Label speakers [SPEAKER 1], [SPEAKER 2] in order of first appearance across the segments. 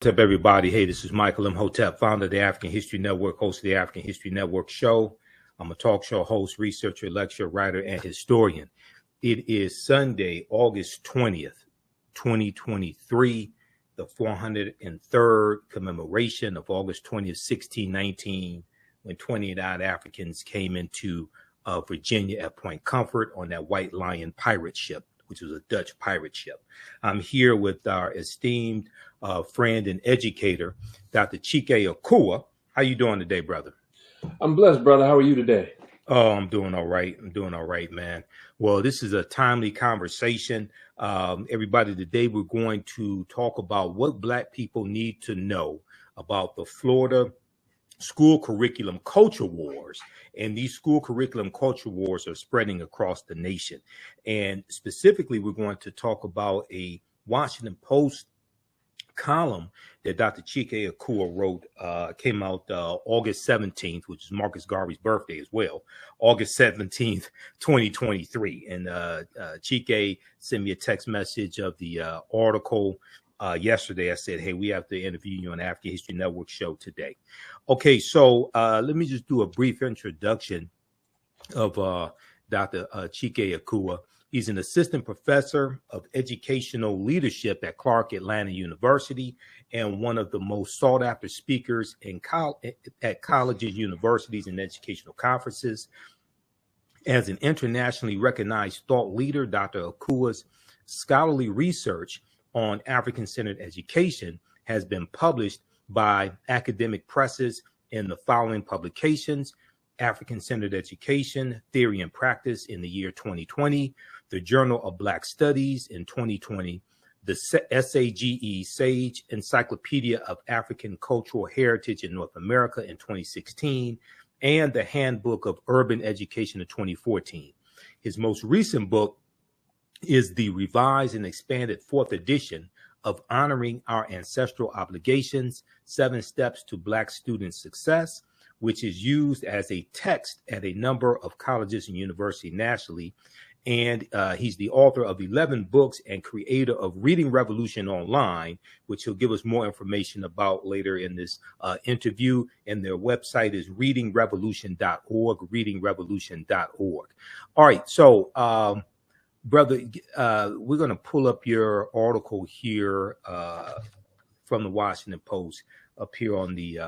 [SPEAKER 1] What's up, everybody? Hey, this is Michael Imhotep, founder of the African History Network, host of the African History Network show. I'm a talk show host, researcher, lecturer, writer, and historian. It is Sunday, August 20th, 2023, the 403rd commemoration of August 20th, 1619, when 29 Africans came into Virginia at Point Comfort on that White Lion pirate ship, which was a Dutch pirate ship. I'm here with our esteemed friend and educator, Dr. Chike Akua. How you doing today, brother?
[SPEAKER 2] I'm blessed, brother. How are you today?
[SPEAKER 1] Oh, I'm doing all right. I'm doing all right, man. Well, this is a timely conversation. Everybody, today we're going to talk about what Black people need to know about the Florida school curriculum culture wars. And these school curriculum culture wars are spreading across the nation. And specifically, we're going to talk about a Washington Post column that Dr. Chike Akua wrote, came out August 17th, which is Marcus Garvey's birthday as well, August 17th, 2023. And Chike sent me a text message of the article yesterday. I said, hey, we have to interview you on the African History Network show today. Okay, so let me just do a brief introduction of Dr. Chike Akua. He's an assistant professor of educational leadership at Clark Atlanta University and one of the most sought after speakers at colleges, universities, and educational conferences. As an internationally recognized thought leader, Dr. Akua's scholarly research on African-centered education has been published by academic presses in the following publications: African-Centered Education, Theory and Practice in the year 2020, the Journal of Black Studies in 2020, the SAGE Sage Encyclopedia of African Cultural Heritage in North America in 2016, and the Handbook of Urban Education in 2014. His most recent book is the revised and expanded fourth edition of Honoring Our Ancestral Obligations, 7 Steps to Black Student Success, which is used as a text at a number of colleges and universities nationally. And he's the author of 11 books and creator of Reading Revolution Online, which he'll give us more information about later in this interview. And their website is readingrevolution.org, readingrevolution.org. All right, so brother, we're going to pull up your article here from the Washington Post up here on the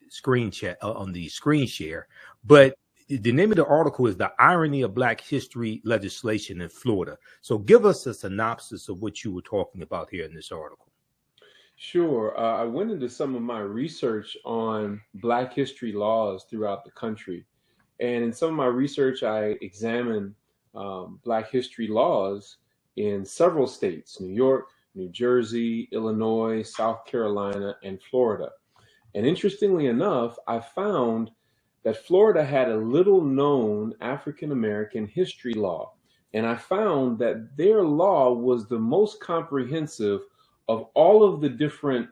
[SPEAKER 1] screen chat, on the screen share. But the name of the article is The Irony of Black History Legislation in Florida. So give us a synopsis of what you were talking about here in this article.
[SPEAKER 2] Sure. I went into some of my research on Black history laws throughout the country. And in some of my research, I examined Black history laws in several states: New York, New Jersey, Illinois, South Carolina, and Florida. And interestingly enough, I found that Florida had a little known African-American history law. And I found that their law was the most comprehensive of all of the different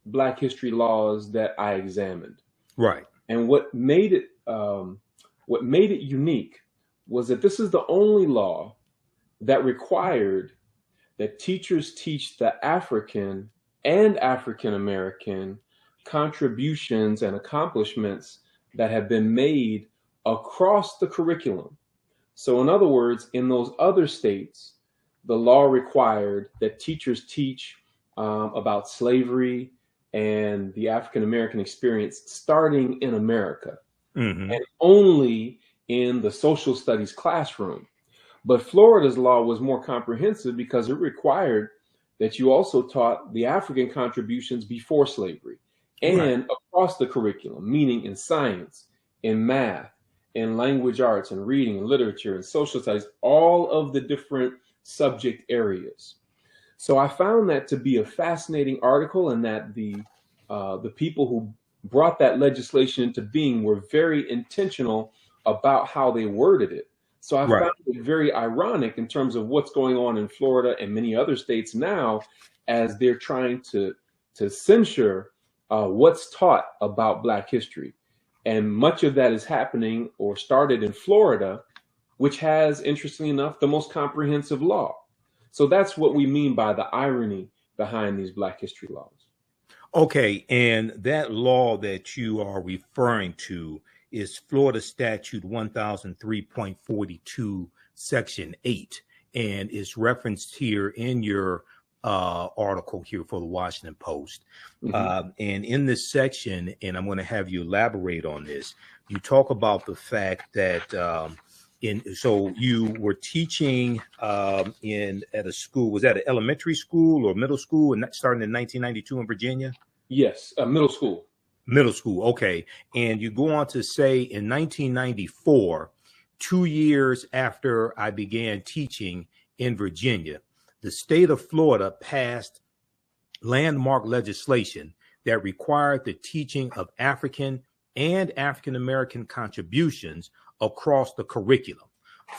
[SPEAKER 2] Black history laws that I examined.
[SPEAKER 1] Right.
[SPEAKER 2] And what made it unique was that this is the only law that required that teachers teach the African and African-American contributions and accomplishments that have been made across the curriculum. So in other words, in those other states, the law required that teachers teach about slavery and the African-American experience starting in America, and only in the social studies classroom. But Florida's law was more comprehensive because it required that you also taught the African contributions before slavery and across the curriculum, meaning in science, in math, in language arts, and reading, and literature, and social studies, all of the different subject areas. So I found that to be a fascinating article, and that the people who brought that legislation into being were very intentional about how they worded it. So I found it very ironic in terms of what's going on in Florida and many other states now, as they're trying to censure what's taught about Black history. And much of that is happening or started in Florida, which has, interestingly enough, the most comprehensive law. So that's what we mean by the irony behind these Black history laws.
[SPEAKER 1] Okay, and that law that you are referring to is Florida Statute 1003.42, Section 8, and is referenced here in your article here for the Washington Post. And in this section, and I'm going to have you elaborate on this, you talk about the fact that so you were teaching at a school. Was that an elementary school or middle school, and starting in 1992 in Virginia?
[SPEAKER 2] Yes, middle school.
[SPEAKER 1] Middle school, okay. And you go on to say in 1994, 2 years after I began teaching in Virginia, the state of Florida passed landmark legislation that required the teaching of African and African American contributions across the curriculum.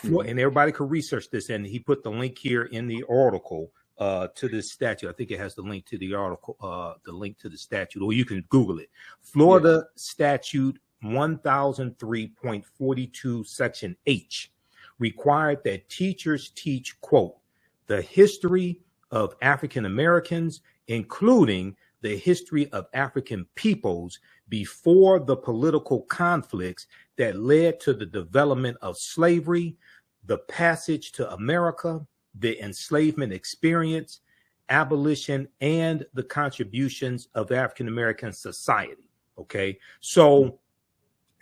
[SPEAKER 1] And everybody could research this, and he put the link here in the article to this statute. I think it has the link to the article, the link to the statute, or you can Google it. Florida Statute 1003.42, Section H, required that teachers teach, quote, the history of African Americans, including the history of African peoples before the political conflicts that led to the development of slavery, the passage to America, the enslavement experience, abolition, and the contributions of African American society. Okay, so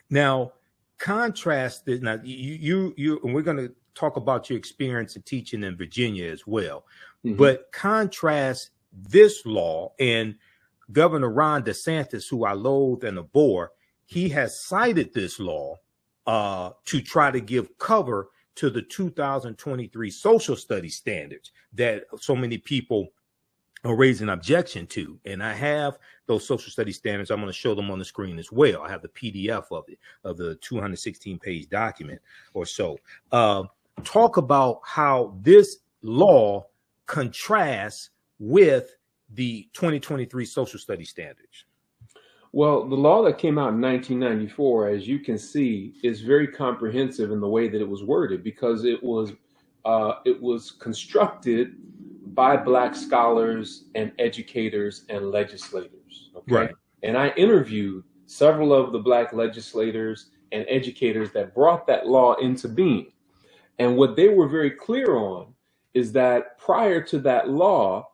[SPEAKER 1] now contrast this. Now you and we're going to talk about your experience in teaching in Virginia as well, but contrast this law and Governor Ron DeSantis, who I loathe and abhor. He has cited this law to try to give cover to the 2023 social studies standards that so many people are raising objection to. And I have those social studies standards. I'm going to show them on the screen as well. I have the PDF of it, of the 216-page document or so. Talk about how this law contrasts with the 2023 social studies standards.
[SPEAKER 2] Well, the law that came out in 1994, as you can see, is very comprehensive in the way that it was worded, because it was constructed by Black scholars and educators and legislators. Okay?
[SPEAKER 1] Right.
[SPEAKER 2] And I interviewed several of the Black legislators and educators that brought that law into being. And what they were very clear on is that prior to that law,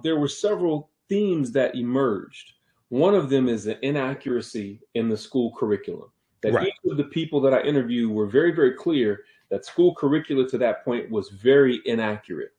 [SPEAKER 2] there were several themes that emerged. One of them is the inaccuracy in the school curriculum. That each of the people that I interviewed were very, very clear that school curricula to that point was very inaccurate.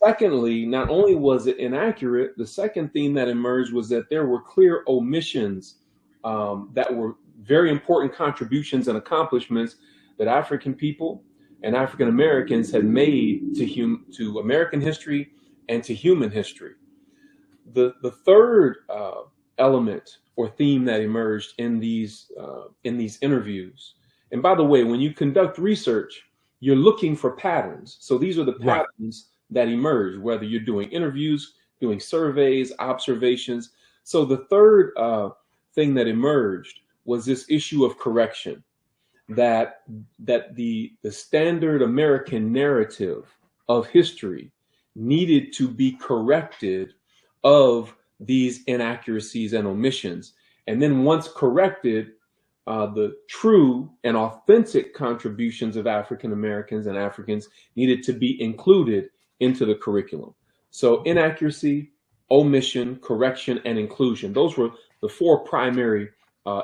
[SPEAKER 2] Secondly, not only was it inaccurate, the second theme that emerged was that there were clear omissions that were very important contributions and accomplishments that African people and African Americans had made to American history and to human history. The third element or theme that emerged in these interviews, and by the way, when you conduct research, you're looking for patterns. So these are the patterns that emerge, whether you're doing interviews, doing surveys, observations. So the third thing that emerged was this issue of correction, that the standard American narrative of history needed to be corrected of these inaccuracies and omissions. And then once corrected, the true and authentic contributions of African Americans and Africans needed to be included into the curriculum. So inaccuracy, omission, correction, and inclusion. Those were the four primary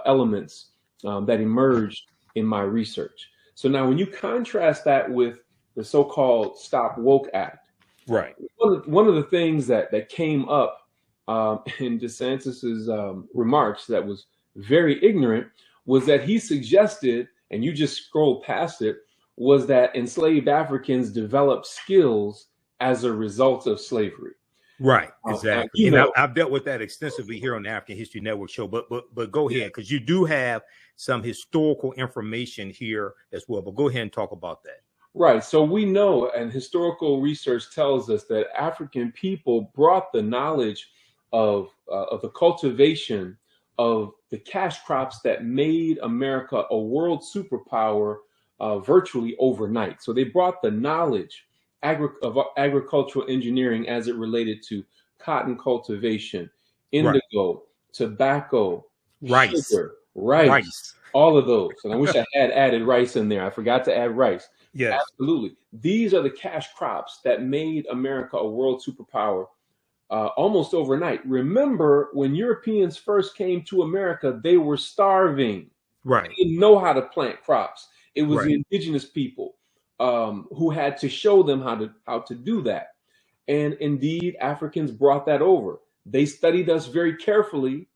[SPEAKER 2] elements that emerged in my research. So now when you contrast that with the so-called Stop Woke Act, one of the things that came up in DeSantis's remarks that was very ignorant was that he suggested, and you just scrolled past it, was that enslaved Africans developed skills as a result of slavery.
[SPEAKER 1] Right, exactly. And I've dealt with that extensively here on the African History Network show, but go ahead, because you do have some historical information here as well, but go ahead and talk about that.
[SPEAKER 2] Right. So we know, and historical research tells us, that African people brought the knowledge of the cultivation of the cash crops that made America a world superpower virtually overnight. So they brought the knowledge of agricultural engineering as it related to cotton cultivation,
[SPEAKER 1] Right.
[SPEAKER 2] indigo, tobacco,
[SPEAKER 1] Rice.
[SPEAKER 2] sugar, rice, all of those. And I wish I had added rice in there. I forgot to add rice.
[SPEAKER 1] Yes.
[SPEAKER 2] Absolutely. These are the cash crops that made America a world superpower almost overnight. Remember, when Europeans first came to America, they were starving.
[SPEAKER 1] Right.
[SPEAKER 2] They didn't know how to plant crops. It was
[SPEAKER 1] Right.
[SPEAKER 2] the indigenous people who had to show them how to do that. And indeed, Africans brought that over. They studied us very carefully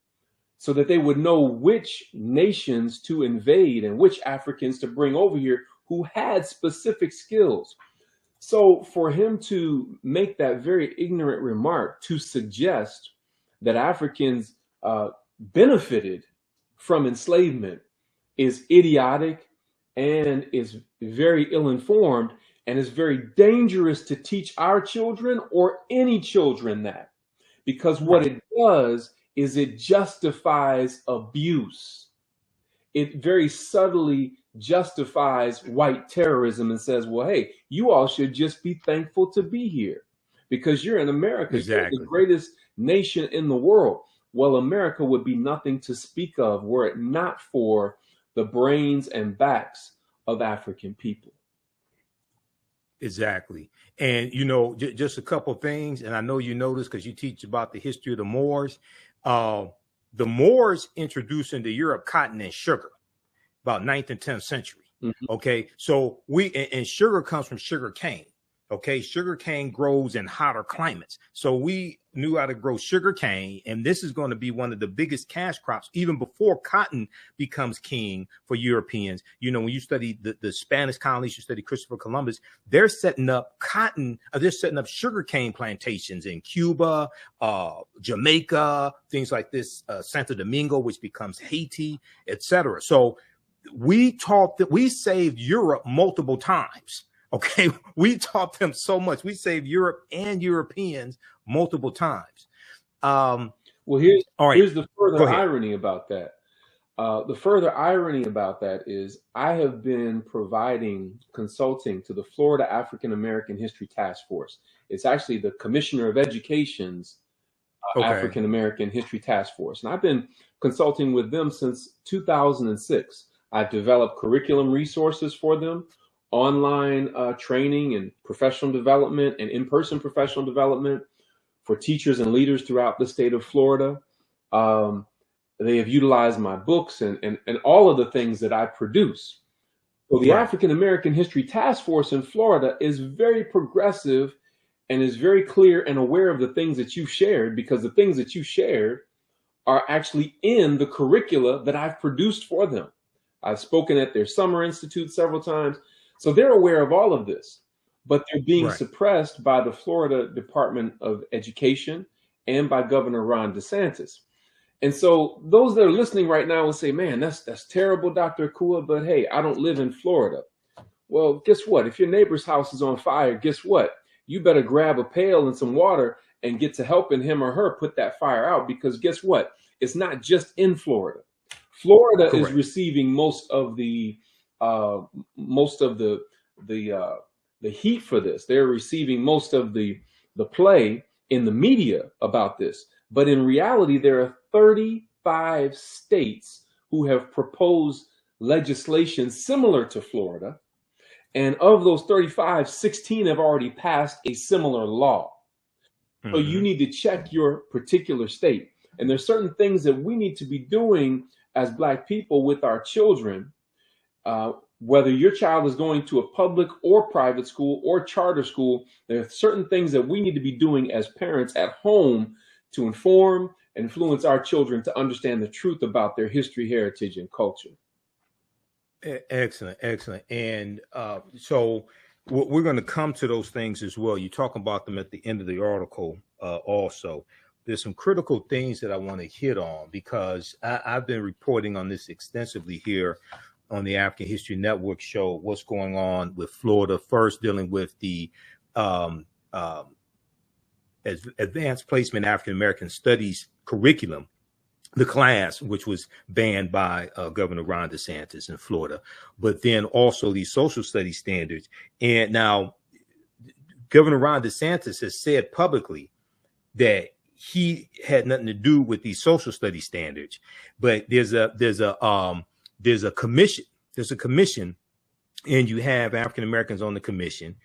[SPEAKER 2] so that they would know which nations to invade and which Africans to bring over here who had specific skills. So for him to make that very ignorant remark to suggest that Africans benefited from enslavement is idiotic and is very ill-informed and is very dangerous to teach our children or any children that. Because what it does is it justifies abuse. It very subtly justifies white terrorism and says, well, hey, you all should just be thankful to be here because you're in America.
[SPEAKER 1] Exactly.
[SPEAKER 2] You're the greatest nation in the world. Well, America would be nothing to speak of were it not for the brains and backs of African people.
[SPEAKER 1] Exactly. And, you know, just a couple of things. And I know you know this because you teach about the history of the Moors. The Moors introduced into Europe cotton and sugar about 9th and 10th century. Mm-hmm. Okay. So and sugar comes from sugar cane. Okay. Sugar cane grows in hotter climates. So we knew how to grow sugar cane. And this is going to be one of the biggest cash crops, even before cotton becomes king for Europeans. You know, when you study the Spanish colonies, you study Christopher Columbus, they're setting up they're setting up sugar cane plantations in Cuba, Jamaica, things like this, Santo Domingo, which becomes Haiti, etc. So we saved Europe multiple times. Okay, we taught them so much. We saved Europe and Europeans multiple times.
[SPEAKER 2] Well, here's the further irony about that. The further irony about that is I have been providing consulting to the Florida African American History Task Force. It's actually the Commissioner of Education's African American History Task Force. And I've been consulting with them since 2006. I've developed curriculum resources for them, online training and professional development and in-person professional development for teachers and leaders throughout the state of Florida. They have utilized my books and all of the things that I produce. So the African American History Task Force in Florida is very progressive and is very clear and aware of the things that you've shared, because the things that you shared are actually in the curricula that I've produced for them. I've spoken at their summer institute several times. So they're aware of all of this, but they're being suppressed by the Florida Department of Education and by Governor Ron DeSantis. And so those that are listening right now will say, man, that's terrible, Dr. Akua, but hey, I don't live in Florida. Well, guess what? If your neighbor's house is on fire, guess what? You better grab a pail and some water and get to helping him or her put that fire out, because guess what? It's not just in Florida. Florida is receiving most of the heat for this. They're receiving most of the play in the media about this. But in reality, there are 35 states who have proposed legislation similar to Florida. And of those 35, 16 have already passed a similar law. Mm-hmm. So you need to check your particular state. And there's certain things that we need to be doing as Black people with our children. Whether your child is going to a public or private school or charter school, there are certain things that we need to be doing as parents at home to inform and influence our children to understand the truth about their history, heritage, and culture.
[SPEAKER 1] Excellent, excellent. And so we're going to come to those things as well. You talk about them at the end of the article also. There's some critical things that I want to hit on, because I've been reporting on this extensively here on the African History Network show, what's going on with Florida, first dealing with the Advanced Placement African American Studies curriculum, the class, which was banned by Governor Ron DeSantis in Florida, but then also these social studies standards. And now Governor Ron DeSantis has said publicly that he had nothing to do with these social studies standards. But there's a commission. There's a commission, and you have African Americans on the commission.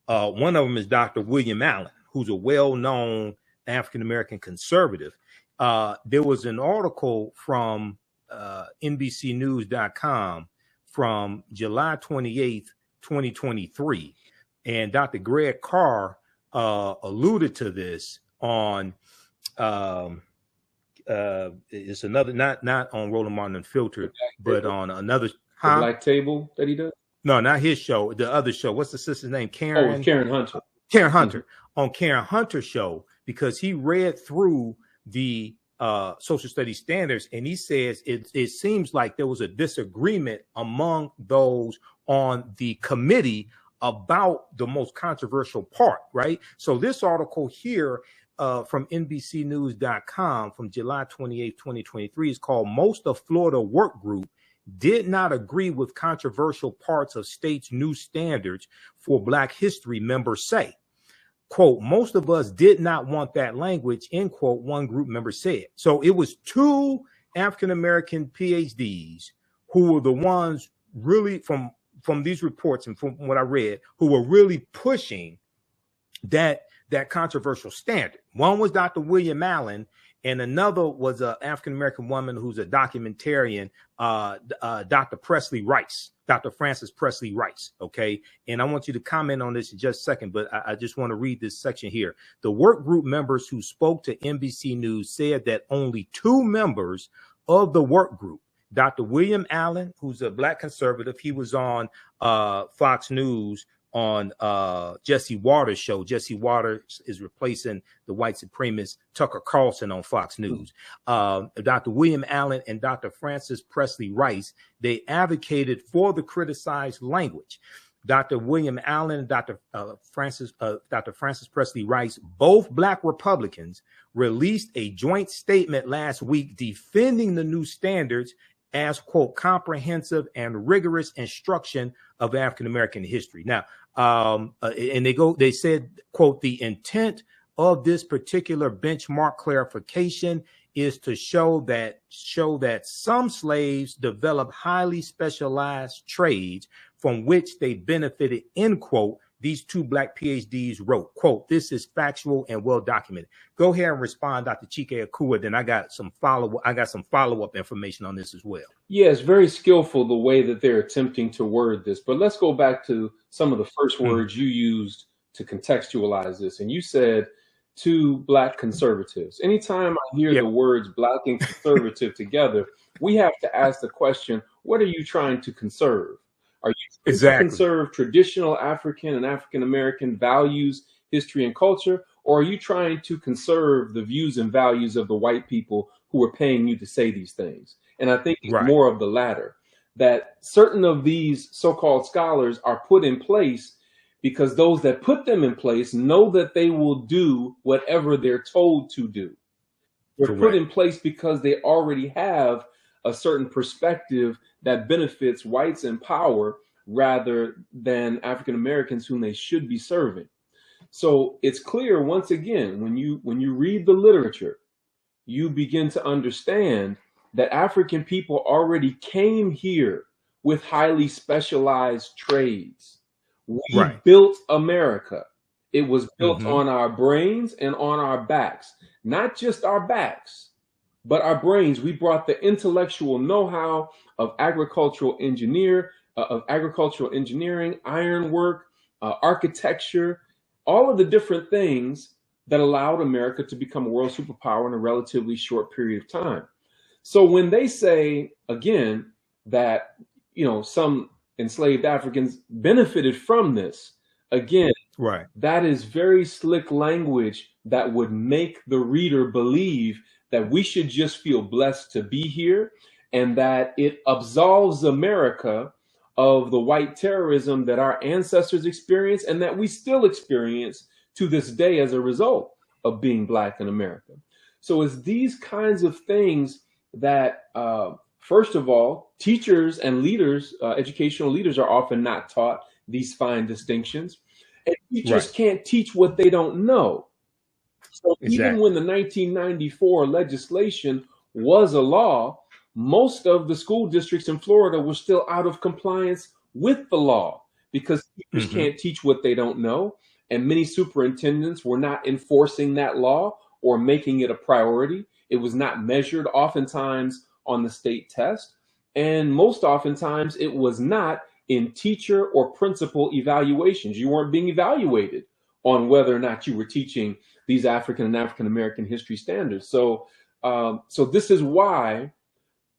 [SPEAKER 1] One of them is Dr. William Allen, who's a well-known African American conservative. There was an article from NBCnews.com from July 28th, 2023, and Dr. Greg Carr alluded to this on it's another, not on Roland Martin Unfiltered, but on another.
[SPEAKER 2] The Black Table that he does?
[SPEAKER 1] No, not his show. The other show. What's the sister's name? Karen.
[SPEAKER 2] Oh, Karen Hunter.
[SPEAKER 1] Karen Hunter. On Karen Hunter's show, because he read through the social studies standards, and he says it seems like there was a disagreement among those on the committee about the most controversial part, right? So this article here from NBCnews.com from July 28, 2023 is called "Most of Florida Work Group Did Not Agree with Controversial Parts of State's New Standards for Black History," members say. Quote, "Most of us did not want that language," end quote, one group member said. So it was two African-American PhDs who were the ones really from these reports and from what I read, who were really pushing that controversial standard. One was Dr. William Allen, and another was an African-American woman who's a documentarian, Dr. Presley Rice, Dr. Frances Presley Rice, okay? And I want you to comment on this in just a second, but I just want to read this section here. The work group members who spoke to NBC News said that only two members of the work group, Dr. William Allen, who's a Black conservative, he was on Fox News on Jesse Waters' show. Jesse Waters is replacing the white supremacist Tucker Carlson on Fox News. Dr. William Allen and Dr. Frances Presley Rice, they advocated for the criticized language. Dr. William Allen and Dr. Frances Presley Rice, both Black Republicans, released a joint statement last week defending the new standards as, quote, comprehensive and rigorous instruction of African-American history. Now, and they said, quote, "The intent of this particular benchmark clarification is to show that some slaves developed highly specialized trades from which they benefited," end quote. These two Black PhDs wrote, quote, "This is factual and well documented." Go ahead and respond, Dr. Chike Akua. Then I got some follow-up information on this as well.
[SPEAKER 2] Yeah, it's very skillful the way that they're attempting to word this. But let's go back to some of the first words you used to contextualize this. And you said two Black conservatives. Anytime I hear the words Black and conservative together, we have to ask the question, what are you trying to conserve? Are you trying to conserve traditional African and African-American values, history, and culture? Or are you trying to conserve the views and values of the white people who are paying you to say these things? And I think it's more of the latter, that certain of these so-called scholars are put in place because those that put them in place know that they will do whatever they're told to do. They're put in place because they already have a certain perspective that benefits whites in power rather than African Americans whom they should be serving. So it's clear, once again, when you read the literature, you begin to understand that African people already came here with highly specialized trades. We built America. It was built on our brains and on our backs, not just our backs, but our brains. We brought the intellectual know-how of agricultural engineering, ironwork, architecture, all of the different things that allowed America to become a world superpower in a relatively short period of time. So when they say, again, that, some enslaved Africans benefited from this, again, that is very slick language that would make the reader believe that we should just feel blessed to be here and that it absolves America of the white terrorism that our ancestors experienced and that we still experience to this day as a result of being Black in America. So it's these kinds of things that, first of all, teachers and leaders, educational leaders are often not taught these fine distinctions. And teachers can't teach what they don't know. So even
[SPEAKER 1] Exactly.
[SPEAKER 2] when the 1994 legislation was a law, most of the school districts in Florida were still out of compliance with the law because teachers
[SPEAKER 1] Hmm.
[SPEAKER 2] can't teach what they don't know. And many superintendents were not enforcing that law or making it a priority. It was not measured oftentimes on the state test. And most oftentimes it was not in teacher or principal evaluations. You weren't being evaluated on whether or not you were teaching these African and African American history standards. So this is why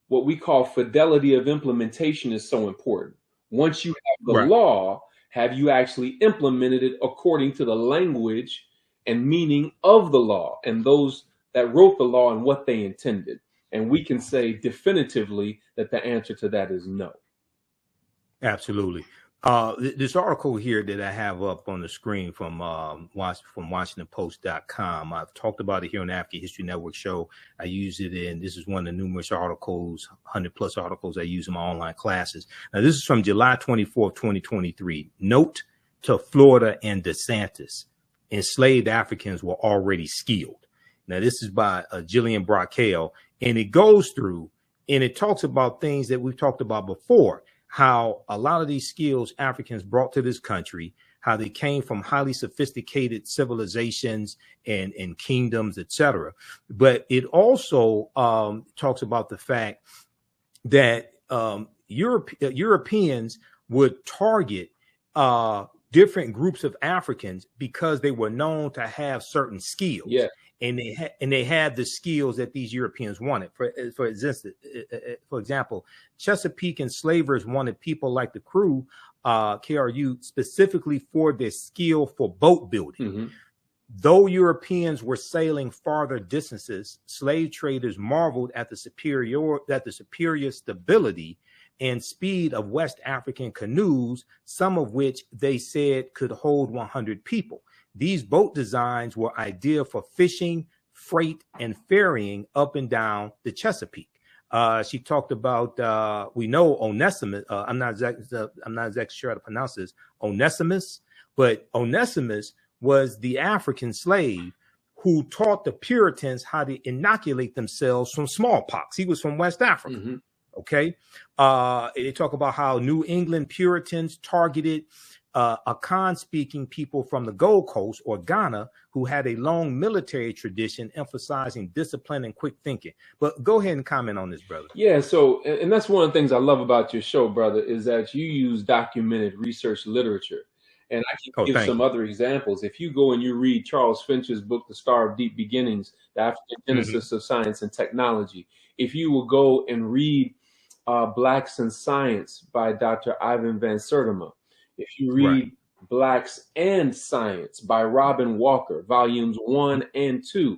[SPEAKER 2] what we call fidelity of implementation is so important. Once you have the
[SPEAKER 1] Right.
[SPEAKER 2] law, have you actually implemented it according to the language and meaning of the law and those that wrote the law and what they intended? And we can say definitively that the answer to that is no.
[SPEAKER 1] Absolutely. This article here that I have up on the screen from WashingtonPost.com. I've talked about it here on the African History Network show. I use it in, this is one of the numerous articles, 100 plus articles I use in my online classes. Now, this is from July 24th, 2023. Note to Florida and DeSantis: enslaved Africans were already skilled. Now, this is by Jillian Brockale, and it goes through and it talks about things that we've talked about before, how a lot of these skills Africans brought to this country, how they came from highly sophisticated civilizations and kingdoms, etc. But it also talks about the fact that Europeans would target different groups of Africans because they were known to have certain skills.
[SPEAKER 2] Yeah.
[SPEAKER 1] And they had the skills that these Europeans wanted. For example, Chesapeake enslavers wanted people like the crew, KRU, specifically for their skill for boat building.
[SPEAKER 2] Mm-hmm.
[SPEAKER 1] Though Europeans were sailing farther distances, slave traders marveled at the superior stability and speed of West African canoes, some of which they said could hold 100 people. These boat designs were ideal for fishing, freight, and ferrying up and down the Chesapeake. She talked about, we know Onesimus. I'm not exactly sure how to pronounce this, Onesimus, but Onesimus was the African slave who taught the Puritans how to inoculate themselves from smallpox. He was from West Africa.
[SPEAKER 2] Mm-hmm.
[SPEAKER 1] Okay. They talk about how New England Puritans targeted Akan-speaking people from the Gold Coast or Ghana who had a long military tradition emphasizing discipline and quick thinking. But go ahead and comment on this, brother.
[SPEAKER 2] Yeah, so, and that's one of the things I love about your show, brother, is that you use documented research literature. And I can give some other examples. If you go and you read Charles Finch's book, The Star of Deep Beginnings, The African Genesis of Science and Technology, if you will go and read Blacks in Science by Dr. Ivan Van Sertima, if you read Blacks and Science by Robin Walker, volumes 1 and 2,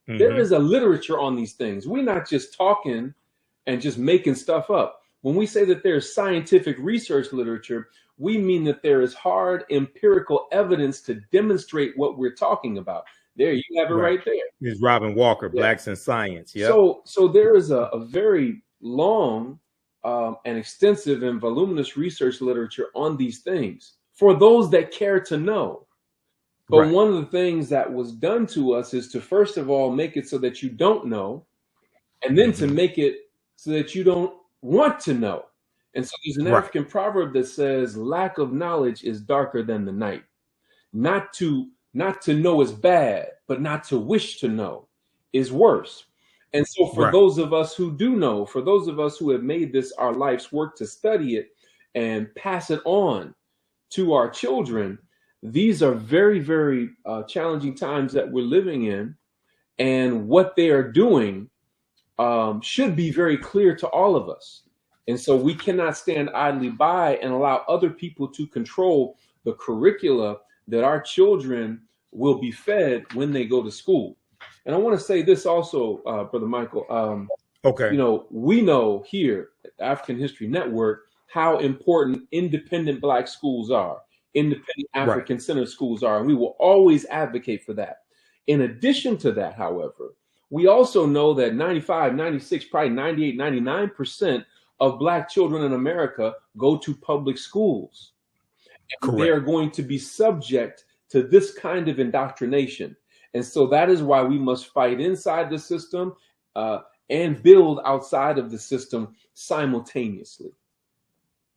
[SPEAKER 2] there is a literature on these things. We're not just talking and just making stuff up. When we say that there's scientific research literature, we mean that there is hard empirical evidence to demonstrate what we're talking about. There, you have it right there.
[SPEAKER 1] It's Robin Walker, Blacks in Science. Yeah.
[SPEAKER 2] So there is a very long and extensive and voluminous research literature on these things for those that care to know. But one of the things that was done to us is to, first of all, make it so that you don't know, and then to make it so that you don't want to know. And so there's an African proverb that says, lack of knowledge is darker than the night. Not to know is bad, but not to wish to know is worse. And so for those of us who do know, for those of us who have made this our life's work to study it and pass it on to our children, these are very, very challenging times that we're living in. And what they are doing should be very clear to all of us. And so we cannot stand idly by and allow other people to control the curricula that our children will be fed when they go to school. And I want to say this also, Brother Michael. You know, we know here at the African History Network how important independent Black schools are, independent African-centered schools are, and we will always advocate for that. In addition to that, however, we also know that 95, 96, probably 98, 99% of Black children in America go to public schools. And they are going to be subject to this kind of indoctrination. And so that is why we must fight inside the system and build outside of the system simultaneously.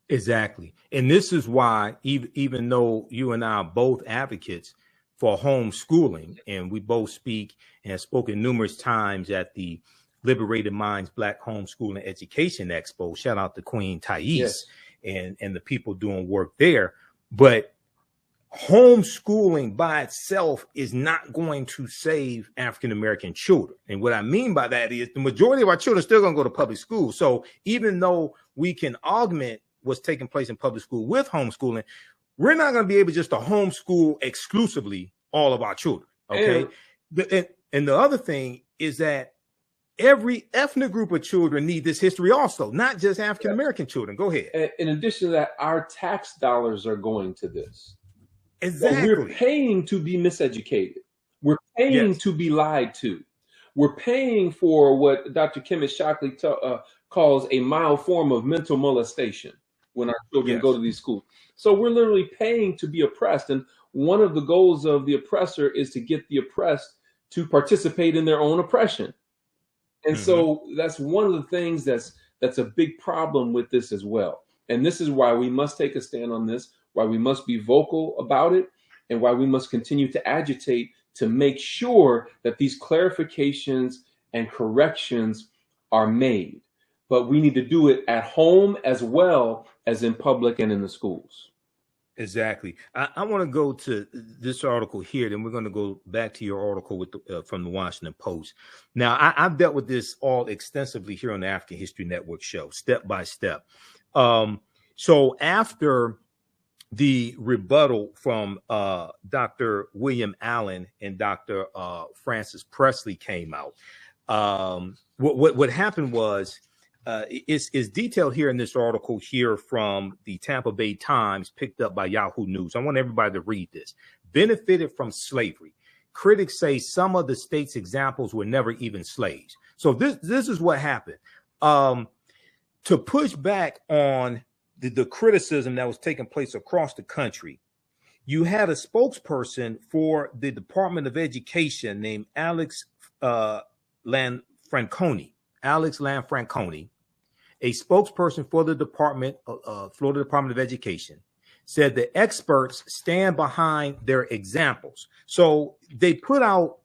[SPEAKER 1] Exactly. And this is why, even though you and I are both advocates for homeschooling, and we both speak and have spoken numerous times at the Liberated Minds Black Homeschooling Education Expo, shout out to Queen Thais,
[SPEAKER 2] Yes.
[SPEAKER 1] and the people doing work there. But homeschooling by itself is not going to save African-American children. And what I mean by that is the majority of our children are still going to go to public school. So even though we can augment what's taking place in public school with homeschooling, we're not going to be able just to homeschool exclusively all of our children. Okay. And the other thing is that every ethnic group of children need this history also, not just African-American children. Go ahead.
[SPEAKER 2] In addition to that, our tax dollars are going to this.
[SPEAKER 1] Exactly.
[SPEAKER 2] We're paying to be miseducated. We're paying to be lied to. We're paying for what Dr. Kemet Shockley calls a mild form of mental molestation when our children go to these schools. So we're literally paying to be oppressed. And one of the goals of the oppressor is to get the oppressed to participate in their own oppression. And so that's one of the things that's a big problem with this as well. And this is why we must take a stand on this, why we must be vocal about it, and why we must continue to agitate to make sure that these clarifications and corrections are made. But we need to do it at home as well as in public and in the schools.
[SPEAKER 1] Exactly. I want to go to this article here, then we're going to go back to your article with from the Washington Post. Now, I've dealt with this all extensively here on the African History Network show, step by step. So after the rebuttal from Dr. William Allen and Dr. Francis Presley came out, what happened was, is detailed here in this article here from the Tampa Bay Times, picked up by Yahoo News. I want everybody to read this. Benefited from slavery. Critics say some of the state's examples were never even slaves. So this is what happened. To push back on the criticism that was taking place across the country, you had a spokesperson for the Department of Education named Alex Lanfranconi. Alex Lanfranconi, a spokesperson for the Florida Department of Education, said the experts stand behind their examples. So they put out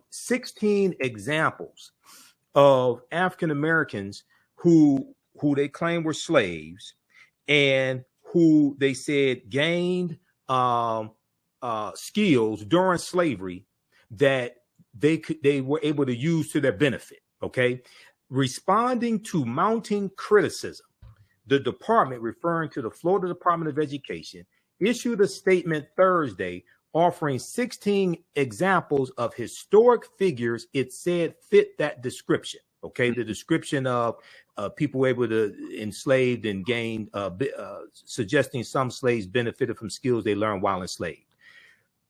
[SPEAKER 1] 16 examples of African Americans who they claim were slaves and who they said gained skills during slavery that they were able to use to their benefit. Okay. Responding to mounting criticism, the department, referring to the Florida Department of Education, issued a statement Thursday offering 16 examples of historic figures it said fit that description. Okay. The description of people able to enslaved and gained, suggesting some slaves benefited from skills they learned while enslaved.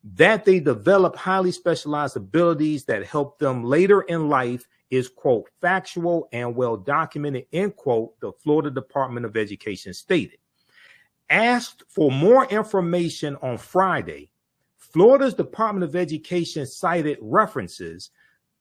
[SPEAKER 1] That they develop highly specialized abilities that help them later in life is, quote, factual and well documented, end quote, the Florida Department of Education stated. Asked for more information on Friday, Florida's Department of Education cited references,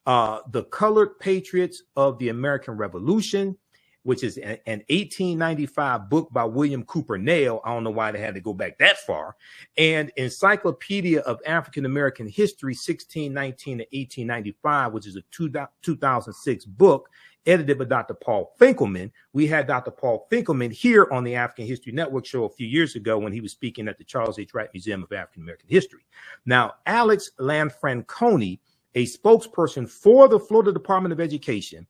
[SPEAKER 1] the Colored Patriots of the American Revolution, which is an 1895 book by William Cooper Nail. I don't know why they had to go back that far. And Encyclopedia of African American History, 1619 to 1895, which is a 2006 book edited by Dr. Paul Finkelman. We had Dr. Paul Finkelman here on the African History Network show a few years ago when he was speaking at the Charles H. Wright Museum of African American History. Now, Alex Lanfranconi, a spokesperson for the Florida Department of Education,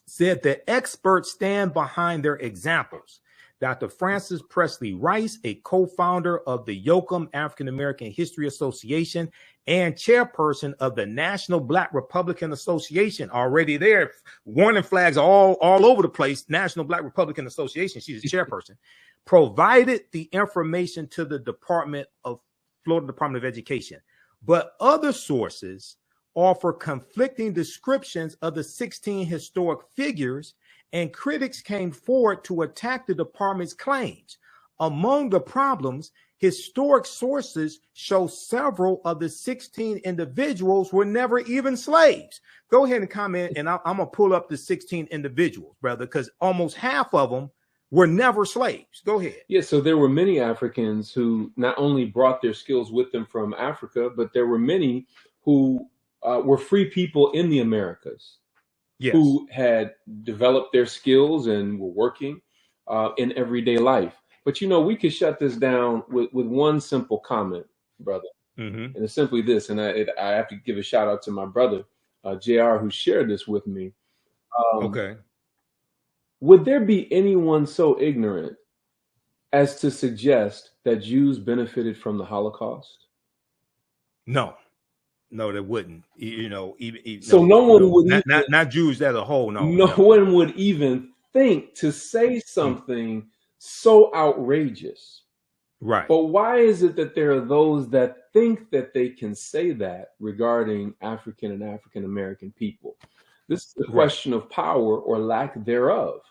[SPEAKER 1] said that experts stand behind their examples. Dr. Francis Presley Rice, a co-founder of the Yoakum African American History Association and chairperson of the National Black Republican Association, already there, warning flags all over the place, National Black Republican Association, she's the chairperson, provided the information to the Florida Department of Education. But other sources offer conflicting descriptions of the 16 historic figures, and critics came forward to attack the department's claims. Among the problems historic sources show several of the 16 individuals were never even slaves. Go ahead and comment, and I'm going to pull up the 16 individuals, brother, because almost half of them were never slaves. Go ahead.
[SPEAKER 2] Yeah, so there were many Africans who not only brought their skills with them from Africa, but there were many who were free people in the Americas. Yes. Who had developed their skills and were working in everyday life. But, you know, we could shut this down with one simple comment, brother. Mm-hmm. And it's simply this, and I have to give a shout out to my brother, JR, who shared this with me.
[SPEAKER 1] Okay.
[SPEAKER 2] Would there be anyone so ignorant as to suggest that Jews benefited from the Holocaust?
[SPEAKER 1] No, there wouldn't. You know, even
[SPEAKER 2] so no one would
[SPEAKER 1] not Jews as a whole.
[SPEAKER 2] No one would even think to say something so outrageous.
[SPEAKER 1] Right.
[SPEAKER 2] But why is it that there are those that think that they can say that regarding African and African American people? This is a question of power or lack thereof.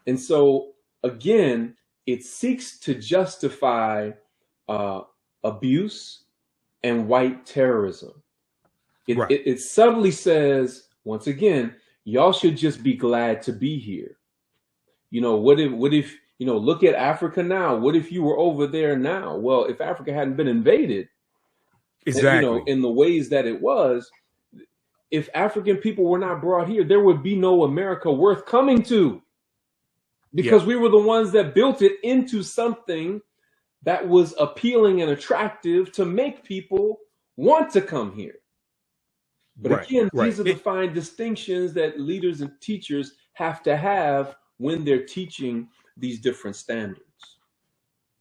[SPEAKER 2] And so, again, it seeks to justify abuse and white terrorism. It subtly says, once again, y'all should just be glad to be here. You know, what if, you know, look at Africa now. What if you were over there now? Well, if Africa hadn't been invaded,
[SPEAKER 1] exactly,
[SPEAKER 2] you know, in the ways that it was, if African people were not brought here, there would be no America worth coming to, because we were the ones that built it into something that was appealing and attractive to make people want to come here. But again, these are the fine distinctions that leaders and teachers have to have when they're teaching these different standards.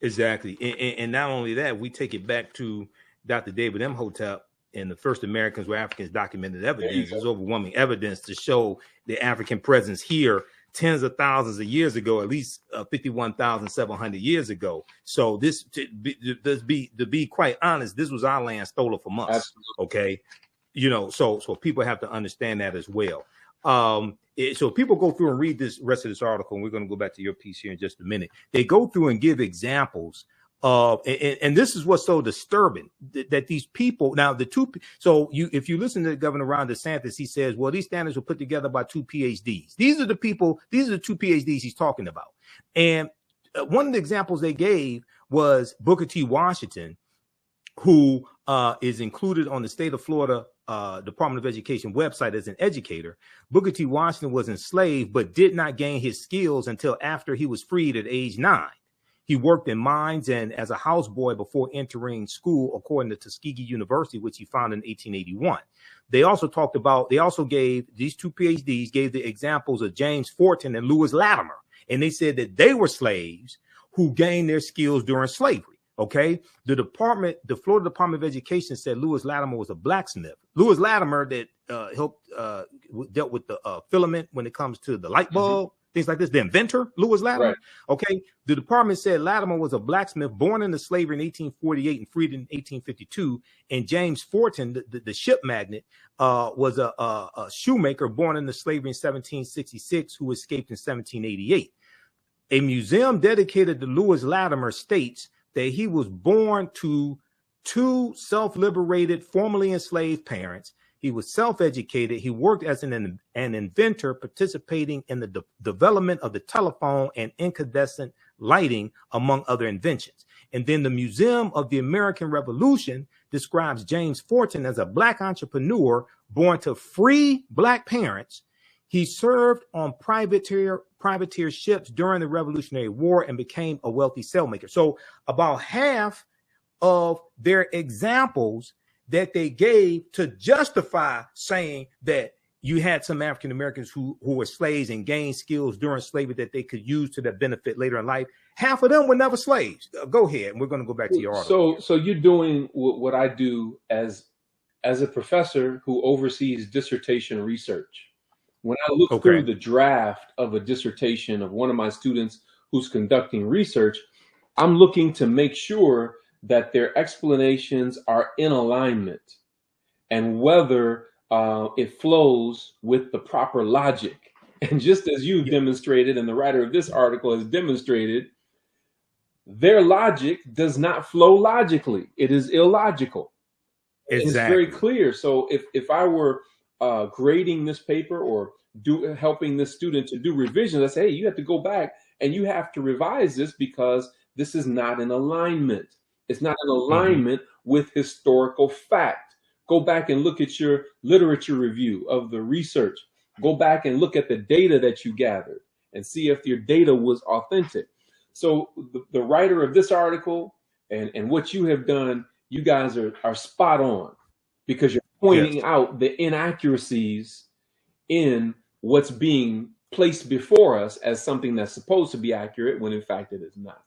[SPEAKER 1] Exactly. And not only that, we take it back to Dr. David Imhotep and the first Americans were Africans documented evidence. There's overwhelming evidence to show the African presence here tens of thousands of years ago, at least 51,700 years ago. So this, to be quite honest, this was our land stolen from us.
[SPEAKER 2] Absolutely.
[SPEAKER 1] Okay. You know, so people have to understand that as well. So people go through and read this rest of this article, and we're going to go back to your piece here in just a minute. They go through and give examples of, and this is what's so disturbing, that these people, now the two, so if you listen to Governor Ron DeSantis, he says, well, these standards were put together by two PhDs. These are the people, these are the two PhDs he's talking about. And one of the examples they gave was Booker T. Washington, who is included on the state of Florida Department of Education website as an educator. Booker T. Washington was enslaved, but did not gain his skills until after he was freed at age 9. He worked in mines and as a houseboy before entering school, according to Tuskegee University, which he founded in 1881. They also gave, these two PhDs gave the examples of James Forten and Lewis Latimer. And they said that they were slaves who gained their skills during slavery. Okay, the Florida Department of Education said Lewis Latimer was a blacksmith. Lewis Latimer that dealt with the filament when it comes to the light bulb, things like this. The inventor, Lewis Latimer. Right. Okay, the department said Latimer was a blacksmith born into slavery in 1848 and freed in 1852. And James Forten, the ship magnate, was a shoemaker born into slavery in 1766 who escaped in 1788. A museum dedicated to Lewis Latimer states that he was born to two self-liberated, formerly enslaved parents. He was self-educated. He worked as an inventor, participating in the development of the telephone and incandescent lighting, among other inventions. And then the Museum of the American Revolution describes James Forten as a black entrepreneur born to free black parents. He served on privateer ships during the Revolutionary War and became a wealthy sailmaker. So about half of their examples that they gave to justify saying that you had some African Americans who were slaves and gained skills during slavery that they could use to their benefit later in life, half of them were never slaves. Go ahead, and we're going to go back to your article.
[SPEAKER 2] So you're doing what I do as a professor who oversees dissertation research. When I look through the draft of a dissertation of one of my students who's conducting research, I'm looking to make sure that their explanations are in alignment and whether it flows with the proper logic. And just as you've demonstrated, and the writer of this article has demonstrated, their logic does not flow logically. It is illogical. And it's very
[SPEAKER 1] Exactly.
[SPEAKER 2] clear. So if I were grading this paper or helping this student to do revisions, I say, hey, you have to go back and you have to revise this because this is not in alignment. It's not in alignment with historical fact. Go back and look at your literature review of the research. Go back and look at the data that you gathered and see if your data was authentic. So the writer of this article and what you have done, you guys are spot on, because you're pointing
[SPEAKER 1] Yes.
[SPEAKER 2] out the inaccuracies in what's being placed before us as something that's supposed to be accurate when in fact it is not.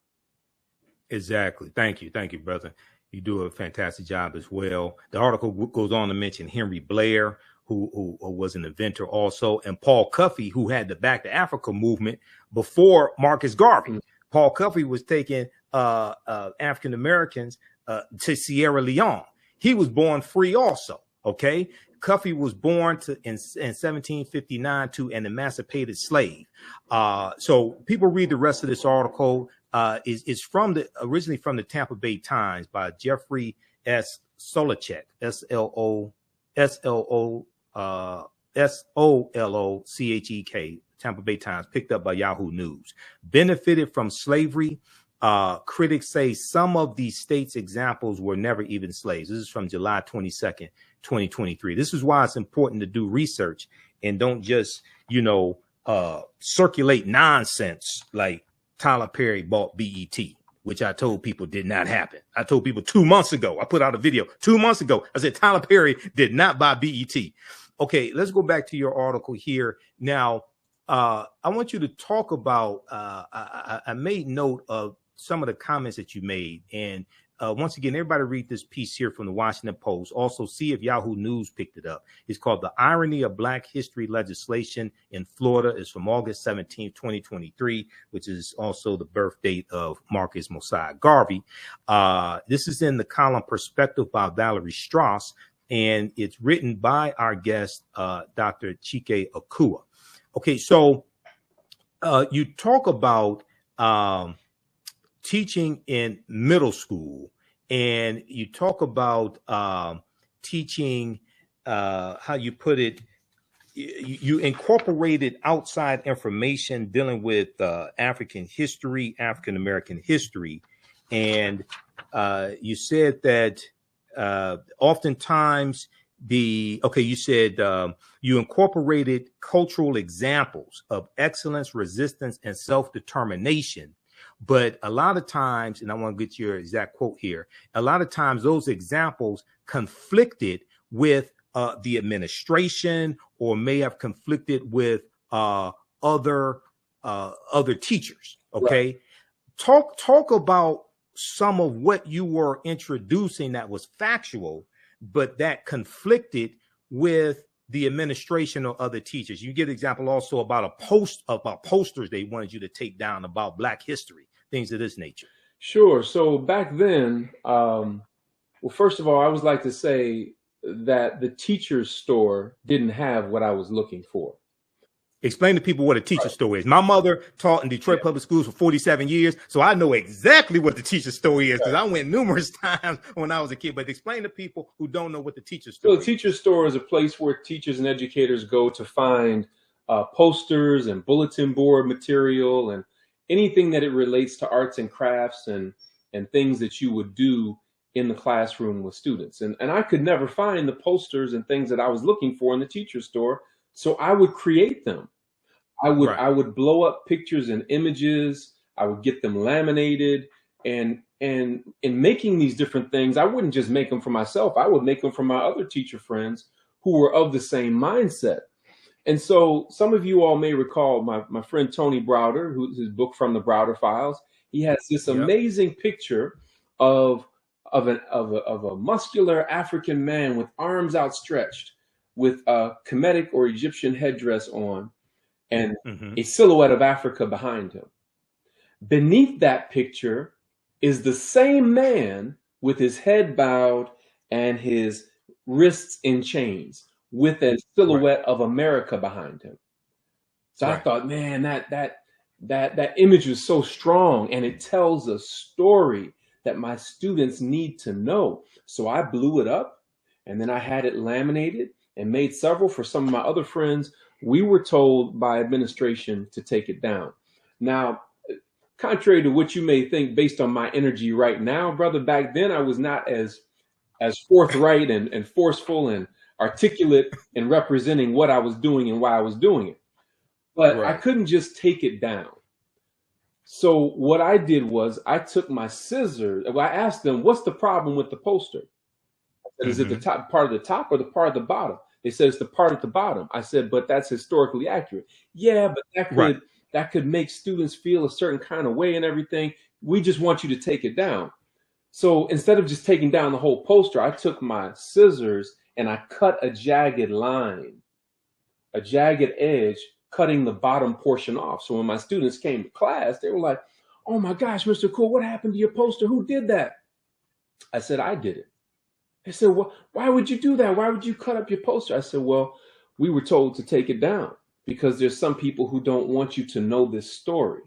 [SPEAKER 1] Exactly. Thank you, brother. You do a fantastic job as well. The article goes on to mention Henry Blair, who was an inventor also, and Paul Cuffey, who had the Back to Africa movement before Marcus Garvey. Paul Cuffey was taking African Americans to Sierra Leone. He was born free also. Okay. Cuffey was born in 1759 to an emancipated slave. So people read the rest of this article. Is originally from the Tampa Bay Times by Jeffrey S. Solocek, Solocek, Tampa Bay Times, picked up by Yahoo News. Benefited from slavery. Critics say some of these states' examples were never even slaves. This is from July 22nd, 2023. This is why it's important to do research and don't just, circulate nonsense like Tyler Perry bought BET, which I told people did not happen. I told people 2 months ago, I put out a video 2 months ago. I said, Tyler Perry did not buy BET. Okay, let's go back to your article here. Now, I want you to talk about, I made note of some of the comments that you made. And once again, everybody read this piece here from the Washington Post. Also, see if Yahoo News picked it up. It's called The Irony of Black History Legislation in Florida. It's from August 17, 2023, which is also the birth date of Marcus Mosiah Garvey. This is in the column Perspective by Valerie Strauss, and it's written by our guest, Dr. Chike Akua. Okay, so you talk about teaching in middle school, and you talk about teaching, how you put it, you incorporated outside information dealing with African history, African American history, and you said that oftentimes you said you incorporated cultural examples of excellence, resistance, and self-determination. But a lot of times, and I want to get your exact quote here, a lot of times those examples conflicted with the administration, or may have conflicted with other teachers. Okay. Right. Talk about some of what you were introducing that was factual, but that conflicted with the administration or other teachers. You give an example also about posters they wanted you to take down about Black history, things of this nature.
[SPEAKER 2] Sure. So back then, well, first of all, I would like to say that the teacher's store didn't have what I was looking for.
[SPEAKER 1] Explain to people what a teacher store is. My mother taught in Detroit public schools for 47 years, so I know exactly what the teacher store is, because I went numerous times when I was a kid. But explain to people who don't know what the teacher store is.
[SPEAKER 2] The teacher store is a place where teachers and educators go to find posters and bulletin board material and anything that it relates to arts and crafts and things that you would do in the classroom with students. And I could never find the posters and things that I was looking for in the teacher store, so I would create them. I would blow up pictures and images. I would get them laminated, and in making these different things, I wouldn't just make them for myself. I would make them for my other teacher friends who were of the same mindset. And so some of you all may recall my friend Tony Browder, who's his book From the Browder Files. He has this amazing picture of a muscular African man with arms outstretched, with a Kemetic or Egyptian headdress on, and a silhouette of Africa behind him. Beneath that picture is the same man with his head bowed and his wrists in chains, with a silhouette of America behind him. So I thought, man, that image was so strong, and it tells a story that my students need to know. So I blew it up, and then I had it laminated and made several for some of my other friends. We were told by administration to take it down. Now, contrary to what you may think based on my energy right now, brother, back then I was not as forthright and forceful and articulate in representing what I was doing and why I was doing it. But I couldn't just take it down. So what I did was I took my scissors. I asked them, what's the problem with the poster? I said, is it the top part of the top or the part of the bottom? They said, it's the part at the bottom. I said, but that's historically accurate. Yeah, but that could make students feel a certain kind of way and everything. We just want you to take it down. So instead of just taking down the whole poster, I took my scissors and I cut a jagged line, a jagged edge, cutting the bottom portion off. So when my students came to class, they were like, oh my gosh, Mr. Cool, what happened to your poster? Who did that? I said, I did it. They said, well, why would you do that? Why would you cut up your poster? I said, well, we were told to take it down because there's some people who don't want you to know this story.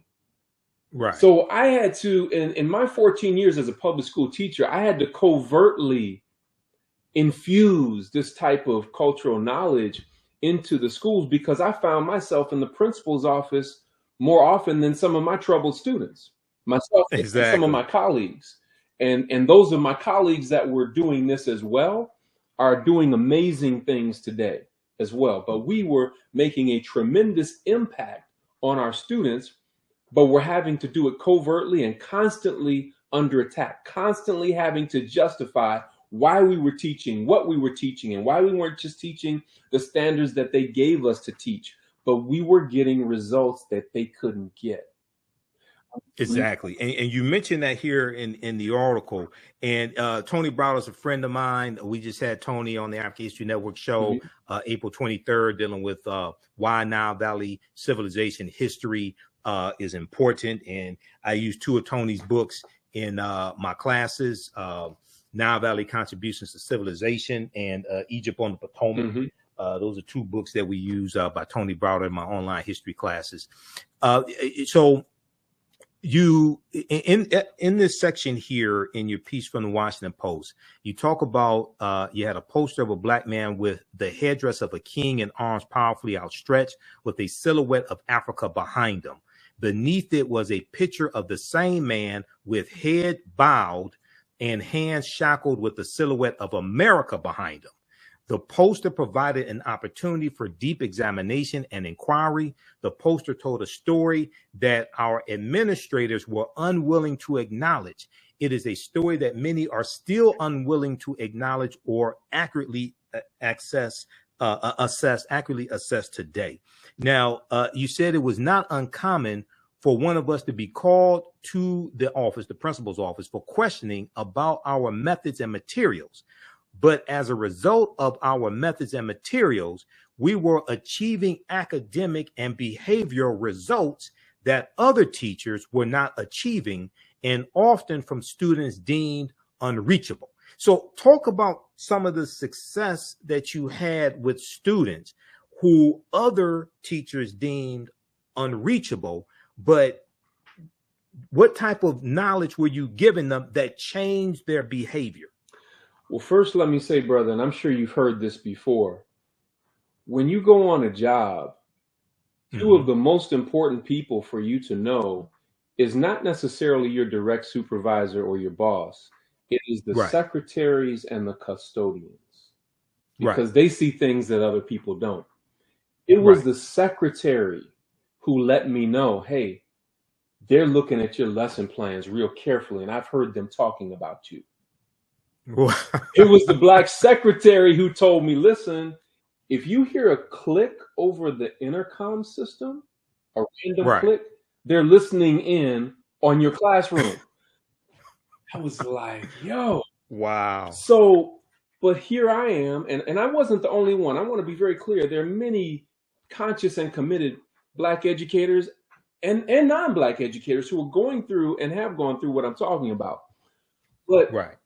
[SPEAKER 1] Right.
[SPEAKER 2] So I had to, in my 14 years as a public school teacher, I had to covertly infuse this type of cultural knowledge into the schools because I found myself in the principal's office more often than some of my troubled students, myself and some of my colleagues. And those of my colleagues that were doing this as well are doing amazing things today as well. But we were making a tremendous impact on our students, but we're having to do it covertly and constantly under attack, constantly having to justify why we were teaching, what we were teaching, and why we weren't just teaching the standards that they gave us to teach, but we were getting results that they couldn't get.
[SPEAKER 1] Exactly. And you mentioned that here in the article. And Tony Browder is a friend of mine. We just had Tony on the African History Network show April 23rd, dealing with why Nile Valley civilization history is important. And I use two of Tony's books in my classes, Nile Valley Contributions to Civilization and Egypt on the Potomac. Those are two books that we use by Tony Browder in my online history classes. So you in this section here in your piece from the Washington Post, you talk about you had a poster of a black man with the headdress of a king and arms powerfully outstretched with a silhouette of Africa behind him. Beneath it was a picture of the same man with head bowed and hands shackled with the silhouette of America behind him. The poster provided an opportunity for deep examination and inquiry. The poster told a story that our administrators were unwilling to acknowledge. It is a story that many are still unwilling to acknowledge or accurately assess today. Now, you said it was not uncommon for one of us to be called to the office, the principal's office, for questioning about our methods and materials. But as a result of our methods and materials, we were achieving academic and behavioral results that other teachers were not achieving, and often from students deemed unreachable. So talk about some of the success that you had with students who other teachers deemed unreachable, but what type of knowledge were you giving them that changed their behavior?
[SPEAKER 2] Well, first, let me say, brother, and I'm sure you've heard this before, when you go on a job, two of the most important people for you to know is not necessarily your direct supervisor or your boss. It is the secretaries and the custodians, because they see things that other people don't. It was the secretary who let me know, hey, they're looking at your lesson plans real carefully, and I've heard them talking about you. It was the black secretary who told me, listen, if you hear a click over the intercom system, a random click, they're listening in on your classroom. I was like, yo.
[SPEAKER 1] Wow.
[SPEAKER 2] So, but here I am, and I wasn't the only one. I want to be very clear. There are many conscious and committed black educators and non-black educators who are going through and have gone through what I'm talking about. But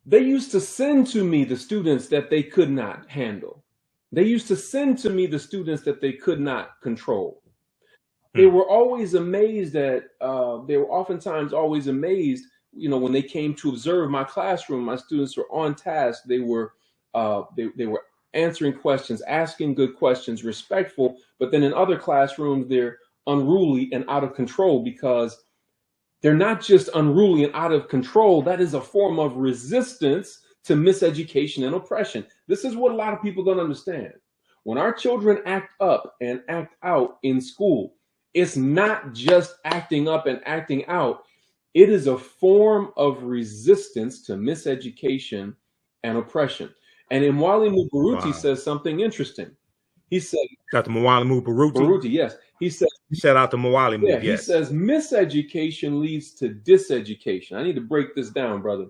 [SPEAKER 2] they used to send to me the students that they could not handle. They used to send to me the students that they could not control. they were always amazed at, they were oftentimes always amazed, when they came to observe my classroom. My students were on task. They were answering questions, asking good questions, respectful. But then in other classrooms, they're unruly and out of control, because they're not just unruly and out of control. That is a form of resistance to miseducation and oppression. This is what a lot of people don't understand. When our children act up and act out in school, it's not just acting up and acting out. It is a form of resistance to miseducation and oppression. And Imwali Mubaruti says something interesting. He said,
[SPEAKER 1] Dr. Mwalimu Baruti.
[SPEAKER 2] Baruti, yes. He said,
[SPEAKER 1] shout out to Mwalimu.
[SPEAKER 2] Yeah,
[SPEAKER 1] yes.
[SPEAKER 2] He says miseducation leads to diseducation. I need to break this down, brother.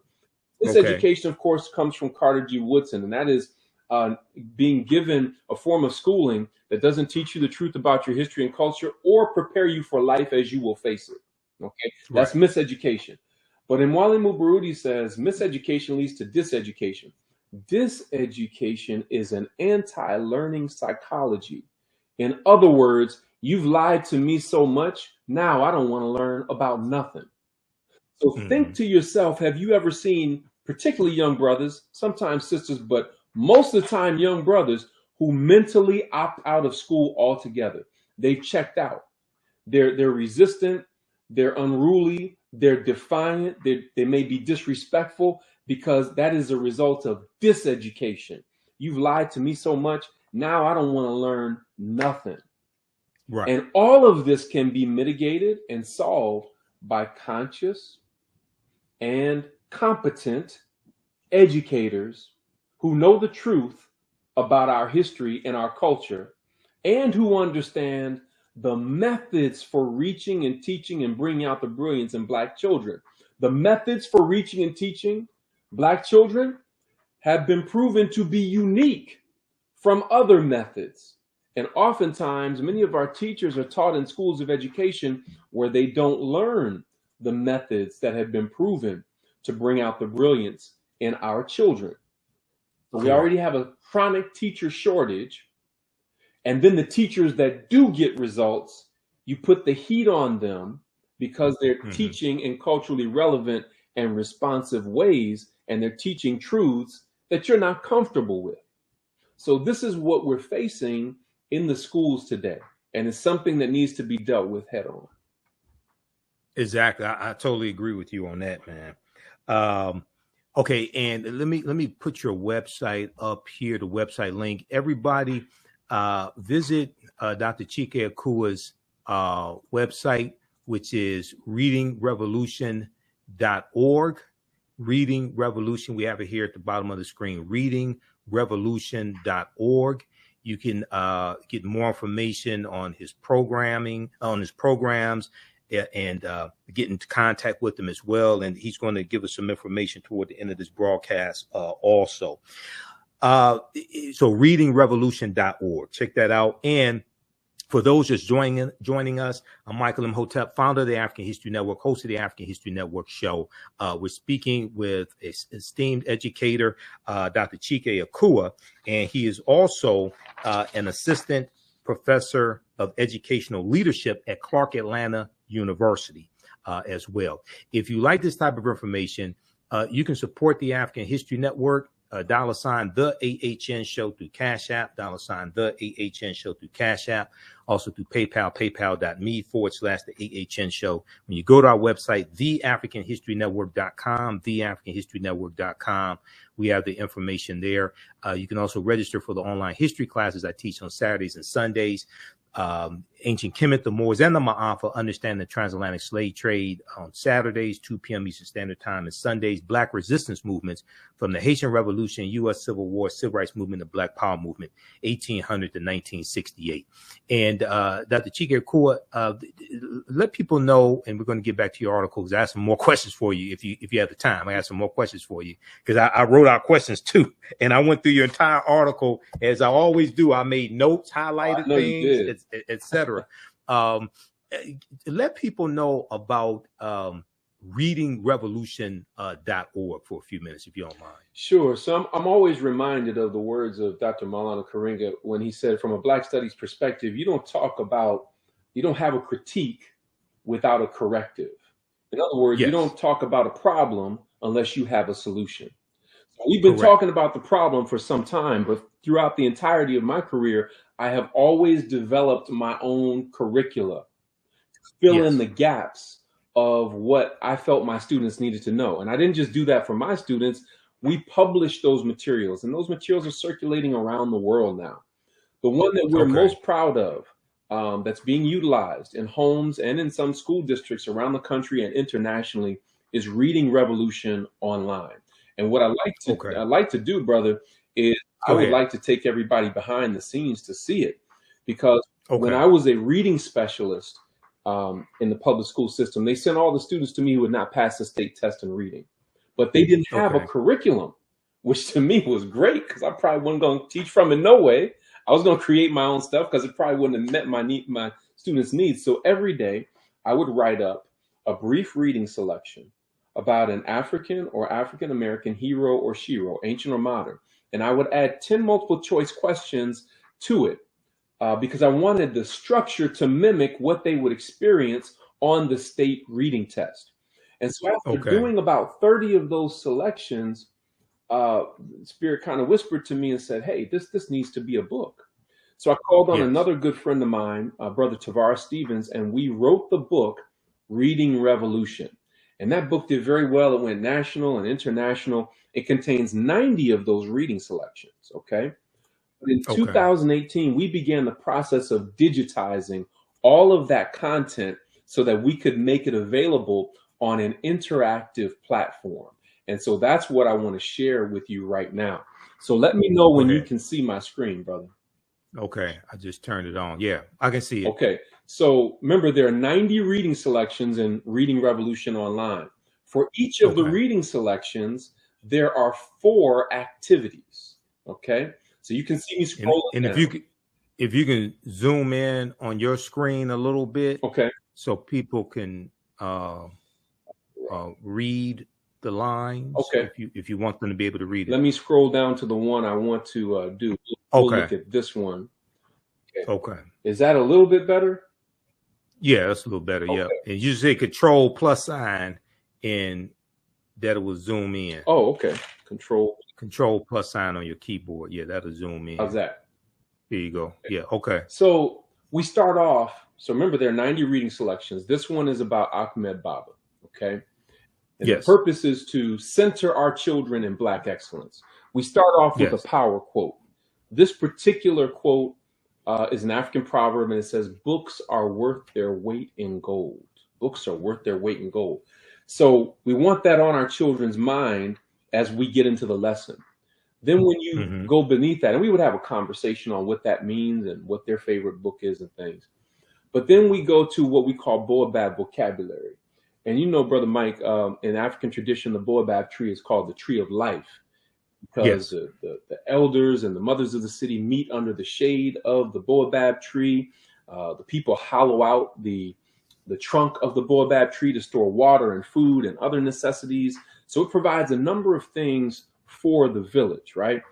[SPEAKER 2] Miseducation, of course, comes from Carter G. Woodson, and that is being given a form of schooling that doesn't teach you the truth about your history and culture or prepare you for life as you will face it. Okay, that's miseducation. But Imwali Mubaruti says miseducation leads to diseducation. Diseducation is an anti-learning psychology. In other words, you've lied to me so much, now I don't want to learn about nothing. So think to yourself, have you ever seen, particularly young brothers, sometimes sisters, but most of the time young brothers, who mentally opt out of school altogether? They've checked out. They're resistant, they're unruly, they're defiant, they may be disrespectful, because that is a result of diseducation. You've lied to me so much, now I don't want to learn nothing. Right. And all of this can be mitigated and solved by conscious and competent educators who know the truth about our history and our culture, and who understand the methods for reaching and teaching and bringing out the brilliance in Black children. The methods for reaching and teaching Black children have been proven to be unique from other methods. And oftentimes, many of our teachers are taught in schools of education where they don't learn the methods that have been proven to bring out the brilliance in our children. So we already have a chronic teacher shortage. And then the teachers that do get results, you put the heat on them because they're teaching in culturally relevant and responsive ways, and they're teaching truths that you're not comfortable with. So this is what we're facing in the schools today, and it's something that needs to be dealt with head on.
[SPEAKER 1] Exactly. I totally agree with you on that, man. Okay, and let me put your website up here, the website link. Everybody visit Dr. Chike Akua's website, which is readingrevolution.org. Reading Revolution. We have it here at the bottom of the screen, readingrevolution.org. You can get more information on his programming, on his programs, and get into contact with him as well. And he's going to give us some information toward the end of this broadcast also. So readingrevolution.org. Check that out. And for those just joining us, I'm Michael Imhotep, founder of the African History Network, host of the African History Network show. We're speaking with an esteemed educator, Dr. Chike Akua, and he is also an assistant professor of educational leadership at Clark Atlanta University as well. If you like this type of information, you can support the African History Network. $ the AHN show through Cash App, $ the AHN show through Cash App, also through PayPal, paypal.me/the AHN show. When you go to our website, theafricanhistorynetwork.com, theafricanhistorynetwork.com, we have the information there. You can also register for the online history classes I teach on Saturdays and Sundays. Ancient Kemet, the Moors, and the Ma'afa, understand the transatlantic slave trade on Saturdays, 2 p.m. Eastern Standard Time, and Sundays, Black resistance movements from the Haitian Revolution, U.S. Civil War, Civil Rights Movement, the Black Power Movement, 1800 to 1968. And Dr. Chike Akua, let people know, and we're going to get back to your articles. I have some more questions for you if you have the time. I have some more questions for you because I wrote out questions too, and I went through your entire article as I always do. I made notes, highlighted things, etc. Let people know about readingrevolution.org for a few minutes, if you don't mind.
[SPEAKER 2] Sure. So I'm always reminded of the words of Dr. Maulana Karenga when he said, from a Black studies perspective, you don't talk about you don't have a critique without a corrective. In other words, you
[SPEAKER 1] Yes.
[SPEAKER 2] don't talk about a problem unless you have a solution. So we've been talking about the problem for some time, but throughout the entirety of my career, I have always developed my own curricula to fill in the gaps of what I felt my students needed to know. And I didn't just do that for my students. We published those materials, and those materials are circulating around the world now. The one that we're most proud of, that's being utilized in homes and in some school districts around the country and internationally, is Reading Revolution Online. And what I like to do, brother, is I would like to take everybody behind the scenes to see it, because when I was a reading specialist in the public school system, they sent all the students to me who would not pass the state test in reading, but they didn't have a curriculum, which to me was great because I probably wasn't going to teach from it. No way. I was going to create my own stuff because it probably wouldn't have met my students' needs. So every day I would write up a brief reading selection about an African or African American hero or shero, ancient or modern. And I would add 10 multiple choice questions to it because I wanted the structure to mimic what they would experience on the state reading test. And so after doing about 30 of those selections, Spirit kind of whispered to me and said, hey, this needs to be a book. So I called on another good friend of mine, Brother Tavares Stevens, and we wrote the book, Reading Revolution. And that book did very well. It went national and international. It contains 90 of those reading selections, okay? But in 2018, we began the process of digitizing all of that content so that we could make it available on an interactive platform. And so that's what I want to share with you right now. So let me know when you can see my screen, brother.
[SPEAKER 1] Okay, I just turned it on. Yeah, I can see it.
[SPEAKER 2] Okay, so remember, there are 90 reading selections in Reading Revolution Online. For each of the reading selections, there are 4 activities. Okay, so you can see me scrolling.
[SPEAKER 1] And if you can zoom in on your screen a little bit, so people can read the lines. If you want them to be able to read it.
[SPEAKER 2] Let me scroll down to the one I want to do. We'll look at this one. Is that a little bit better?
[SPEAKER 1] Yeah, that's a little better. Yeah. And you say Control plus sign and that will zoom in.
[SPEAKER 2] Oh, okay.
[SPEAKER 1] Control plus sign on your keyboard. Yeah, that'll zoom in.
[SPEAKER 2] How's that?
[SPEAKER 1] There you go. Yeah, okay.
[SPEAKER 2] So we start off. So remember, there are 90 reading selections. This one is about Ahmed Baba. Okay. And the purpose is to center our children in Black excellence. We start off with a power quote. This particular quote is an African proverb, and it says, books are worth their weight in gold. Books are worth their weight in gold. So we want that on our children's mind as we get into the lesson. Then when you go beneath that, and we would have a conversation on what that means and what their favorite book is and things. But then we go to what we call Baobab vocabulary. And you know, Brother Mike, in African tradition, the Baobab tree is called the tree of life, because the elders and the mothers of the city meet under the shade of the Baobab tree. The people hollow out the trunk of the Baobab tree to store water and food and other necessities. So it provides a number of things for the village, right?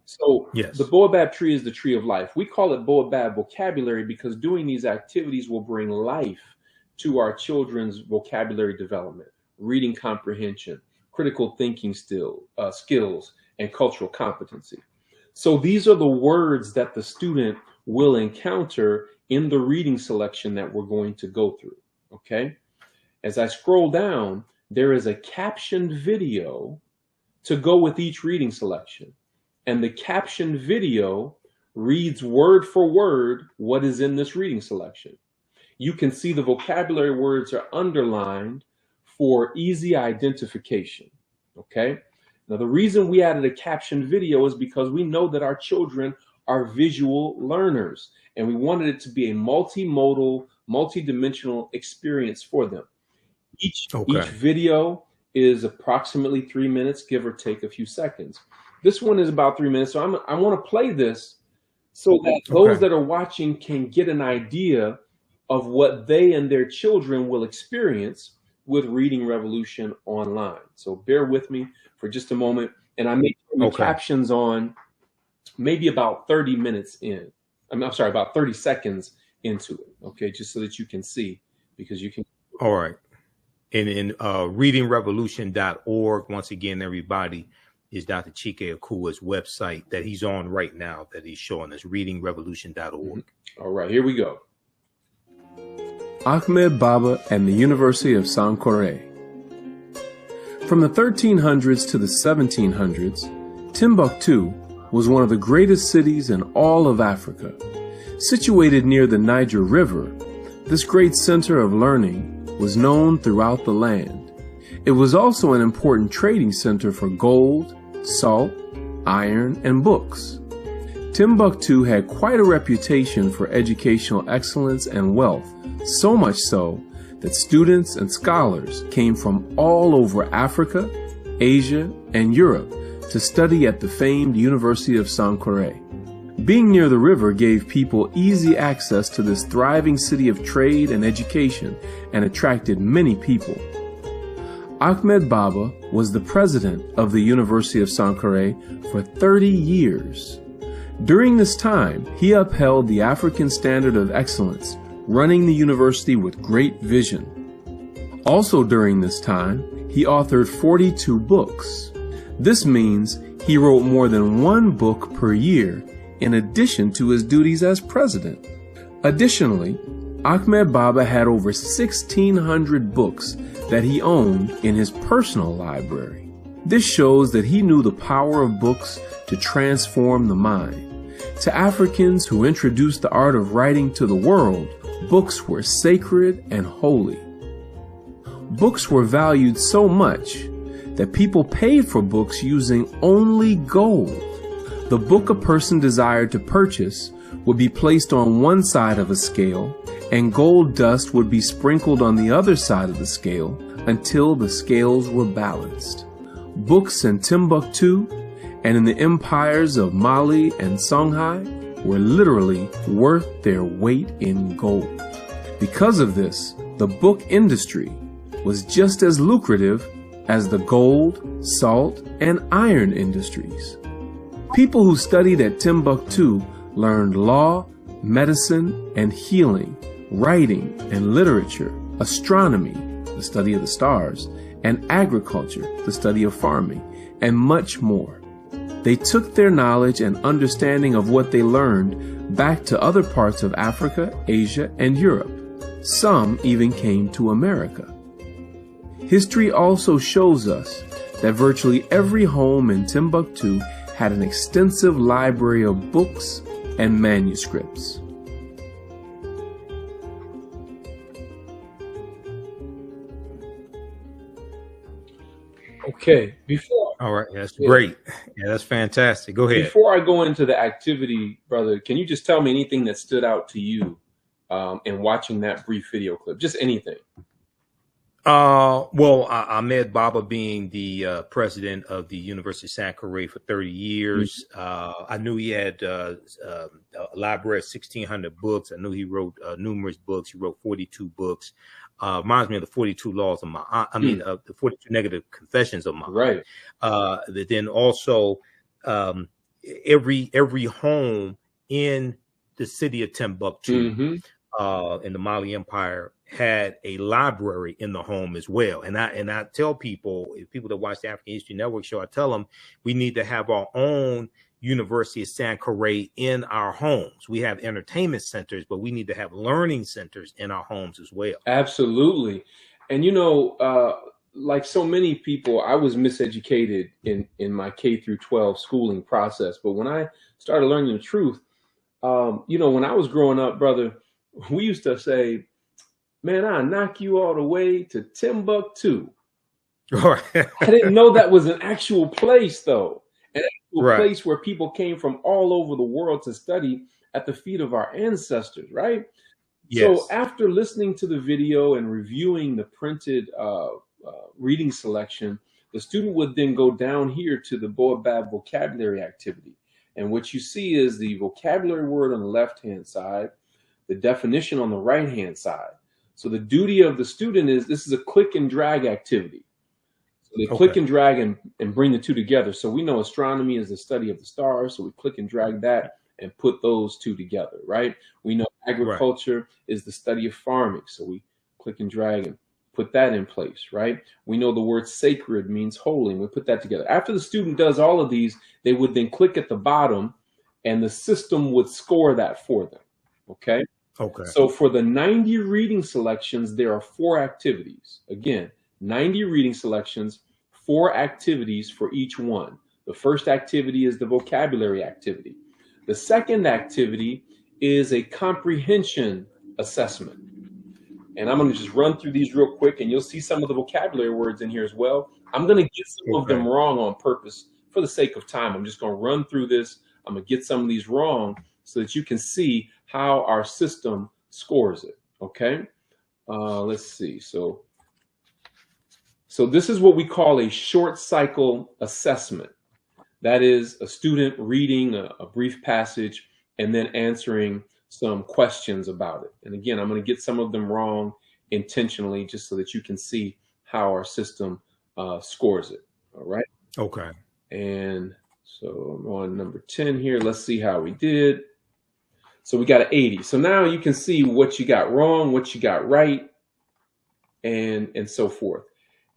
[SPEAKER 2] So the Baobab tree is the tree of life. We call it Baobab vocabulary because doing these activities will bring life to our children's vocabulary development, reading comprehension, critical thinking skills, and cultural competency. So these are the words that the student will encounter in the reading selection that we're going to go through, okay? As I scroll down, there is a captioned video to go with each reading selection. And the captioned video reads word for word what is in this reading selection. You can see the vocabulary words are underlined for easy identification, okay? Now, the reason we added a captioned video is because we know that our children are visual learners, and we wanted it to be a multimodal, multidimensional experience for them. Each video is approximately 3 minutes, give or take a few seconds. This one is about 3 minutes, so I want to play this so that those that are watching can get an idea of what they and their children will experience with Reading Revolution Online. So bear with me for just a moment, and I may turn the captions on maybe about 30 minutes in. I'm sorry, about 30 seconds into it, okay, just so that you can see, because you can.
[SPEAKER 1] All right. And in readingrevolution.org, once again, everybody, is Dr. Chike Akua's website that he's on right now, that he's showing us, readingrevolution.org.
[SPEAKER 2] All right, here we go.
[SPEAKER 3] Ahmed Baba and the University of Sankore. From the 1300s to the 1700s, Timbuktu was one of the greatest cities in all of Africa. Situated near the Niger River, this great center of learning was known throughout the land. It was also an important trading center for gold, salt, iron, and books. Timbuktu had quite a reputation for educational excellence and wealth, so much so that students and scholars came from all over Africa, Asia, and Europe to study at the famed University of Sankore. Being near the river gave people easy access to this thriving city of trade and education and attracted many people. Ahmed Baba was the president of the University of Sankore for 30 years. During this time, he upheld the African standard of excellence, running the university with great vision. Also during this time, he authored 42 books. This means he wrote more than one book per year in addition to his duties as president. Additionally, Ahmed Baba had over 1,600 books that he owned in his personal library. This shows that he knew the power of books to transform the mind. To Africans who introduced the art of writing to the world, books were sacred and holy. Books were valued so much that people paid for books using only gold. The book a person desired to purchase would be placed on one side of a scale, and gold dust would be sprinkled on the other side of the scale until the scales were balanced. Books in Timbuktu and in the empires of Mali and Songhai were literally worth their weight in gold. Because of this, the book industry was just as lucrative as the gold, salt, and iron industries. People who studied at Timbuktu learned law, medicine, and healing, writing and literature, astronomy, the study of the stars, and agriculture, the study of farming, and much more. They took their knowledge and understanding of what they learned back to other parts of Africa, Asia, and Europe. Some even came to America. History also shows us that virtually every home in Timbuktu had an extensive library of books and manuscripts.
[SPEAKER 2] Okay, before.
[SPEAKER 1] All right, that's great. Yeah, that's fantastic. Go ahead.
[SPEAKER 2] Before I go into the activity, brother, can you just tell me anything that stood out to you in watching that brief video clip? Just anything.
[SPEAKER 1] Well, Ahmed Baba being the president of the University of Sankore for 30 years, I knew he had a library of 1,600 books. I knew he wrote numerous books. He wrote 42 books. Reminds me of the 42 laws of Muhammad. I mean, the 42 negative confessions of Muhammad. Right. Then also, every home in the city of Timbuktu, in the Mali Empire, had a library in the home as well. And I tell people, people that watch the African History Network show, I tell them we need to have our own University of Sankore in our homes. We have entertainment centers, but we need to have learning centers in our homes as well.
[SPEAKER 2] Absolutely. And, you know, like so many people, I was miseducated in my K through 12 schooling process. But when I started learning the truth, you know, when I was growing up, brother, we used to say, man, I'll knock you all the way to Timbuktu. I didn't know that was an actual place, though. An actual place where people came from all over the world to study at the feet of our ancestors, right? Yes. So after listening to the video and reviewing the printed reading selection, the student would then go down here to the Baobab vocabulary activity. And what you see is the vocabulary word on the left-hand side, the definition on the right-hand side. So the duty of the student is, this is a click and drag activity. So they click and drag and bring the two together. So we know astronomy is the study of the stars. So we click and drag that and put those two together, right? We know agriculture is the study of farming. So we click and drag and put that in place, right? We know the word sacred means holy, and we put that together. After the student does all of these, they would then click at the bottom and the system would score that for them, okay?
[SPEAKER 1] Okay.
[SPEAKER 2] So for the 90 reading selections, there are 4 activities. Again, 90 reading selections, 4 activities for each one. The first activity is the vocabulary activity. The second activity is a comprehension assessment. And I'm going to just run through these real quick, and you'll see some of the vocabulary words in here as well. I'm going to get some of them wrong on purpose for the sake of time. I'm just going to run through this. I'm going to get some of these wrong so that you can see how our system scores it. Okay. Let's see. So this is what we call a short cycle assessment. That is a student reading a brief passage and then answering some questions about it. And again, I'm going to get some of them wrong intentionally just so that you can see how our system scores it. All right.
[SPEAKER 1] Okay.
[SPEAKER 2] And so I'm on number 10 here. Let's see how we did. So we got an 80. So now you can see what you got wrong, what you got right, and so forth.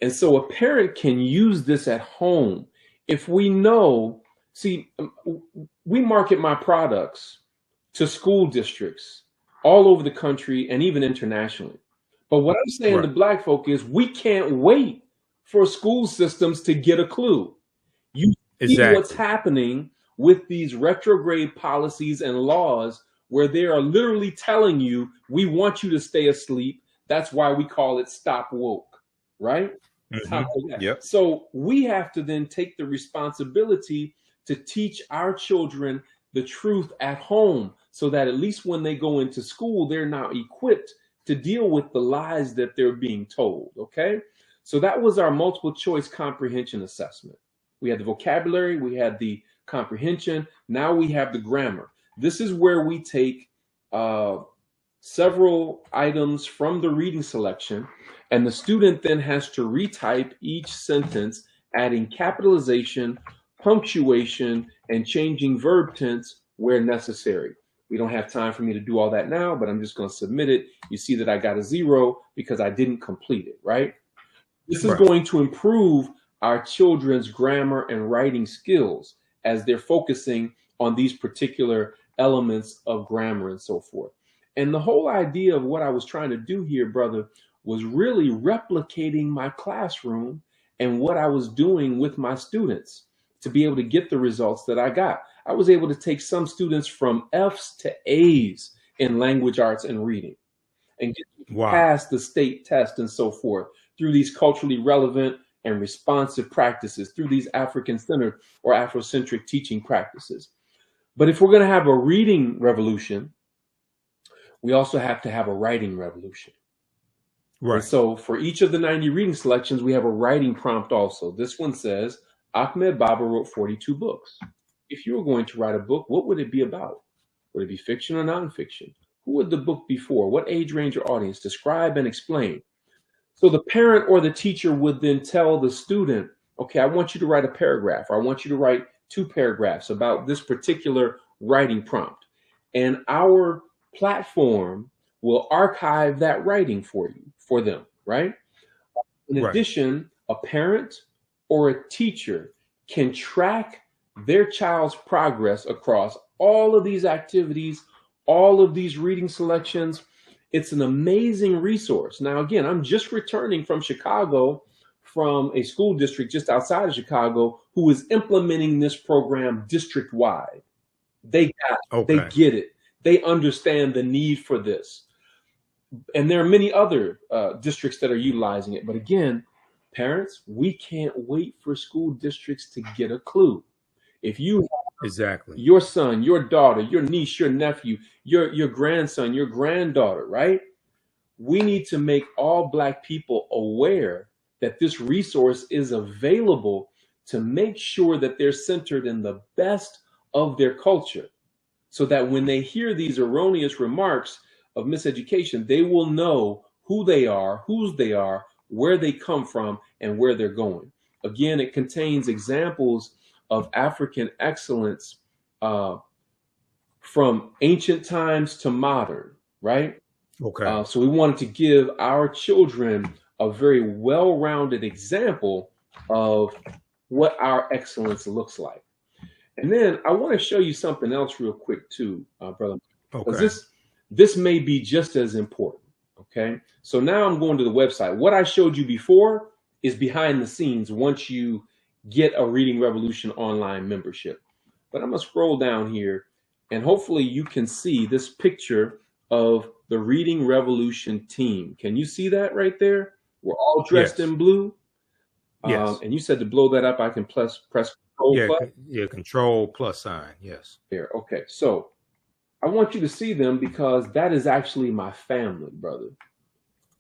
[SPEAKER 2] And so a parent can use this at home. If we know, see, we market my products to school districts all over the country and even internationally. But what I'm saying to Black folk is we can't wait for school systems to get a clue. You see what's happening with these retrograde policies and laws where they are literally telling you, we want you to stay asleep. That's why we call it stop woke, right?
[SPEAKER 1] Yep.
[SPEAKER 2] So we have to then take the responsibility to teach our children the truth at home so that at least when they go into school, they're now equipped to deal with the lies that they're being told, okay? So that was our multiple choice comprehension assessment. We had the vocabulary, we had the comprehension, now we have the grammar. This is where we take several items from the reading selection, and the student then has to retype each sentence, adding capitalization, punctuation, and changing verb tense where necessary. We don't have time for me to do all that now, but I'm just going to submit it. You see that I got a 0 because I didn't complete it, right? This is going to improve our children's grammar and writing skills as they're focusing on these particular elements of grammar and so forth. And the whole idea of what I was trying to do here, brother, was really replicating my classroom and what I was doing with my students to be able to get the results that I got. I was able to take some students from F's to A's in language arts and reading and get past the state test and so forth through these culturally relevant and responsive practices, through these African-centered or Afrocentric teaching practices. But if we're going to have a reading revolution, we also have to have a writing revolution. Right. And so for each of the 90 reading selections, we have a writing prompt also. This one says, Ahmed Baba wrote 42 books. If you were going to write a book, what would it be about? Would it be fiction or nonfiction? Who would the book be for? What age range or audience? Describe and explain. So the parent or the teacher would then tell the student, okay, I want you to write a paragraph, or I want you to write 2 paragraphs about this particular writing prompt. And our platform will archive that writing for them, right? In addition, a parent or a teacher can track their child's progress across all of these activities, all of these reading selections. It's an amazing resource. Now, again, I'm just returning from Chicago, from a school district just outside of Chicago, who is implementing this program district-wide. They get it. They understand the need for this. And there are many other districts that are utilizing it. But again, parents, we can't wait for school districts to get a clue. If you your son, your daughter, your niece, your nephew, your grandson, your granddaughter, right? We need to make all Black people aware that this resource is available to make sure that they're centered in the best of their culture, so that when they hear these erroneous remarks of miseducation, they will know who they are, whose they are, where they come from, and where they're going. Again, it contains examples of African excellence from ancient times to modern, right?
[SPEAKER 1] Okay.
[SPEAKER 2] So we wanted to give our children a very well-rounded example of what our excellence looks like. And then I want to show you something else real quick too, brother, because
[SPEAKER 1] Okay.
[SPEAKER 2] this may be just as important. Okay. So now I'm going to the website. What I showed you before is behind the scenes once you get a Reading Revolution online membership. But I'm going to scroll down here and hopefully you can see this picture of the Reading Revolution team. Can you see that right there? We're all dressed
[SPEAKER 1] Yes.
[SPEAKER 2] in blue.
[SPEAKER 1] Yes.
[SPEAKER 2] And you said to blow that up, I can press Control
[SPEAKER 1] Yeah.
[SPEAKER 2] plus.
[SPEAKER 1] Yeah. Control plus sign. Yes.
[SPEAKER 2] There. Okay. So I want you to see them because that is actually my family, brother.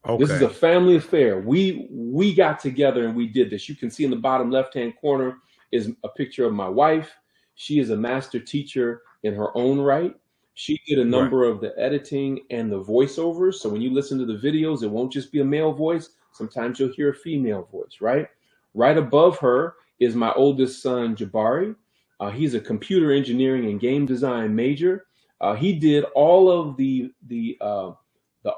[SPEAKER 1] Okay.
[SPEAKER 2] This is a family affair. We got together and we did this. You can see in the bottom left-hand corner is a picture of my wife. She is a master teacher in her own right. She did a number of the editing and the voiceovers. So when you listen to the videos, it won't just be a male voice. Sometimes you'll hear a female voice, right? Right above her is my oldest son, Jabari. He's a computer engineering and game design major. He did all of the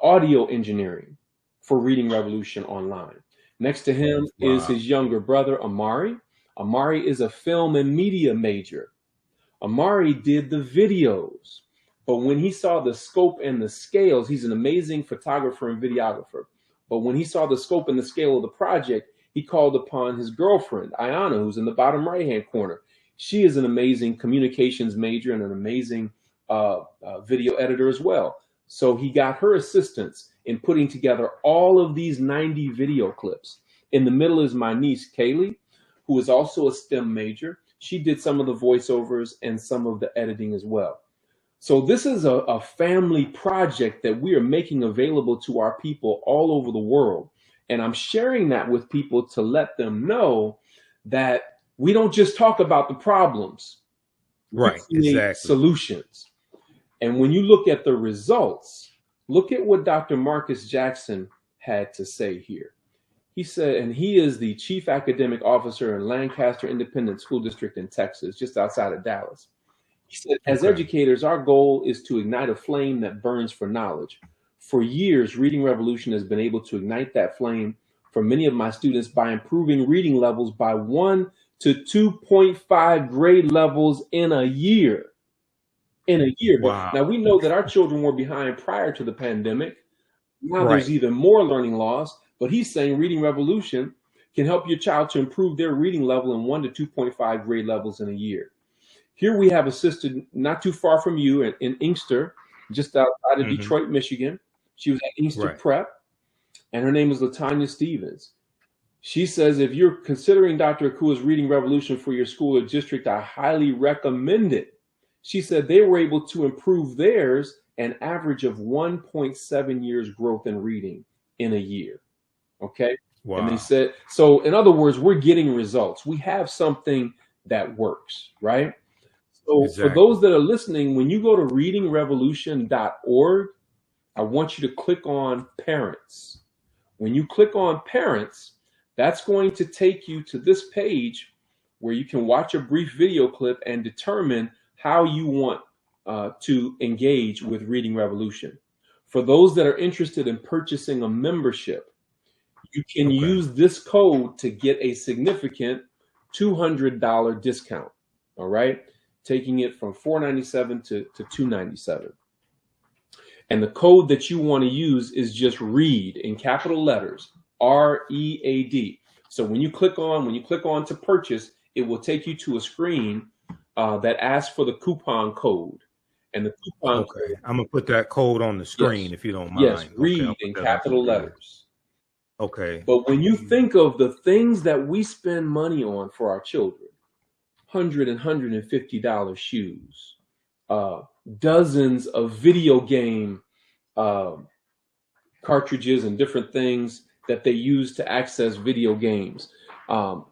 [SPEAKER 2] audio engineering for Reading Revolution online. Next to him is his younger brother, Amari. Amari is a film and media major. Amari did the videos, but when he saw the scope and the scales, he's an amazing photographer and videographer. But when he saw the scope and the scale of the project, he called upon his girlfriend, Ayana, who's in the bottom right-hand corner. She is an amazing communications major and an amazing video editor as well. So he got her assistance in putting together all of these 90 video clips. In the middle is my niece, Kaylee, who is also a STEM major. She did some of the voiceovers and some of the editing as well. So this is a family project that we are making available to our people all over the world. And I'm sharing that with people to let them know that we don't just talk about the problems.
[SPEAKER 1] Right.
[SPEAKER 2] We create
[SPEAKER 1] Exactly.
[SPEAKER 2] solutions. And when you look at the results, look at what Dr. Marcus Jackson had to say here. He said, and he is the chief academic officer in Lancaster Independent School District in Texas, just outside of Dallas. He said, as educators, our goal is to ignite a flame that burns for knowledge. For years, Reading Revolution has been able to ignite that flame for many of my students by improving reading levels by 1 to 2.5 grade levels in a year.
[SPEAKER 1] Wow.
[SPEAKER 2] Now we know that our children were behind prior to the pandemic. Now
[SPEAKER 1] Right.
[SPEAKER 2] there's even more learning loss, but he's saying Reading Revolution can help your child to improve their reading level in 1 to 2.5 grade levels in a year. Here we have a sister not too far from you in Inkster, just outside of Detroit, Michigan. She was at Inkster Prep, and her name is LaTanya Stevens. She says, if you're considering Dr. Akua's Reading Revolution for your school or district, I highly recommend it. She said they were able to improve theirs an average of 1.7 years growth in reading in a year. Okay.
[SPEAKER 1] Wow.
[SPEAKER 2] And they said, so in other words, we're getting results. We have something that works, right? So for those that are listening, when you go to readingrevolution.org, I want you to click on parents. When you click on parents, that's going to take you to this page where you can watch a brief video clip and determine how you want to engage with Reading Revolution. For those that are interested in purchasing a membership, you can use this code to get a significant $200 discount. All right, taking it from $497 to $297. And the code that you want to use is just READ in capital letters, READ. So when you click on to purchase, it will take you to a screen that asks for the coupon code. And the coupon code,
[SPEAKER 1] I'm gonna put that code on the screen if you don't mind.
[SPEAKER 2] Yes, READ in capital letters.
[SPEAKER 1] Okay.
[SPEAKER 2] But when you think of the things that we spend money on for our children, $100 and $150 shoes, dozens of video game cartridges and different things that they use to access video games,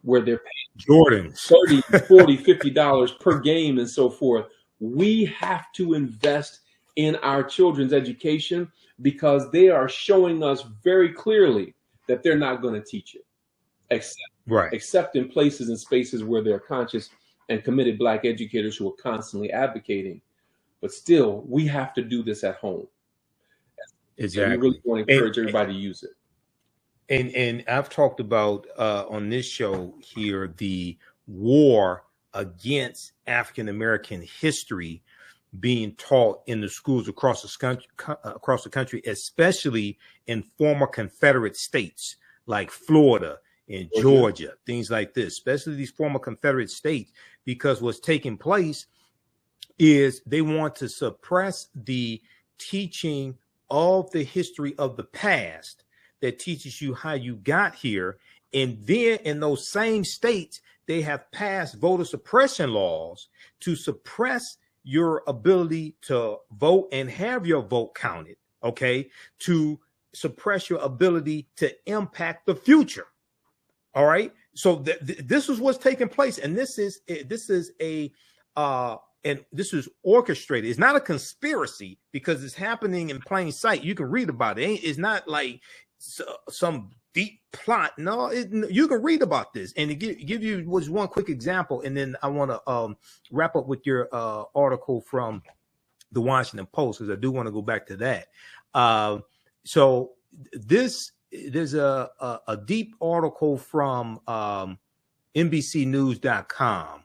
[SPEAKER 2] where they're paying
[SPEAKER 1] Jordans
[SPEAKER 2] $30, $40, $50 per game and so forth. We have to invest in our children's education because they are showing us very clearly that they're not going to teach it, except in places and spaces where there are conscious and committed Black educators who are constantly advocating. but still, we have to do this at home.
[SPEAKER 1] Exactly.
[SPEAKER 2] And we really want to encourage everybody to use it.
[SPEAKER 1] And I've talked about on this show here the war against African American history being taught in the schools across the country, especially in former Confederate states like Florida and Georgia, things like this, especially these former Confederate states, because what's taking place is they want to suppress the teaching of the history of the past that teaches you how you got here. And then in those same states, they have passed voter suppression laws to suppress your ability to vote and have your vote counted, okay, to suppress your ability to impact the future. All right. So this is what's taking place. And this is orchestrated. It's not a conspiracy because it's happening in plain sight. You can read about it. It's not like some deep plot. No, you can read about this. And to give you was one quick example, and then I want to wrap up with your article from the Washington Post, because I do want to go back to that. So there's a deep article from NBCnews.com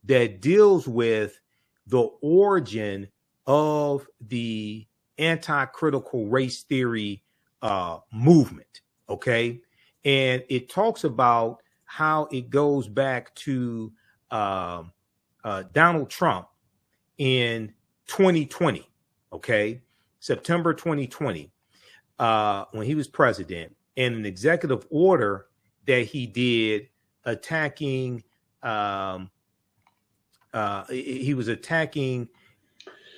[SPEAKER 1] that deals with the origin of the anti-critical race theory movement. Okay. And it talks about how it goes back to Donald Trump in 2020. Okay. September 2020, when he was president, and an executive order that he did attacking, he was attacking,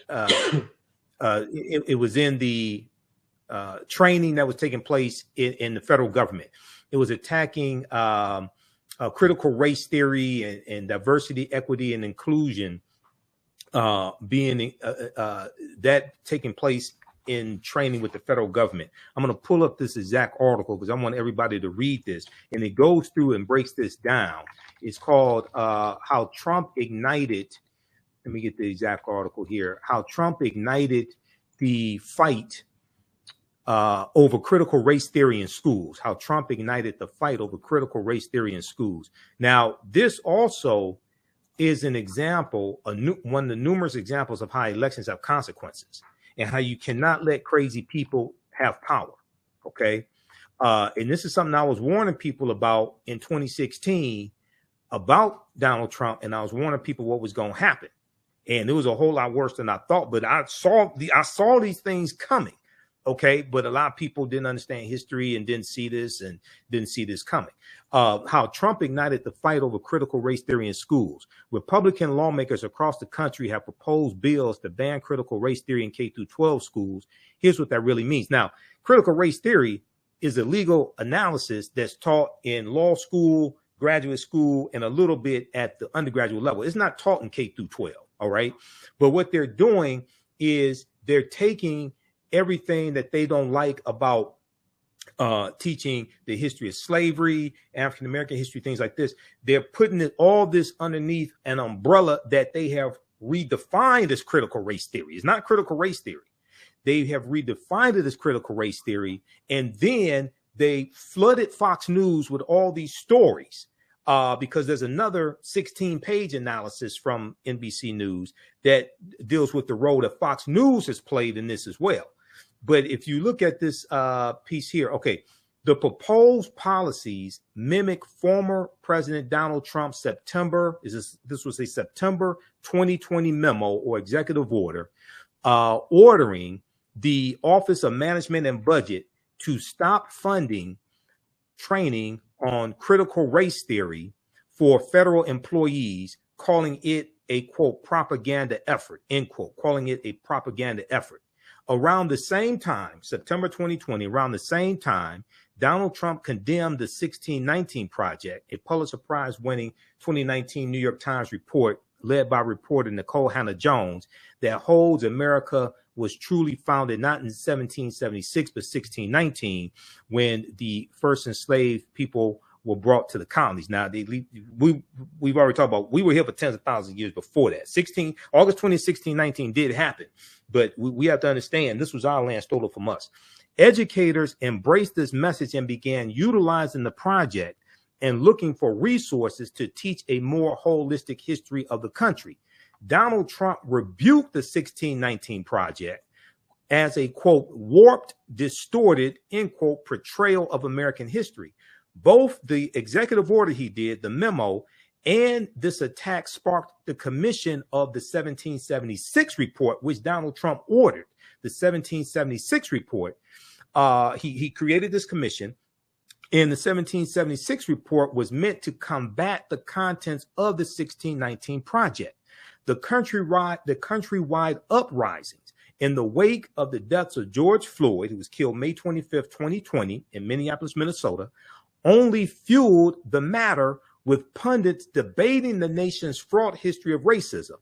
[SPEAKER 1] it was in the training that was taking place in the federal government. It was attacking critical race theory and diversity, equity, and inclusion being that taking place in training with the federal government. I'm going to pull up this exact article because I want everybody to read this. And it goes through and breaks this down. It's called How Trump Ignited. Let me get the exact article here. How Trump ignited the fight over critical race theory in schools. How Trump ignited the fight over critical race theory in schools. Now, this also is an example, one of the numerous examples of how elections have consequences and how you cannot let crazy people have power. Okay. And this is something I was warning people about in 2016 about Donald Trump. And I was warning people what was going to happen. And it was a whole lot worse than I thought, but I saw these things coming. Okay. But a lot of people didn't understand history and didn't see this coming. How Trump ignited the fight over critical race theory in schools. Republican lawmakers across the country have proposed bills to ban critical race theory in K-12 schools. Here's what that really means. Now, critical race theory is a legal analysis that's taught in law school, graduate school, and a little bit at the undergraduate level. It's not taught in K-12. All right. But what they're doing is they're taking everything that they don't like about teaching the history of slavery, African-American history, things like this. They're putting all this underneath an umbrella that they have redefined as critical race theory. It's not critical race theory. They have redefined it as critical race theory. And then they flooded Fox News with all these stories because there's another 16-page analysis from NBC News that deals with the role that Fox News has played in this as well. But if you look at this piece here, okay, the proposed policies mimic former President Donald Trump's this was a September 2020 memo or executive order ordering the Office of Management and Budget to stop funding training on critical race theory for federal employees, calling it a, quote, propaganda effort, end quote, calling it a propaganda effort. Around the same time, September 2020, around the same time, Donald Trump condemned the 1619 Project, a Pulitzer Prize winning 2019 New York Times report led by reporter Nicole Hannah-Jones that holds America was truly founded not in 1776, but 1619, when the first enslaved people were brought to the colonies. Now, we've already talked about, we were here for tens of thousands of years before that. August 20, 1619 did happen, but we have to understand this was our land stolen from us. Educators embraced this message and began utilizing the project and looking for resources to teach a more holistic history of the country. Donald Trump rebuked the 1619 project as a, quote, warped, distorted, end quote, portrayal of American history. Both the executive order he did, the memo, and this attack sparked the commission of the 1776 report, which Donald Trump ordered. The 1776 report, he created this commission, and the 1776 report was meant to combat the contents of the 1619 project. The countrywide uprisings in the wake of the deaths of George Floyd, who was killed May 25th, 2020 in Minneapolis, Minnesota, only fueled the matter, with pundits debating the nation's fraught history of racism.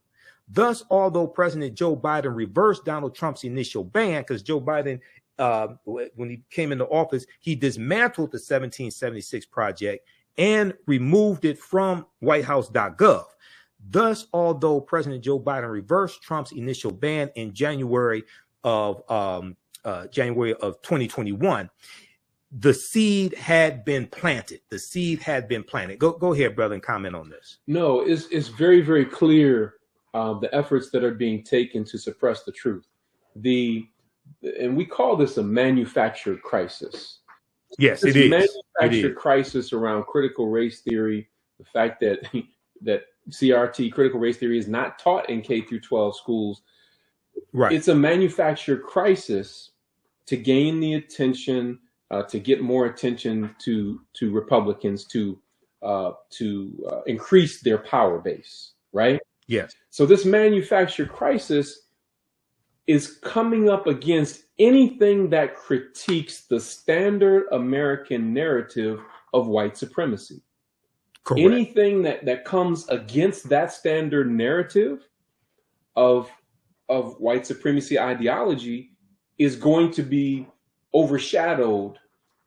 [SPEAKER 1] Thus, although President Joe Biden reversed Donald Trump's initial ban, because Joe Biden, when he came into office, he dismantled the 1776 project and removed it from whitehouse.gov. Thus, although President Joe Biden reversed Trump's initial ban in January of 2021, the seed had been planted. The seed had been planted. Go ahead, brother, and comment on this.
[SPEAKER 2] No, it's very, very clear the efforts that are being taken to suppress the truth. And we call this a manufactured crisis.
[SPEAKER 1] Yes,
[SPEAKER 2] it
[SPEAKER 1] is.
[SPEAKER 2] Manufactured crisis around critical race theory, the fact that CRT, critical race theory, is not taught in K through 12 schools.
[SPEAKER 1] Right.
[SPEAKER 2] It's a manufactured crisis to gain the attention, to get more attention to Republicans, to increase their power base. Right.
[SPEAKER 1] Yes.
[SPEAKER 2] So this manufactured crisis is coming up against anything that critiques the standard American narrative of white supremacy. Correct. Anything that comes against that standard narrative of white supremacy ideology is going to be overshadowed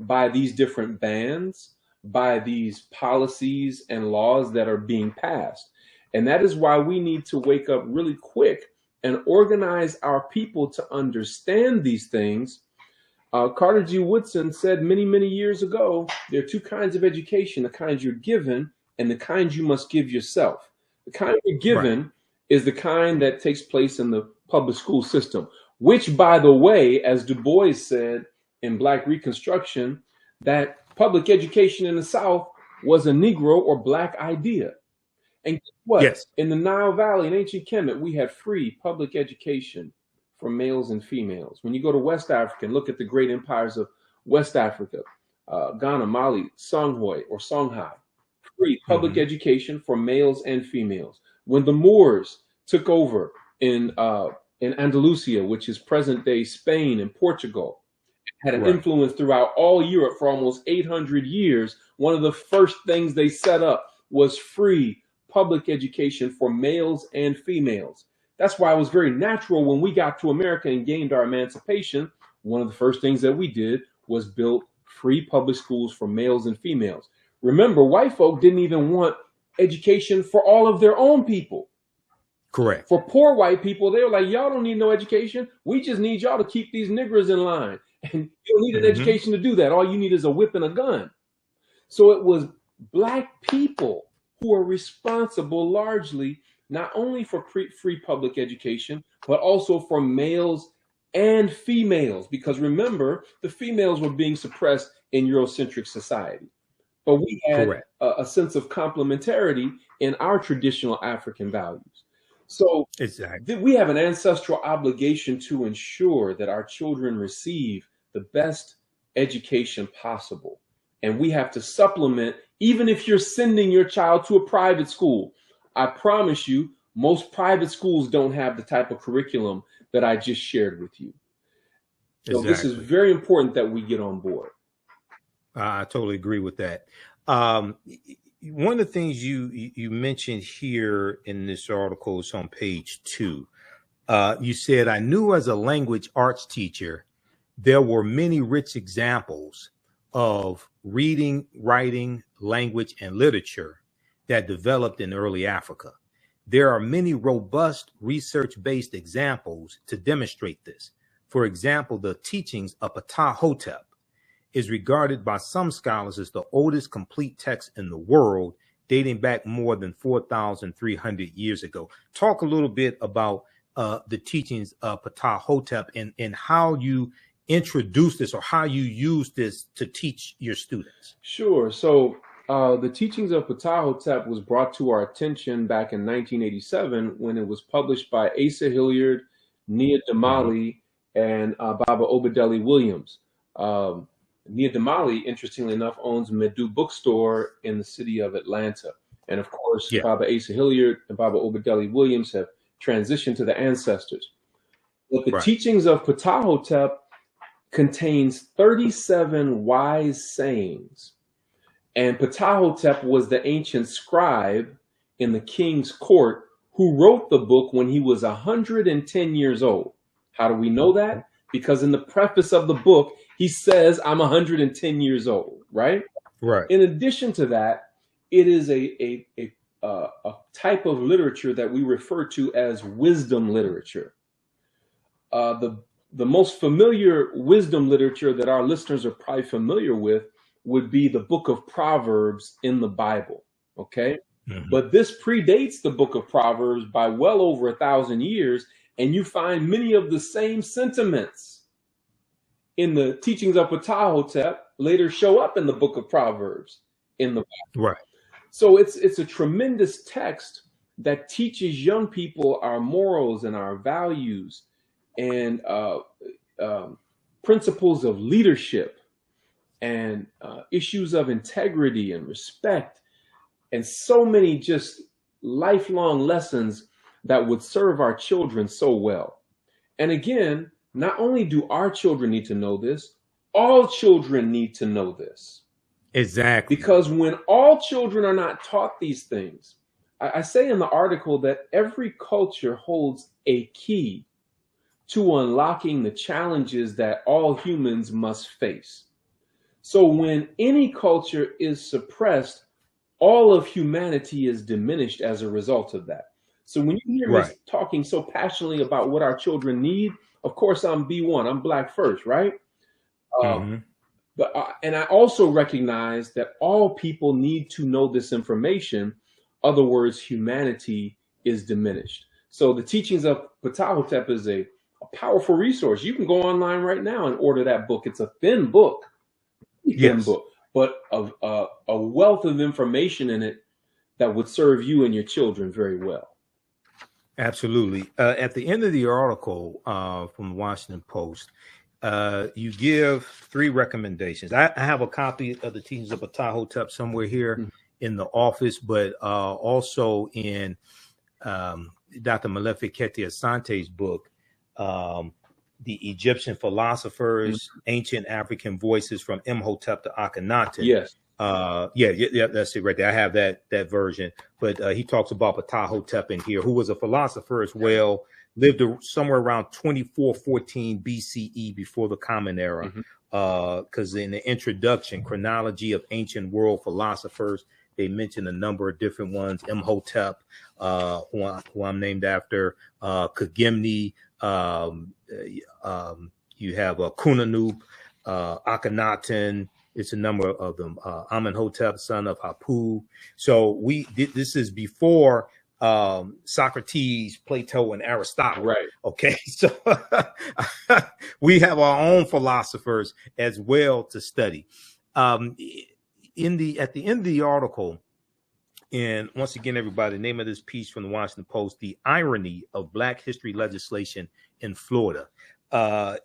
[SPEAKER 2] by these different bans, by these policies and laws that are being passed. And that is why we need to wake up really quick and organize our people to understand these things. Carter G. Woodson said many, many years ago, there are two kinds of education: the kind you're given and the kind you must give yourself. The kind you're given is the kind that takes place in the public school system, which, by the way, as Du Bois said in Black Reconstruction, that public education in the South was a Negro or Black idea. And guess what?
[SPEAKER 1] Yes.
[SPEAKER 2] In the Nile Valley in ancient Kemet, we had free public education for males and females. When you go to West Africa and look at the great empires of West Africa, Ghana, Mali, Songhai or Songhai, free public education for males and females. When the Moors took over in Andalusia, which is present-day Spain and Portugal, had an influence throughout all Europe for almost 800 years, one of the first things they set up was free public education for males and females. That's why it was very natural when we got to America and gained our emancipation. One of the first things that we did was build free public schools for males and females. Remember, white folk didn't even want education for all of their own people.
[SPEAKER 1] Correct.
[SPEAKER 2] For poor white people, they were like, y'all don't need no education. We just need y'all to keep these niggers in line. And you don't need an education to do that. All you need is a whip and a gun. So it was Black people who are responsible largely not only for free public education, but also for males and females. Because remember, the females were being suppressed in Eurocentric society. But we had a sense of complementarity in our traditional African values. So we have an ancestral obligation to ensure that our children receive the best education possible. And we have to supplement, even if you're sending your child to a private school. I promise you, most private schools don't have the type of curriculum that I just shared with you. So this is very important that we get on board.
[SPEAKER 1] I totally agree with that. One of the things you mentioned here in this article is on page 2. You said, I knew as a language arts teacher, there were many rich examples of reading, writing, language, and literature that developed in early Africa. There are many robust research-based examples to demonstrate this. For example, the teachings of Ptah-hotep is regarded by some scholars as the oldest complete text in the world, dating back more than 4,300 years ago. Talk a little bit about the teachings of Ptah-hotep and how you introduce this or how you use this to teach your students.
[SPEAKER 2] Sure. So the teachings of Ptah-hotep was brought to our attention back in 1987 when it was published by Asa Hilliard, Nia Damali, and Baba Obadeli Williams. Nia Damali, interestingly enough, owns Medu Bookstore in the city of Atlanta. And of course, Baba Asa Hilliard and Baba Obadeli Williams have transitioned to the ancestors. But the teachings of Ptah-hotep contains 37 wise sayings. And Ptah-hotep was the ancient scribe in the king's court who wrote the book when he was 110 years old. How do we know that? Because in the preface of the book, he says, I'm 110 years old, right?
[SPEAKER 1] Right.
[SPEAKER 2] In addition to that, it is a type of literature that we refer to as wisdom literature. The most familiar wisdom literature that our listeners are probably familiar with would be the book of Proverbs in the Bible, okay? But this predates the book of Proverbs by well over 1,000 years, and you find many of the same sentiments in the teachings of Ptah-hotep later show up in the book of Proverbs in the Bible.
[SPEAKER 1] Right.
[SPEAKER 2] So it's a tremendous text that teaches young people our morals and our values and principles of leadership and issues of integrity and respect and so many just lifelong lessons that would serve our children so well. And again, not only do our children need to know this, all children need to know this.
[SPEAKER 1] Exactly.
[SPEAKER 2] Because when all children are not taught these things, I say in the article that every culture holds a key to unlocking the challenges that all humans must face. So when any culture is suppressed, all of humanity is diminished as a result of that. So when you hear me talking so passionately about what our children need, of course, I'm B1, I'm Black first, right? But and I also recognize that all people need to know this information. Other words, humanity is diminished. So the teachings of Ptah-hotep is a powerful resource. You can go online right now and order that book. It's a thin book, but a wealth of information in it that would serve you and your children very well.
[SPEAKER 1] Absolutely. At the end of the article from the Washington Post, you give 3 recommendations. I have a copy of the teachings of Ptah-hotep somewhere here in the office, but also in Dr. Malefekete Asante's book, The Egyptian Philosophers, Ancient African Voices from Imhotep to Akhenaten.
[SPEAKER 2] Yes.
[SPEAKER 1] Yeah, that's it right there. I have that version, but he talks about Ptah-hotep in here, who was a philosopher as well, lived somewhere around 2414 BCE before the Common Era. Because in the introduction, Chronology of Ancient World Philosophers, they mention a number of different ones. Imhotep, who I'm named after, Kagimni, you have Kunanub, Akhenaten. It's a number of them. Amenhotep, son of Hapu. So this is before Socrates, Plato, and Aristotle.
[SPEAKER 2] Right.
[SPEAKER 1] Okay. So we have our own philosophers as well to study. At the end of the article, and once again, everybody, the name of this piece from the Washington Post, The Irony of Black History Legislation in Florida.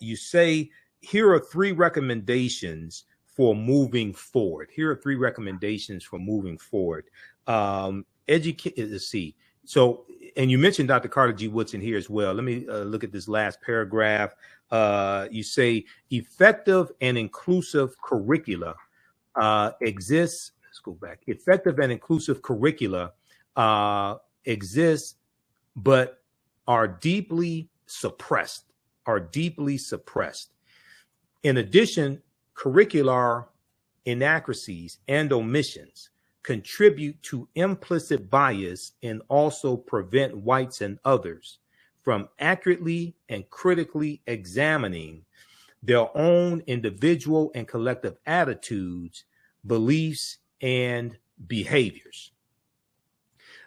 [SPEAKER 1] You say, here are 3 recommendations for moving forward. Here are 3 recommendations for moving forward. Let's see. So, and you mentioned Dr. Carter G. Woodson here as well. Let me look at this last paragraph. You say effective and inclusive curricula exists. Let's go back. Effective and inclusive curricula exist, but are deeply suppressed. In addition, curricular inaccuracies and omissions contribute to implicit bias, and also prevent whites and others from accurately and critically examining their own individual and collective attitudes, beliefs, and behaviors.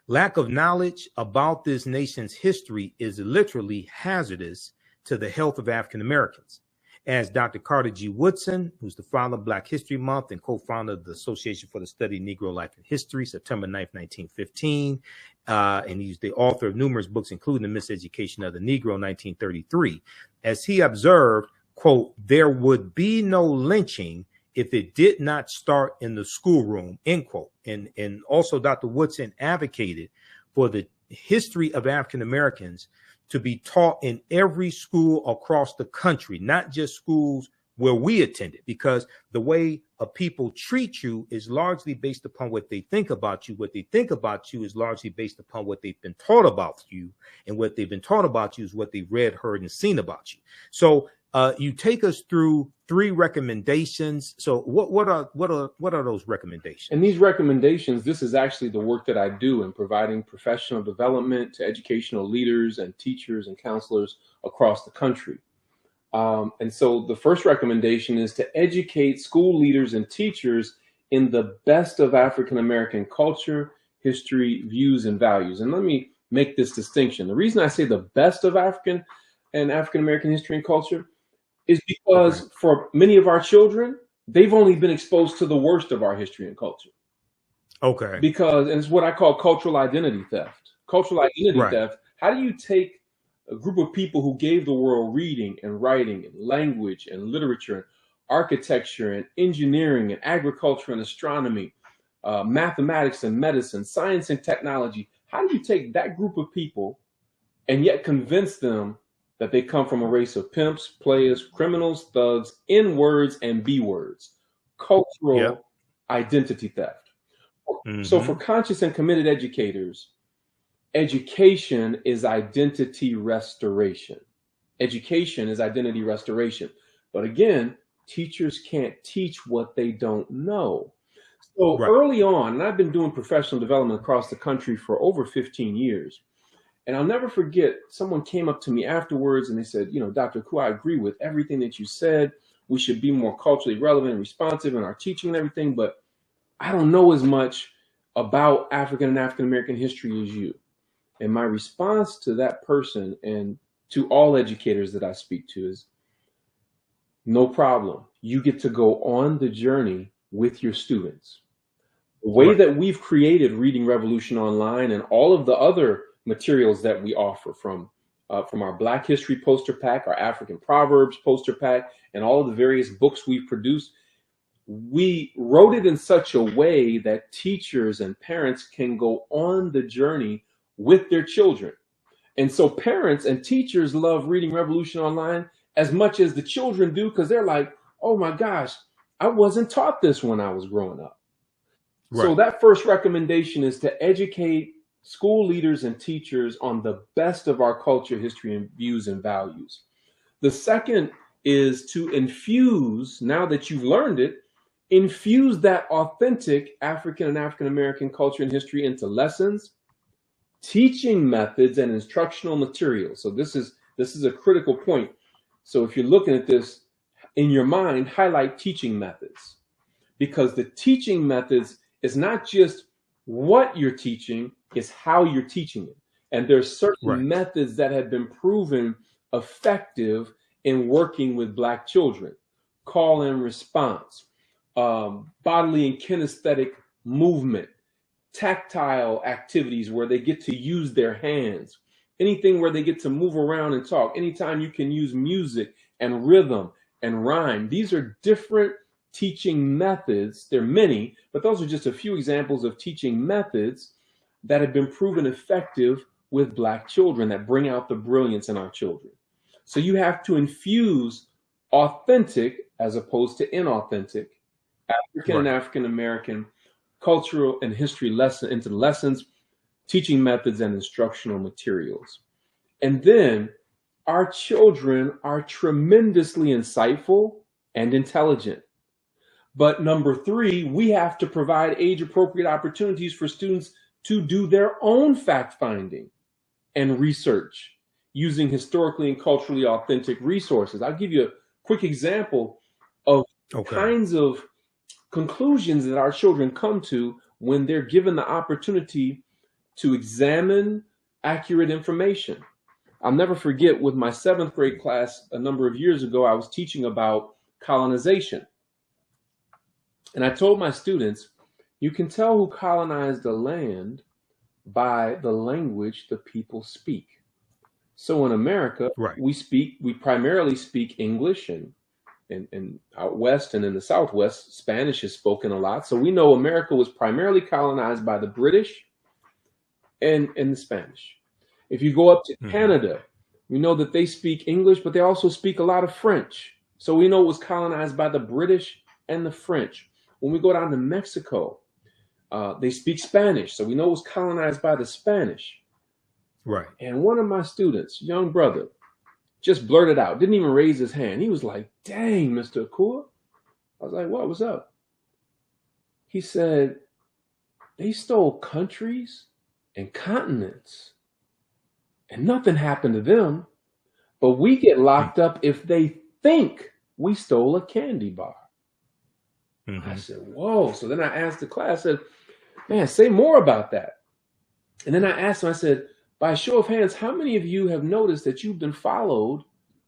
[SPEAKER 1] Lack of knowledge about this nation's history is literally hazardous to the health of African Americans. As Dr. Carter G. Woodson, who's the founder of Black History Month and co-founder of the Association for the Study of Negro Life and History, September 9th, 1915, and he's the author of numerous books, including The Miseducation of the Negro, 1933. As he observed, quote, "There would be no lynching if it did not start in the schoolroom," end quote. And also Dr. Woodson advocated for the history of African Americans to be taught in every school across the country, not just schools where we attended, because the way people treat you is largely based upon what they think about you. What they think about you is largely based upon what they've been taught about you, and what they've been taught about you is what they've read, heard, and seen about you. So you take us through 3 recommendations. So what are those recommendations?
[SPEAKER 2] And these recommendations, this is actually the work that I do in providing professional development to educational leaders and teachers and counselors across the country. And so the first recommendation is to educate school leaders and teachers in the best of African American culture, history, views, and values. And let me make this distinction. The reason I say the best of African and African American history and culture is because for many of our children, they've only been exposed to the worst of our history and culture.
[SPEAKER 1] Okay.
[SPEAKER 2] Because, and it's what I call cultural identity theft. Cultural identity theft. How do you take a group of people who gave the world reading and writing and language and literature and architecture and engineering and agriculture and astronomy, mathematics and medicine, science and technology? How do you take that group of people and yet convince them that they come from a race of pimps, players, criminals, thugs, N-words and B-words? Cultural identity theft. So for conscious and committed educators, education is identity restoration. Education is identity restoration. But again, teachers can't teach what they don't know. So early on, and I've been doing professional development across the country for over 15 years, and I'll never forget, someone came up to me afterwards and they said, you know, Dr. Akua, I agree with everything that you said. We should be more culturally relevant and responsive in our teaching and everything, but I don't know as much about African and African American history as you. And my response to that person and to all educators that I speak to is, no problem. You get to go on the journey with your students. The way that we've created Reading Revolution Online and all of the other materials that we offer from our Black History poster pack, our African Proverbs poster pack, and all of the various books we've produced, we wrote it in such a way that teachers and parents can go on the journey with their children. And so parents and teachers love Reading Revolution Online as much as the children do, because they're like, oh my gosh, I wasn't taught this when I was growing up. So that first recommendation is to educate school leaders and teachers on the best of our culture, history, and views and values. The second is to infuse, now that you've learned it, infuse that authentic African and African American culture and history into lessons, teaching methods, and instructional materials. So this is a critical point. So if you're looking at this in your mind, highlight teaching methods, because the teaching methods is not just what you're teaching, it's how you're teaching it. And there's certain methods that have been proven effective in working with Black children. Call and response, bodily and kinesthetic movement, tactile activities where they get to use their hands, anything where they get to move around and talk, anytime you can use music and rhythm and rhyme. These are different teaching methods. There are many, but those are just a few examples of teaching methods that have been proven effective with Black children, that bring out the brilliance in our children. So you have to infuse authentic as opposed to inauthentic African and African American cultural and history into lessons, teaching methods, and instructional materials. And then our children are tremendously insightful and intelligent. But number three, we have to provide age-appropriate opportunities for students to do their own fact-finding and research using historically and culturally authentic resources. I'll give you a quick example of kinds of conclusions that our children come to when they're given the opportunity to examine accurate information. I'll never forget, with my 7th grade class a number of years ago, I was teaching about colonization. And I told my students, you can tell who colonized a land by the language the people speak. So in America, we primarily speak English, and out west and in the Southwest, Spanish is spoken a lot. So we know America was primarily colonized by the British and the Spanish. If you go up to Canada, we know that they speak English, but they also speak a lot of French. So we know it was colonized by the British and the French. When we go down to Mexico, they speak Spanish. So we know it was colonized by the Spanish.
[SPEAKER 1] Right.
[SPEAKER 2] And one of my students, young brother, just blurted out, didn't even raise his hand. He was like, dang, Mr. Akua. I was like, what? What's up? He said, they stole countries and continents and nothing happened to them, but we get locked up if they think we stole a candy bar. I said, whoa. So then I asked the class, I said, man, say more about that. And then I asked him, I said, by a show of hands, how many of you have noticed that you've been followed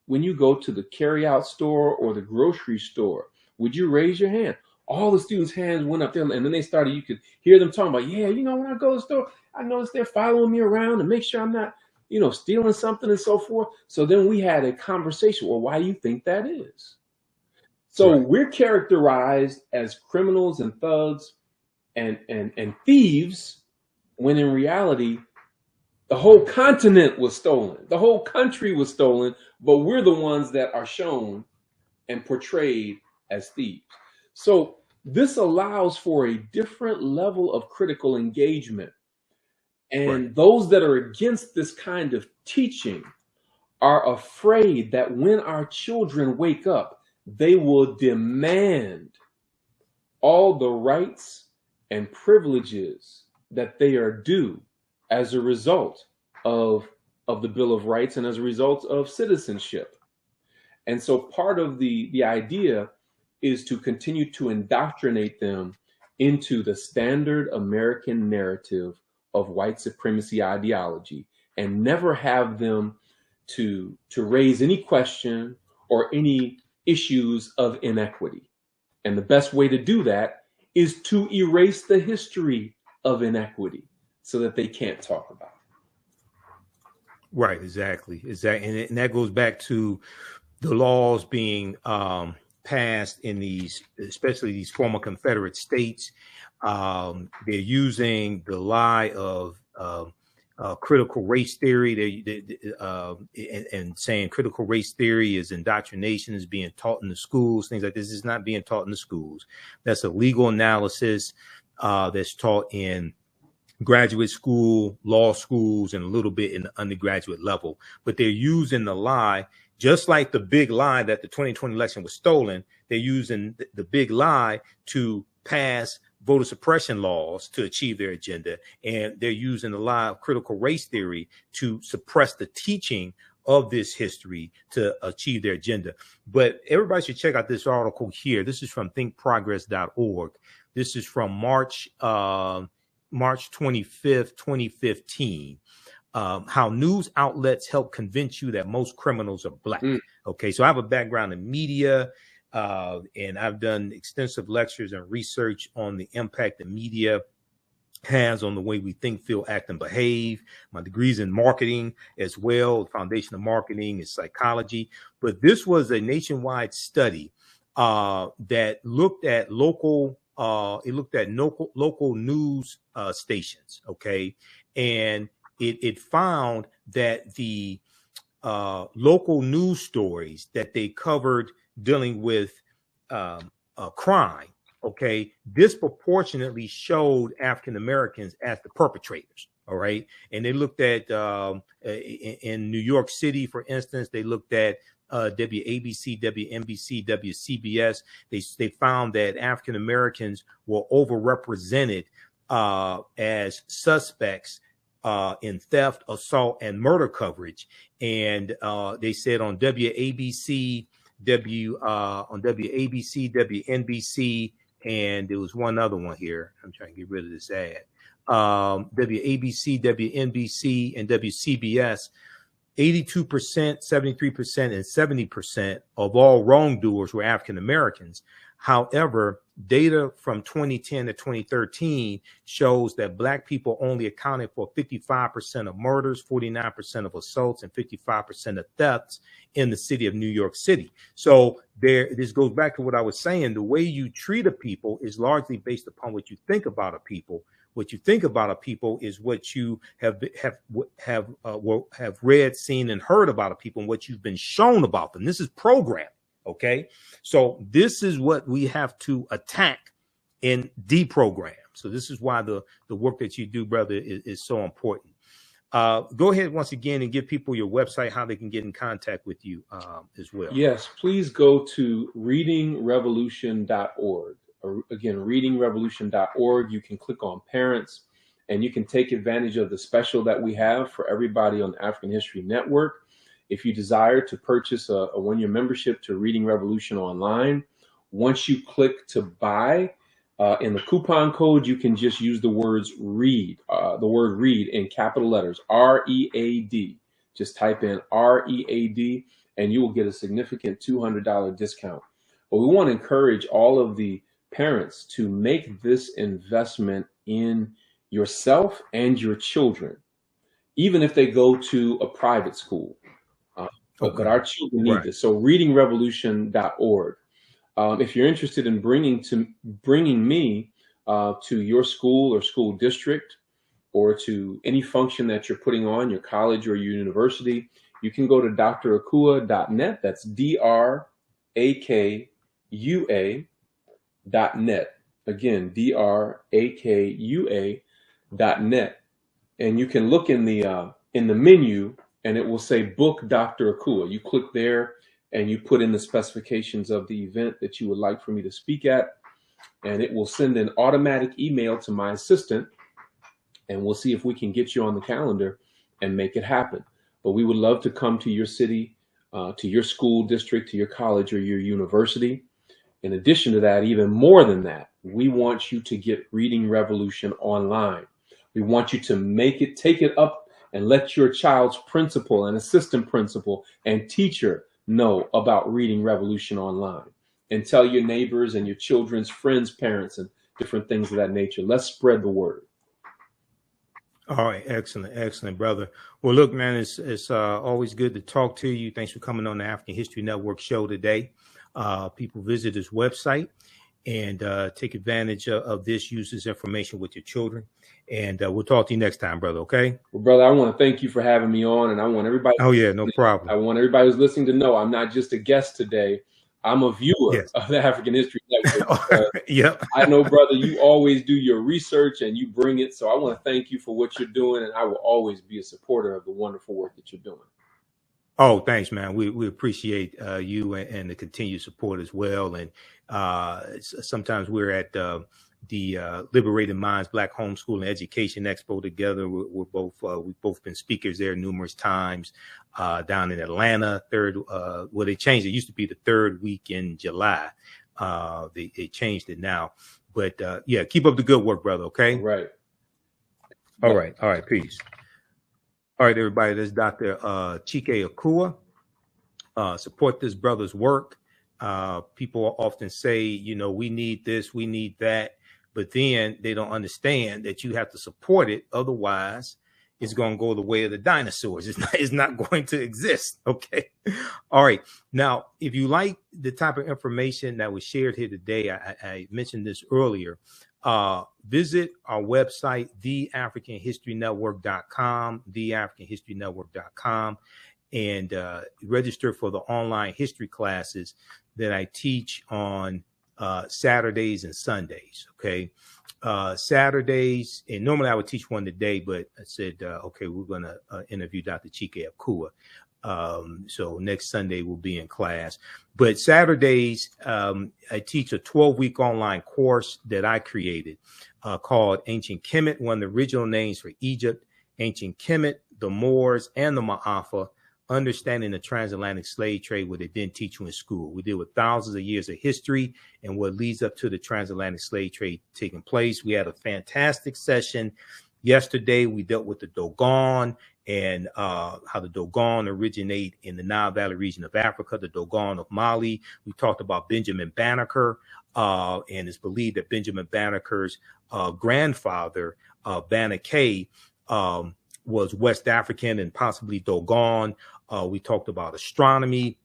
[SPEAKER 2] when you go to the carryout store or the grocery store? Would you raise your hand? All the students' hands went up there, and then they started, you could hear them talking about, yeah, when I go to the store, I notice they're following me around to make sure I'm not, stealing something and so forth. So then we had a conversation. Well, why do you think that is? So we're characterized as criminals and thugs and thieves, when in reality, the whole continent was stolen. The whole country was stolen, but we're the ones that are shown and portrayed as thieves. So this allows for a different level of critical engagement. And those that are against this kind of teaching are afraid that when our children wake up, they will demand all the rights and privileges that they are due as a result of the Bill of Rights and as a result of citizenship. And so part of the idea is to continue to indoctrinate them into the standard American narrative of white supremacy ideology, and never have them to raise any question or any issues of inequity. And the best way to do that is to erase the history of inequity so that they can't talk about it.
[SPEAKER 1] Right, exactly. And that goes back to the laws being passed in these, especially these former Confederate states. They're using the lie of critical race theory, and saying critical race theory is indoctrination, is being taught in the schools, things like this. Is not being taught in the schools. That's a legal analysis that's taught in graduate school, law schools, and a little bit in the undergraduate level. But they're using the lie, just like the big lie that the 2020 election was stolen. They're using the big lie to pass voter suppression laws to achieve their agenda. And they're using the lie of critical race theory to suppress the teaching of this history to achieve their agenda. But everybody should check out this article here. This is from thinkprogress.org. This is from March 25th, 2015. How news outlets help convince you that most criminals are black. Okay, so I have a background in media, and I've done extensive lectures and research on the impact the media has on the way we think, feel, act, and behave. My degree's in marketing as well. The foundation of marketing is psychology. But this was a nationwide study that looked at local news stations. Okay, and it found that the local news stories that they covered dealing with crime, okay, disproportionately showed African Americans as the perpetrators. All right. And they looked at in New York City, for instance, they looked at WABC, WNBC, WCBS, they found that African Americans were overrepresented as suspects in theft, assault, and murder coverage. And they said on WABC, WNBC, and there was one other one here. I'm trying to get rid of this ad. WABC, WNBC, and WCBS, 82%, 73%, and 70% of all wrongdoers were African Americans. However, data from 2010 to 2013 shows that Black people only accounted for 55% of murders, 49% of assaults, and 55% of thefts in the city of New York City. So this goes back to what I was saying. The way you treat a people is largely based upon what you think about a people. What you think about a people is what you have read, seen, and heard about a people, and what you've been shown about them. This is programming. Okay, so this is what we have to attack and deprogram. So this is why the work that you do, brother, is so important. Go ahead once again and give people your website, how they can get in contact with you as well.
[SPEAKER 2] Yes, please go to readingrevolution.org. Again, readingrevolution.org. You can click on parents, and you can take advantage of the special that we have for everybody on the African History Network. If you desire to purchase a one-year membership to Reading Revolution online, once you click to buy, in the coupon code, you can just use the words read, the word read in capital letters, READ. Just type in READ, and you will get a significant $200 discount. But we want to encourage all of the parents to make this investment in yourself and your children, even if they go to a private school. But our children need this. So readingrevolution.org. If you're interested in bringing me to your school or school district, or to any function that you're putting on, your college or your university, you can go to dracua.net. That's DRAKUA.net. Again, DRAKUA.net. And you can look in the menu, and it will say Book Dr. Akua. You click there and you put in the specifications of the event that you would like for me to speak at, and it will send an automatic email to my assistant, and we'll see if we can get you on the calendar and make it happen. But we would love to come to your city, to your school district, to your college or your university. In addition to that, even more than that, we want you to get Reading Revolution online. We want you to take it up, and let your child's principal and assistant principal and teacher know about Reading Revolution online. And tell your neighbors and your children's friends, parents, and different things of that nature. Let's spread the word.
[SPEAKER 1] All right. Excellent. Excellent, brother. Well, look, man, it's always good to talk to you. Thanks for coming on the African History Network show today. People visit this website and take advantage of this, use this information with your children. And we'll talk to you next time, brother. Okay.
[SPEAKER 2] Well, brother, I want to thank you for having me on, and I want everybody.
[SPEAKER 1] Oh yeah, no problem.
[SPEAKER 2] I want everybody who's listening to know I'm not just a guest today. I'm a viewer of the African History Network.
[SPEAKER 1] Yep.
[SPEAKER 2] I know, brother, you always do your research and you bring it. So I want to thank you for what you're doing, and I will always be a supporter of the wonderful work that you're doing.
[SPEAKER 1] Oh, thanks, man. We appreciate you and the continued support as well. And sometimes we're at the Liberated Minds Black Homeschooling Education Expo together. We've both been speakers there numerous times down in Atlanta. They changed it. It used to be the third week in July. They changed it now. But yeah, keep up the good work, brother. Okay.
[SPEAKER 2] Right.
[SPEAKER 1] All right. All right. Peace. All right, everybody. This is Dr. Chike Akua. Support this brother's work. People often say, we need this, we need that. But then they don't understand that you have to support it. Otherwise, it's going to go the way of the dinosaurs. It's not going to exist. Okay. All right. Now, if you like the type of information that was shared here today, I mentioned this earlier. Visit our website, TheAfricanHistoryNetwork.com, TheAfricanHistoryNetwork.com, and register for the online history classes that I teach on Saturdays and Sundays. Okay. Saturdays, and normally I would teach one today, but I said, okay, we're going to interview Dr. Chike Akua. So next Sunday we'll be in class. But Saturdays, I teach a 12-week online course that I created called Ancient Kemet, one of the original names for Egypt, Ancient Kemet, the Moors, and the Ma'afa, understanding the transatlantic slave trade, what they didn't teach you in school. We deal with thousands of years of history and what leads up to the transatlantic slave trade taking place. We had a fantastic session yesterday. We dealt with the Dogon and how the Dogon originate in the Nile Valley region of Africa, the Dogon of Mali. We talked about Benjamin Banneker, and it's believed that Benjamin Banneker's grandfather, Banneker, was West African and possibly Dogon. We talked about astronomy,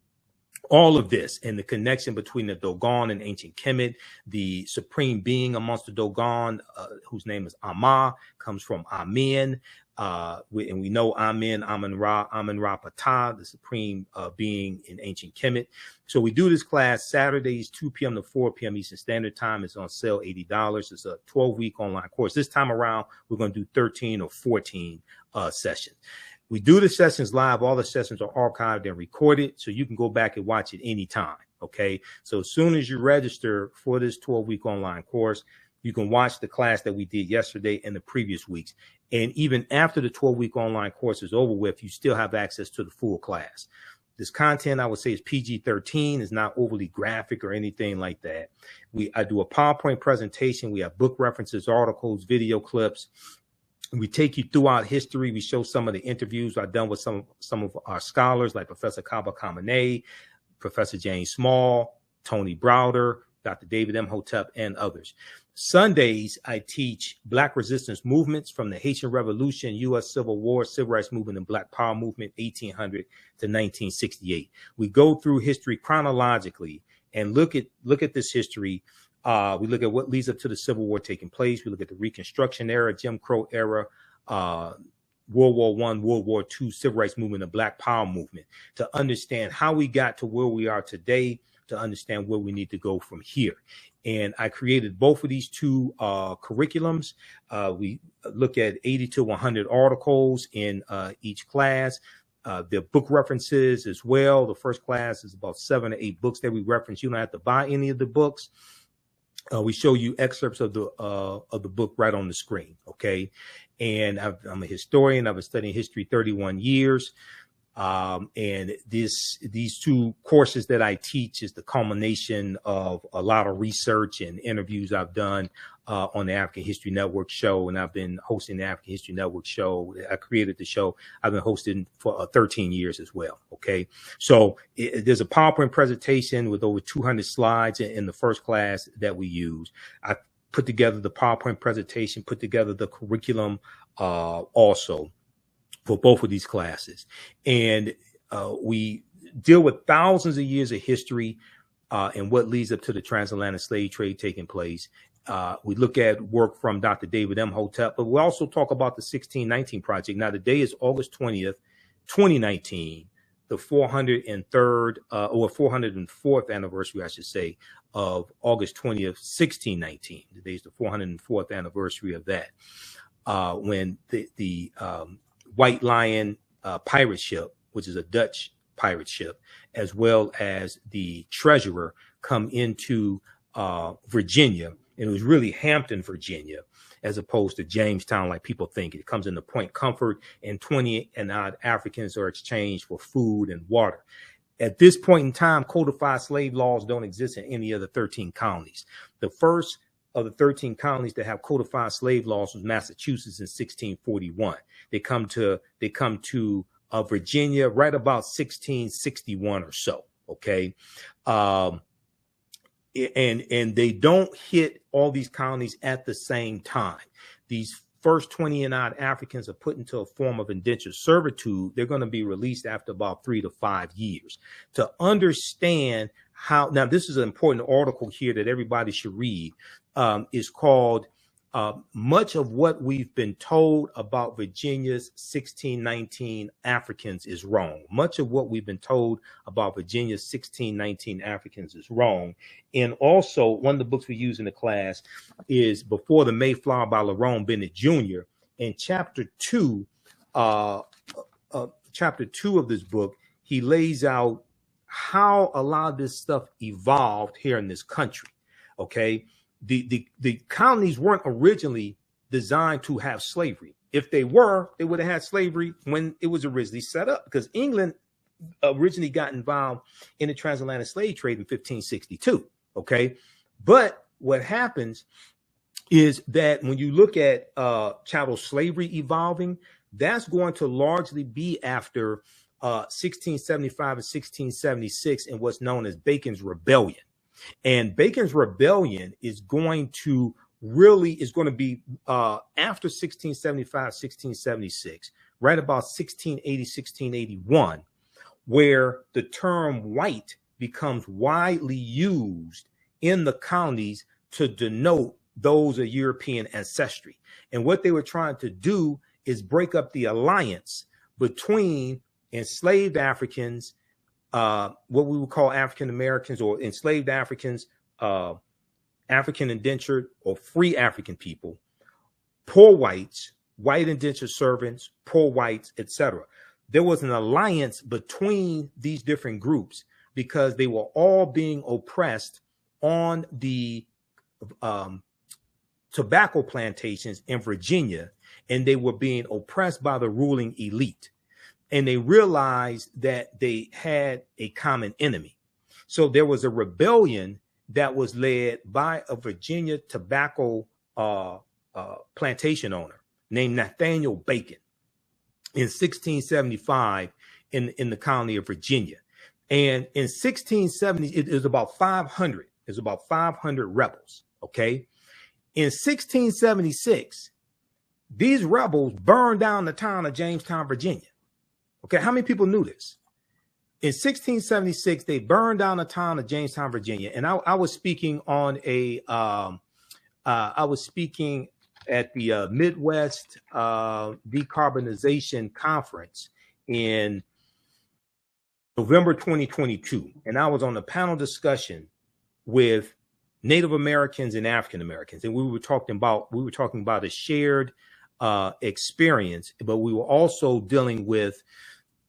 [SPEAKER 1] all of this, and the connection between the Dogon and ancient Kemet. The supreme being amongst the Dogon, whose name is Amma, comes from Amen. And we know Amen, Amen-Ra Ptah, the supreme being in ancient Kemet. So we do this class Saturdays, 2 p.m. to 4 p.m. Eastern Standard Time. It's on sale, $80. It's a 12-week online course. This time around, we're going to do 13 or 14 sessions. We do the sessions live. All the sessions are archived and recorded, so you can go back and watch it anytime, okay? So as soon as you register for this 12-week online course, you can watch the class that we did yesterday and the previous weeks. And even after the 12-week online course is over with, you still have access to the full class. This content, I would say, is PG-13, is not overly graphic or anything like that. I do a PowerPoint presentation. We have book references, articles, video clips. We take you throughout history. We show some of the interviews I've done with some of our scholars, like Professor Kaba Kamene, Professor James Small, Tony Browder, Dr. David Imhotep, and others. Sundays, I teach Black resistance movements from the Haitian Revolution, U.S. Civil War, Civil Rights Movement, and Black Power Movement, 1800 to 1968. We go through history chronologically and look at this history. We look at what leads up to the Civil War taking place. We look at the Reconstruction era, Jim Crow era, World War I, World War II, Civil Rights Movement, and Black Power Movement, to understand how we got to where we are today, to understand where we need to go from here. And I created both of these two curriculums. We look at 80 to 100 articles in each class. There are book references as well. The first class is about 7 to 8 books that we reference. You don't have to buy any of the books. We show you excerpts of the book right on the screen, okay? And I'm a historian. I've been studying history 31 years. And these two courses that I teach is the culmination of a lot of research and interviews I've done on the African History Network show. And I've been hosting the African History Network show. I created the show. I've been hosting for 13 years as well. Okay. So there's a PowerPoint presentation with over 200 slides in the first class that we use. I put together the PowerPoint presentation, put together the curriculum also for both of these classes. And we deal with thousands of years of history and what leads up to the transatlantic slave trade taking place. We look at work from Dr. David Imhotep, but we also talk about the 1619 Project. Now, today is August 20th, 2019, the 403rd or 404th anniversary, I should say, of August 20th, 1619. Today is the 404th anniversary of that, when the White Lion pirate ship, which is a Dutch pirate ship, as well as the Treasurer, come into Virginia. And it was really Hampton, Virginia, as opposed to Jamestown, like people think. It comes into Point Comfort, and 20 and odd Africans are exchanged for food and water. At this point in time, codified slave laws don't exist in any of the 13 colonies. The first of the 13 colonies that have codified slave laws was Massachusetts in 1641. They come to Virginia right about 1661 or so. Okay. And they don't hit all these colonies at the same time. These first 20 and odd Africans are put into a form of indentured servitude. They're going to be released after about 3 to 5 years. To understand how, now this is an important article here that everybody should read, is called Much of What We've Been Told About Virginia's 1619 Africans is Wrong. Much of what we've been told about Virginia's 1619 Africans is wrong. And also, one of the books we use in the class is Before the Mayflower by Lerone Bennett Jr. And chapter 2 of this book he lays out how a lot of this stuff evolved here in this country. Okay, the colonies weren't originally designed to have slavery. If they were, they would have had slavery when it was originally set up, because England originally got involved in the transatlantic slave trade in 1562. Okay, but what happens is that when you look at chattel slavery evolving, that's going to largely be after 1675 and 1676 and what's known as Bacon's Rebellion. And Bacon's Rebellion is going to be after 1675, 1676, right about 1680, 1681, where the term white becomes widely used in the colonies to denote those of European ancestry. And what they were trying to do is break up the alliance between enslaved Africans, what we would call African Americans, or enslaved Africans, African indentured or free African people, poor whites, white indentured servants, poor whites, etc. There was an alliance between these different groups because they were all being oppressed on the tobacco plantations in Virginia, and they were being oppressed by the ruling elite. And they realized that they had a common enemy. So there was a rebellion that was led by a Virginia tobacco plantation owner named Nathaniel Bacon in 1675 in the colony of Virginia. And in 1670, it was about 500. There's about 500 rebels. Okay. In 1676, these rebels burned down the town of Jamestown, Virginia. Okay, how many people knew this? In 1676, they burned down the town of Jamestown, Virginia, and I was speaking on I was speaking at the Midwest Decarbonization Conference in November 2022, and I was on a panel discussion with Native Americans and African Americans, and we were talking about a shared experience, but we were also dealing with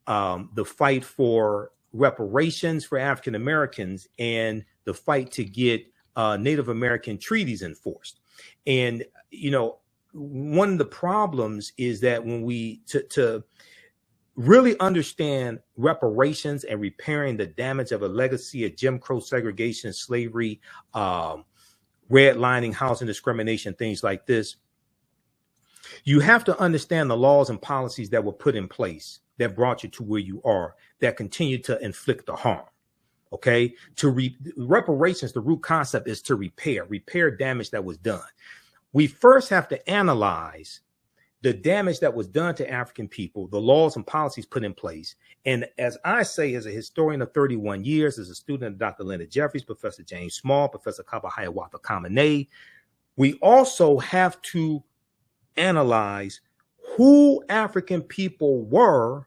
[SPEAKER 1] the fight for reparations for African Americans and the fight to get Native American treaties enforced. And you know, one of the problems is that when we to really understand reparations and repairing the damage of a legacy of Jim Crow segregation, slavery, redlining, housing discrimination, things like this, you have to understand the laws and policies that were put in place that brought you to where you are, that continue to inflict the harm. Okay, reparations, the root concept is to repair damage that was done. We first have to analyze the damage that was done to African people, the laws and policies put in place. And as I say, as a historian of 31 years, as a student of Dr. Leonard Jeffries, Professor James Small, Professor Kaba Hiawatha Kamene, we also have to analyze who African people were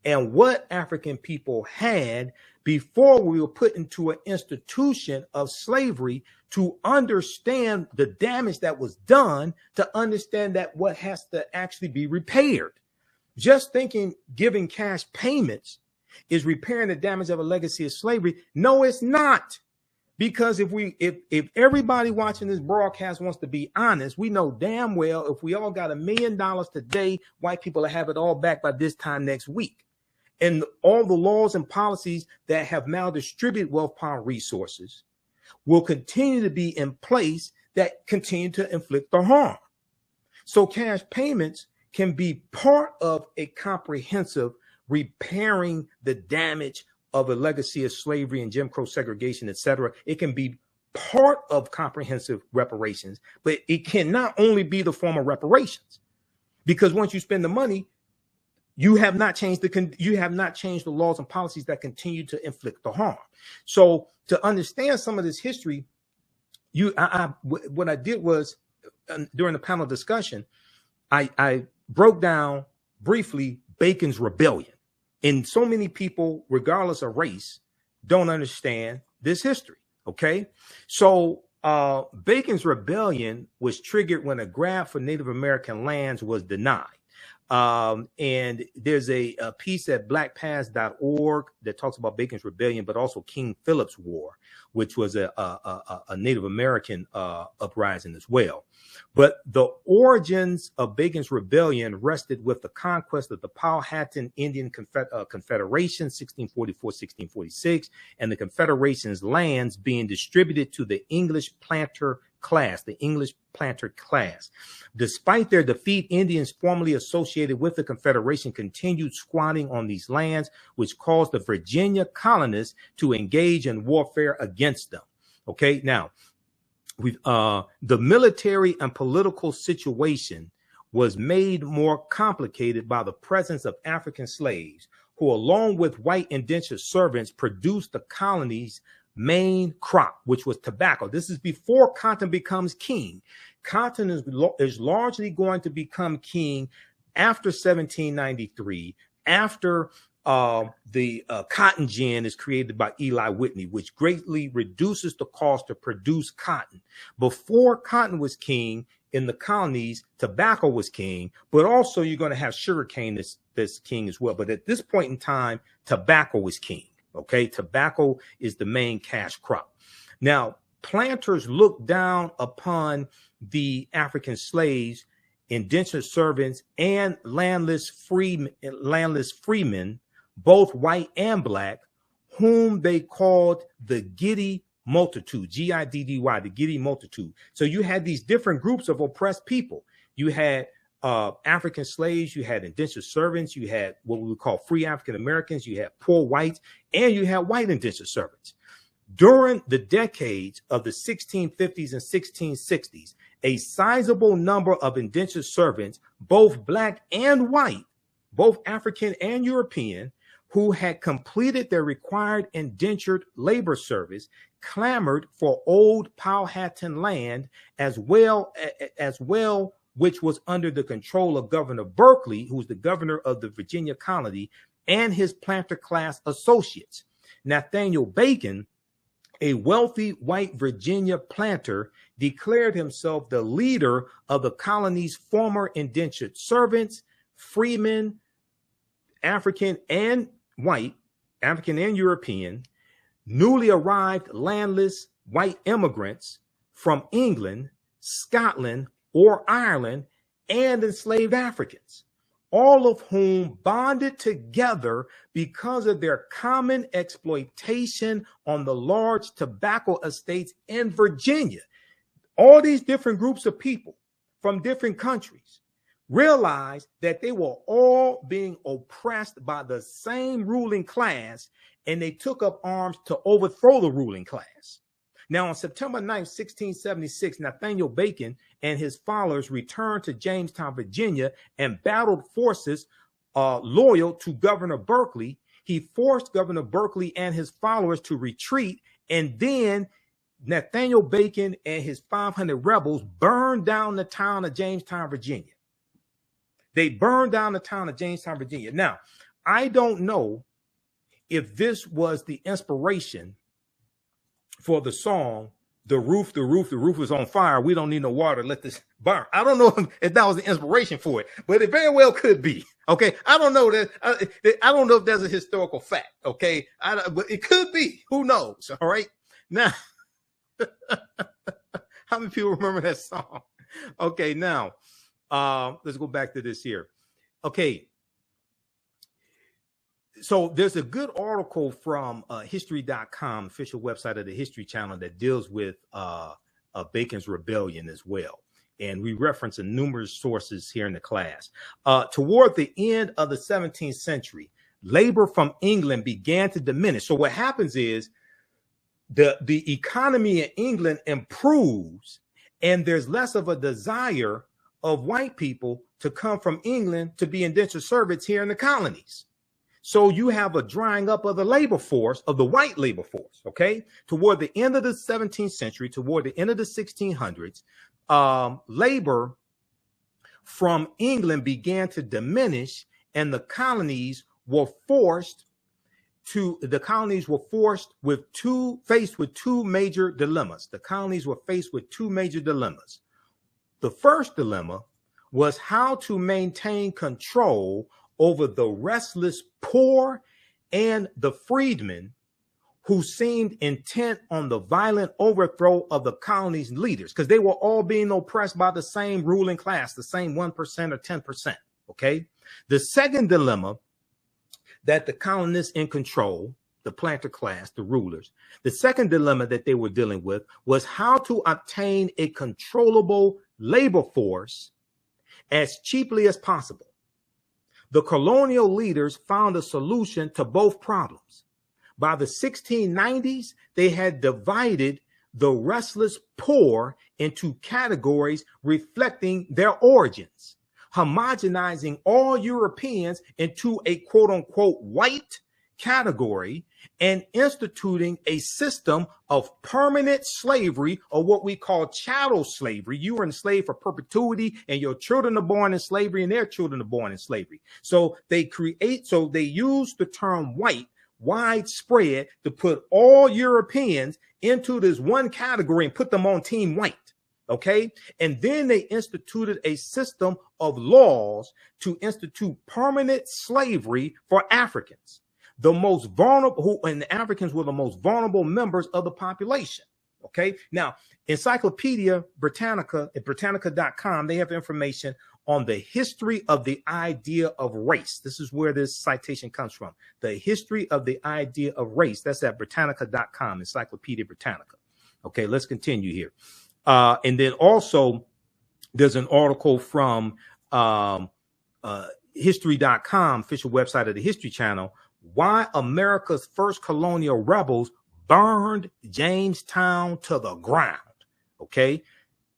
[SPEAKER 1] and what African people had before we were put into an institution of slavery, to understand the damage that was done, to understand that what has to actually be repaired. Just thinking giving cash payments is repairing the damage of a legacy of slavery. No, it's not. Because if everybody watching this broadcast wants to be honest, we know damn well if we all got $1 million today, white people will have it all back by this time next week. And all the laws and policies that have maldistributed wealth, power, and resources will continue to be in place that continue to inflict the harm. So cash payments can be part of a comprehensive repairing the damage of a legacy of slavery and Jim Crow segregation, etc. It can be part of comprehensive reparations, but it cannot only be the form of reparations, because once you spend the money, you have not changed the laws and policies that continue to inflict the harm. So to understand some of this history, what I did was during the panel discussion, I broke down briefly Bacon's Rebellion. And so many people, regardless of race, don't understand this history. Okay, so Bacon's Rebellion was triggered when a grant for Native American lands was denied. And there's a piece at blackpast.org that talks about Bacon's Rebellion, but also King Philip's War, which was a Native American uprising as well. But the origins of Bacon's Rebellion rested with the conquest of the Powhatan Indian Confederation, 1644-1646, and the Confederation's lands being distributed to the English planter class. Despite their defeat, Indians formerly associated with the Confederation continued squatting on these lands, which caused the Virginia colonists to engage in warfare against them. Okay, now, the military and political situation was made more complicated by the presence of African slaves, who, along with white indentured servants, produced the colony's main crop, which was tobacco. This is before cotton becomes king. Cotton is largely going to become king after 1793, after the cotton gin is created by Eli Whitney, which greatly reduces the cost to produce cotton. Before cotton was king in the colonies, tobacco was king, but also you're going to have sugarcane that's king as well. But at this point in time, tobacco is king. Okay, tobacco is the main cash crop. Now, planters looked down upon the African slaves, indentured servants, and landless freemen, both white and black, whom they called the Giddy multitude, Giddy, the Giddy multitude. So you had these different groups of oppressed people. You had African slaves, you had indentured servants, you had what we would call free African Americans, you had poor whites, and you had white indentured servants. During the decades of the 1650s and 1660s, a sizable number of indentured servants, both black and white, both African and European, who had completed their required indentured labor service, clamored for old Powhatan land as well, which was under the control of Governor Berkeley, who was the governor of the Virginia colony, and his planter class associates. Nathaniel Bacon, a wealthy white Virginia planter, declared himself the leader of the colony's former indentured servants, freemen, African and white, African and European, newly arrived landless white immigrants from England, Scotland, or Ireland, and enslaved Africans, all of whom bonded together because of their common exploitation on the large tobacco estates in Virginia. All these different groups of people from different countries realized that they were all being oppressed by the same ruling class, and they took up arms to overthrow the ruling class. Now, on September 9, 1676, Nathaniel Bacon and his followers returned to Jamestown, Virginia, and battled forces loyal to Governor Berkeley. He forced Governor Berkeley and his followers to retreat, and then Nathaniel Bacon and his 500 rebels burned down the town of Jamestown, Virginia. They burned down the town of Jamestown, Virginia. Now, I don't know if this was the inspiration for the song, the roof is on fire. We don't need no water. Let this burn. I don't know if that was the inspiration for it, but it very well could be. Okay. I don't know that. I don't know if there's a historical fact. Okay. But it could be. Who knows? All right. Now, how many people remember that song? Okay. Now, let's go back to this here. Okay. So there's a good article from history.com, official website of the History Channel, that deals with Bacon's Rebellion as well. And we reference numerous sources here in the class. Toward the end of the 17th century, labor from England began to diminish. So what happens is the economy in England improves, and there's less of a desire of white people to come from England to be indentured servants here in the colonies. So you have a drying up of the labor force, of the white labor force, okay? Toward the end of the 17th century, toward the end of the 1600s, labor from England began to diminish, and the colonies were faced with two major dilemmas. The colonies were faced with two major dilemmas. The first dilemma was how to maintain control over the restless poor and the freedmen who seemed intent on the violent overthrow of the colony's leaders, because they were all being oppressed by the same ruling class, the same 1% or 10%. Okay. The second dilemma that the colonists in control, the planter class, the rulers, the second dilemma that they were dealing with was how to obtain a controllable labor force as cheaply as possible. The colonial leaders found a solution to both problems. By the 1690s, they had divided the restless poor into categories reflecting their origins, homogenizing all Europeans into a quote unquote white category and instituting a system of permanent slavery, or what we call chattel slavery. You are enslaved for perpetuity, and your children are born in slavery and their children are born in slavery. So they use the term white widespread to put all Europeans into this one category and put them on team white. Okay. And then they instituted a system of laws to institute permanent slavery for Africans, the most vulnerable, and the Africans were the most vulnerable members of the population. Okay. Now, Encyclopedia Britannica at Britannica.com, they have information on the history of the idea of race. This is where this citation comes from. The history of the idea of race. That's at Britannica.com, Encyclopedia Britannica. Okay, let's continue here. And then also there's an article from History.com, official website of the History Channel, why America's first colonial rebels burned Jamestown to the ground. Okay.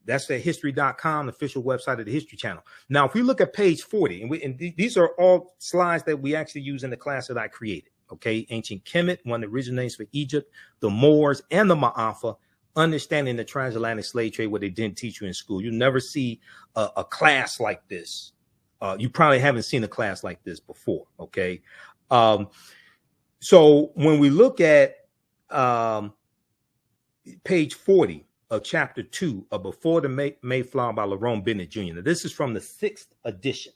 [SPEAKER 1] That's the History.com, official website of the History Channel. Now, if we look at page 40, and these are all slides that we actually use in the class that I created. Okay. Ancient Kemet, one of the original names for Egypt, the Moors, and the Ma'afa, understanding the transatlantic slave trade, what they didn't teach you in school. You never see a class like this. You probably haven't seen a class like this before. Okay. So when we look at page 40 of chapter 2 of Before the Mayflower by Lerone Bennett Jr. Now, this is from the 6th edition,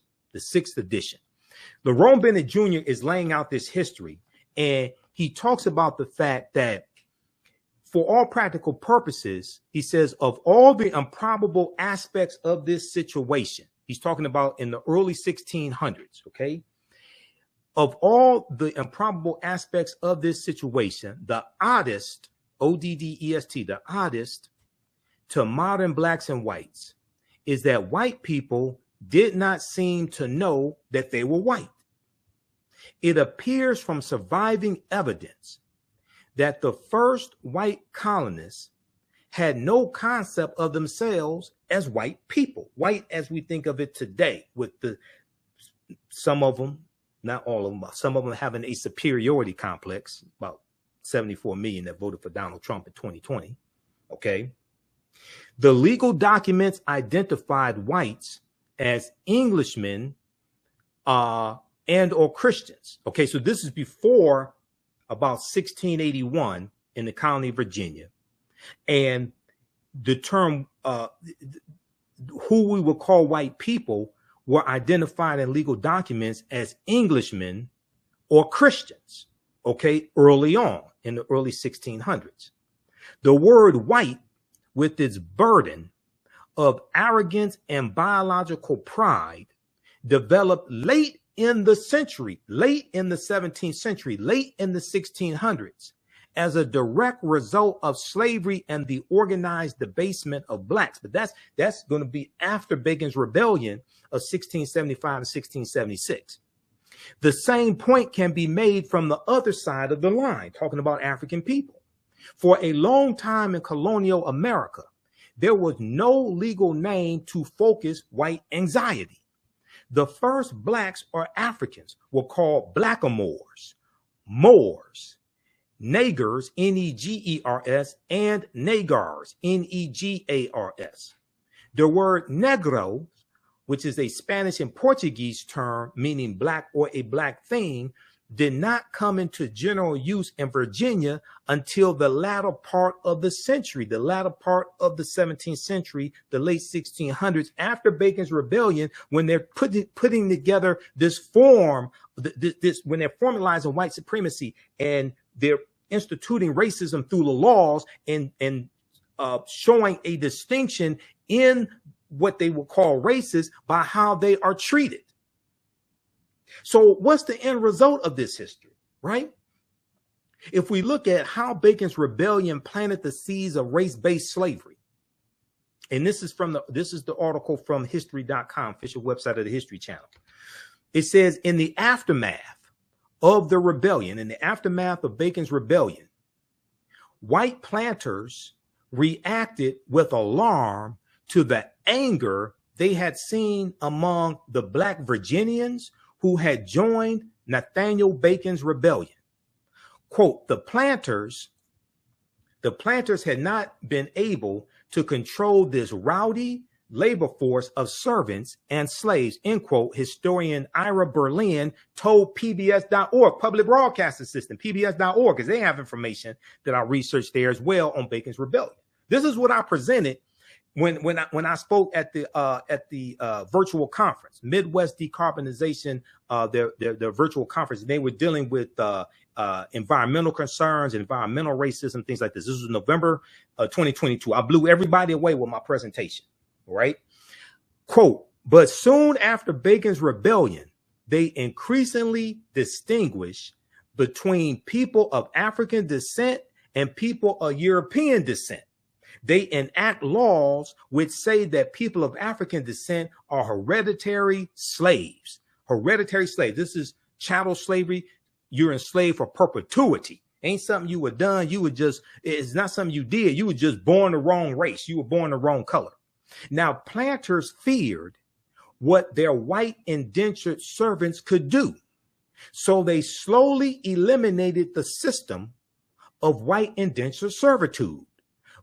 [SPEAKER 1] Lerone Bennett Jr. is laying out this history, and he talks about the fact that for all practical purposes, he says, of all the improbable aspects of this situation, he's talking about in the early 1600s, okay? Of all the improbable aspects of this situation, the oddest, O-D-D-E-S-T, the oddest to modern blacks and whites is that white people did not seem to know that they were white. It appears from surviving evidence that the first white colonists had no concept of themselves as white people, white as we think of it today, with some of them, not all of them, but some of them having a superiority complex, about 74 million that voted for Donald Trump in 2020. Okay. The legal documents identified whites as Englishmen and or Christians. Okay. So this is before about 1681 in the colony of Virginia. And the term who we would call white people were identified in legal documents as Englishmen or Christians, okay, early on in the early 1600s. The word white, with its burden of arrogance and biological pride, developed late in the century, late in the 17th century, late in the 1600s, as a direct result of slavery and the organized debasement of blacks. But that's going to be after Bacon's Rebellion of 1675 to 1676. The same point can be made from the other side of the line, talking about African people. For a long time in colonial America, there was no legal name to focus white anxiety. The first blacks or Africans were called blackamoors, Moors, Negers, N-E-G-E-R-S, and Negars, N-E-G-A-R-S. The word negro, which is a Spanish and Portuguese term meaning black or a black thing, did not come into general use in Virginia until the latter part of the century, the latter part of the 17th century, the late 1600s, after Bacon's Rebellion, when they're putting together this form, when they're formalizing white supremacy and they're instituting racism through the laws and showing a distinction in what they will call races by how they are treated. So what's the end result of this history, right? If we look at how Bacon's Rebellion planted the seeds of race-based slavery, and this is the article from history.com, official website of the History Channel. It says, in the aftermath of the rebellion, in the aftermath of Bacon's Rebellion, white planters reacted with alarm to the anger they had seen among the Black Virginians who had joined Nathaniel Bacon's rebellion. Quote, the planters had not been able to control this rowdy labor force of servants and slaves, end quote, historian Ira Berlin told PBS.org, Public Broadcasting System, PBS.org, because they have information that I researched there as well on Bacon's Rebellion. This is what I presented when I spoke at the virtual conference, Midwest Decarbonization, their virtual conference. They were dealing with environmental concerns, environmental racism, things like this. This was November 2022. I blew everybody away with my presentation, right? Quote, but soon after Bacon's Rebellion, they increasingly distinguish between people of African descent and people of European descent. They enact laws which say that people of African descent are hereditary slaves. Hereditary slaves. This is chattel slavery. You're enslaved for perpetuity. Ain't something you were done. It's not something you did. You were just born the wrong race. You were born the wrong color. Now, planters feared what their white indentured servants could do. So they slowly eliminated the system of white indentured servitude,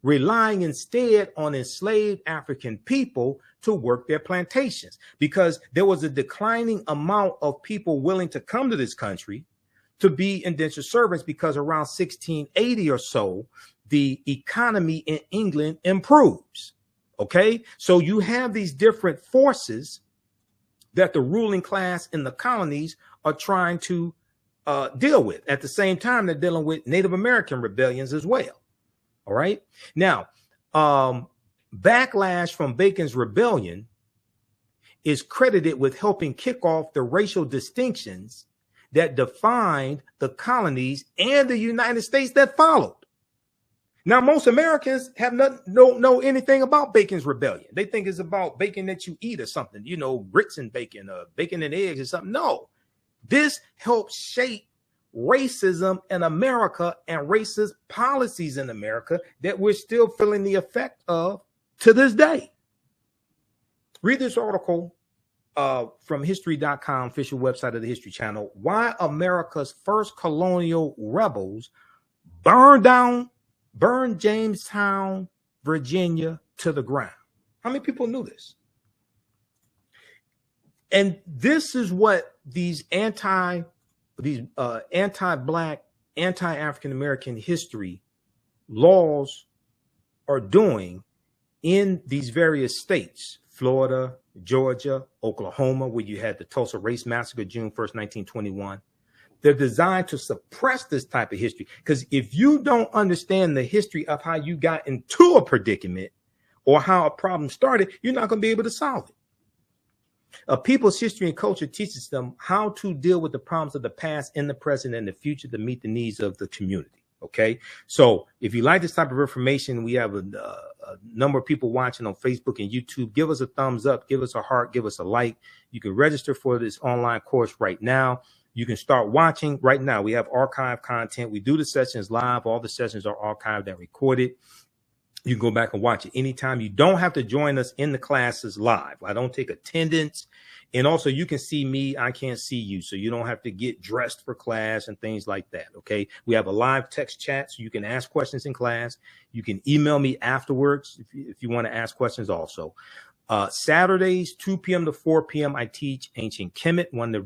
[SPEAKER 1] relying instead on enslaved African people to work their plantations, because there was a declining amount of people willing to come to this country to be indentured servants, because around 1680 or so, the economy in England improves. Okay, so you have these different forces that the ruling class in the colonies are trying to deal with. At the same time, they're dealing with Native American rebellions as well. All right. Now, backlash from Bacon's Rebellion is credited with helping kick off the racial distinctions that defined the colonies and the United States that followed. Now, most Americans don't know anything about Bacon's Rebellion. They think it's about bacon that you eat or something, grits and bacon, bacon and eggs or something. No, this helps shape racism in America and racist policies in America that we're still feeling the effect of to this day. Read this article from history.com, official website of the History Channel. Why America's first colonial rebels burned Jamestown, Virginia to the ground. How many people knew this? And this is what these anti-Black, anti-African-American history laws are doing in these various states, Florida, Georgia, Oklahoma, where you had the Tulsa Race Massacre, June 1st, 1921. They're designed to suppress this type of history, because if you don't understand the history of how you got into a predicament or how a problem started, you're not going to be able to solve it. A people's history and culture teaches them how to deal with the problems of the past, in the present, and the future to meet the needs of the community. Okay, so if you like this type of information, we have a number of people watching on Facebook and YouTube. Give us a thumbs up, give us a heart, give us a like. You can register for this online course right now. You can start watching right now. We have archive content. We do the sessions live. All the sessions are archived and recorded. You can go back and watch it anytime. You don't have to join us in the classes live. I don't take attendance. And also, you can see me. I can't see you. So you don't have to get dressed for class and things like that. Okay. We have a live text chat, so you can ask questions in class. You can email me afterwards if you want to ask questions also. Saturdays, 2 p.m. to 4 p.m., I teach ancient Kemet, one of the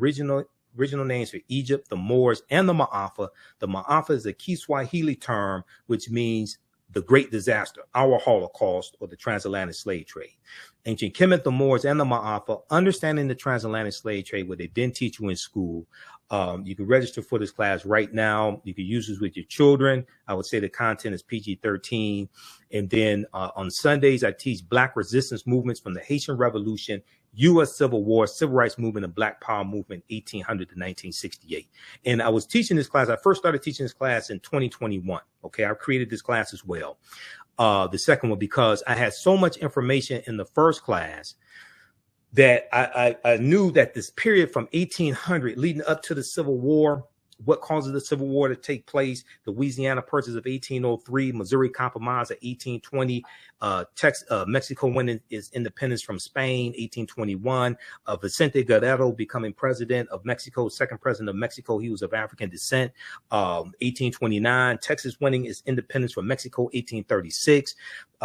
[SPEAKER 1] original names for Egypt, the Moors, and the Ma'afa. The Ma'afa is a Kiswahili term, which means the great disaster, our Holocaust, or the transatlantic slave trade. Ancient Kemet, the Moors, and the Ma'afa, understanding the transatlantic slave trade, what they didn't teach you in school. You can register for this class right now. You can use this with your children. I would say the content is PG-13. And then on Sundays, I teach Black resistance movements from the Haitian Revolution, U.S. Civil War, Civil Rights Movement, and Black Power Movement, 1800 to 1968. And I was teaching this class. I first started teaching this class in 2021. Okay, I created this class as well. The second one, because I had so much information in the first class that I knew that this period from 1800 leading up to the Civil War, what causes the Civil War to take place, the Louisiana Purchase of 1803, Missouri Compromise of 1820, Mexico winning its independence from Spain, 1821, Vicente Guerrero becoming president of Mexico, second president of Mexico. He was of African descent, 1829, Texas winning its independence from Mexico, 1836,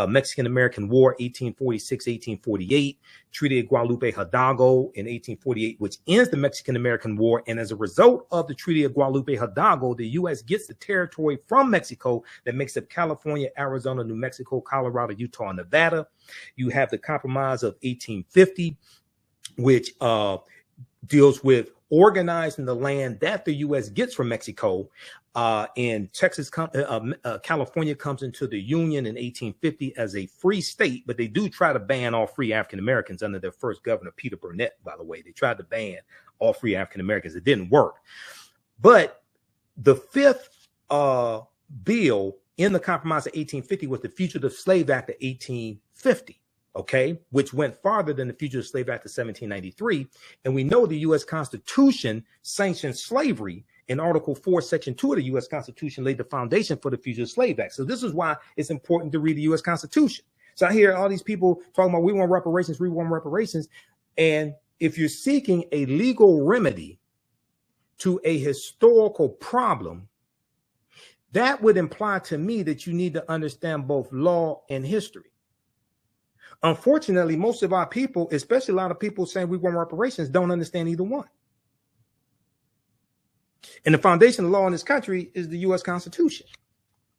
[SPEAKER 1] Mexican-American War, 1846, 1848, Treaty of Guadalupe Hidalgo in 1848, which ends the Mexican-American War. And as a result of the Treaty of Guadalupe Hidalgo, the U.S. gets the territory from Mexico that makes up California, Arizona, New Mexico, Colorado, Utah, and Nevada. You have the Compromise of 1850, which deals with organizing the land that the U.S. gets from Mexico. And California comes into the Union in 1850 as a free state, but they do try to ban all free African Americans under their first governor, Peter Burnett, by the way. They tried to ban all free African Americans. It didn't work. But the fifth bill in the Compromise of 1850 was the Fugitive Slave Act of 1850. Okay, which went farther than the Fugitive Slave Act of 1793. And we know the U.S. Constitution sanctioned slavery. In Article 4, Section 2 of the U.S. Constitution laid the foundation for the Fugitive Slave Act. So this is why it's important to read the U.S. Constitution. So I hear all these people talking about we want reparations, we want reparations. And if you're seeking a legal remedy to a historical problem, that would imply to me that you need to understand both law and history. Unfortunately, most of our people, especially a lot of people saying we want reparations, don't understand either one. And the foundation of law in this country is the U.S. Constitution.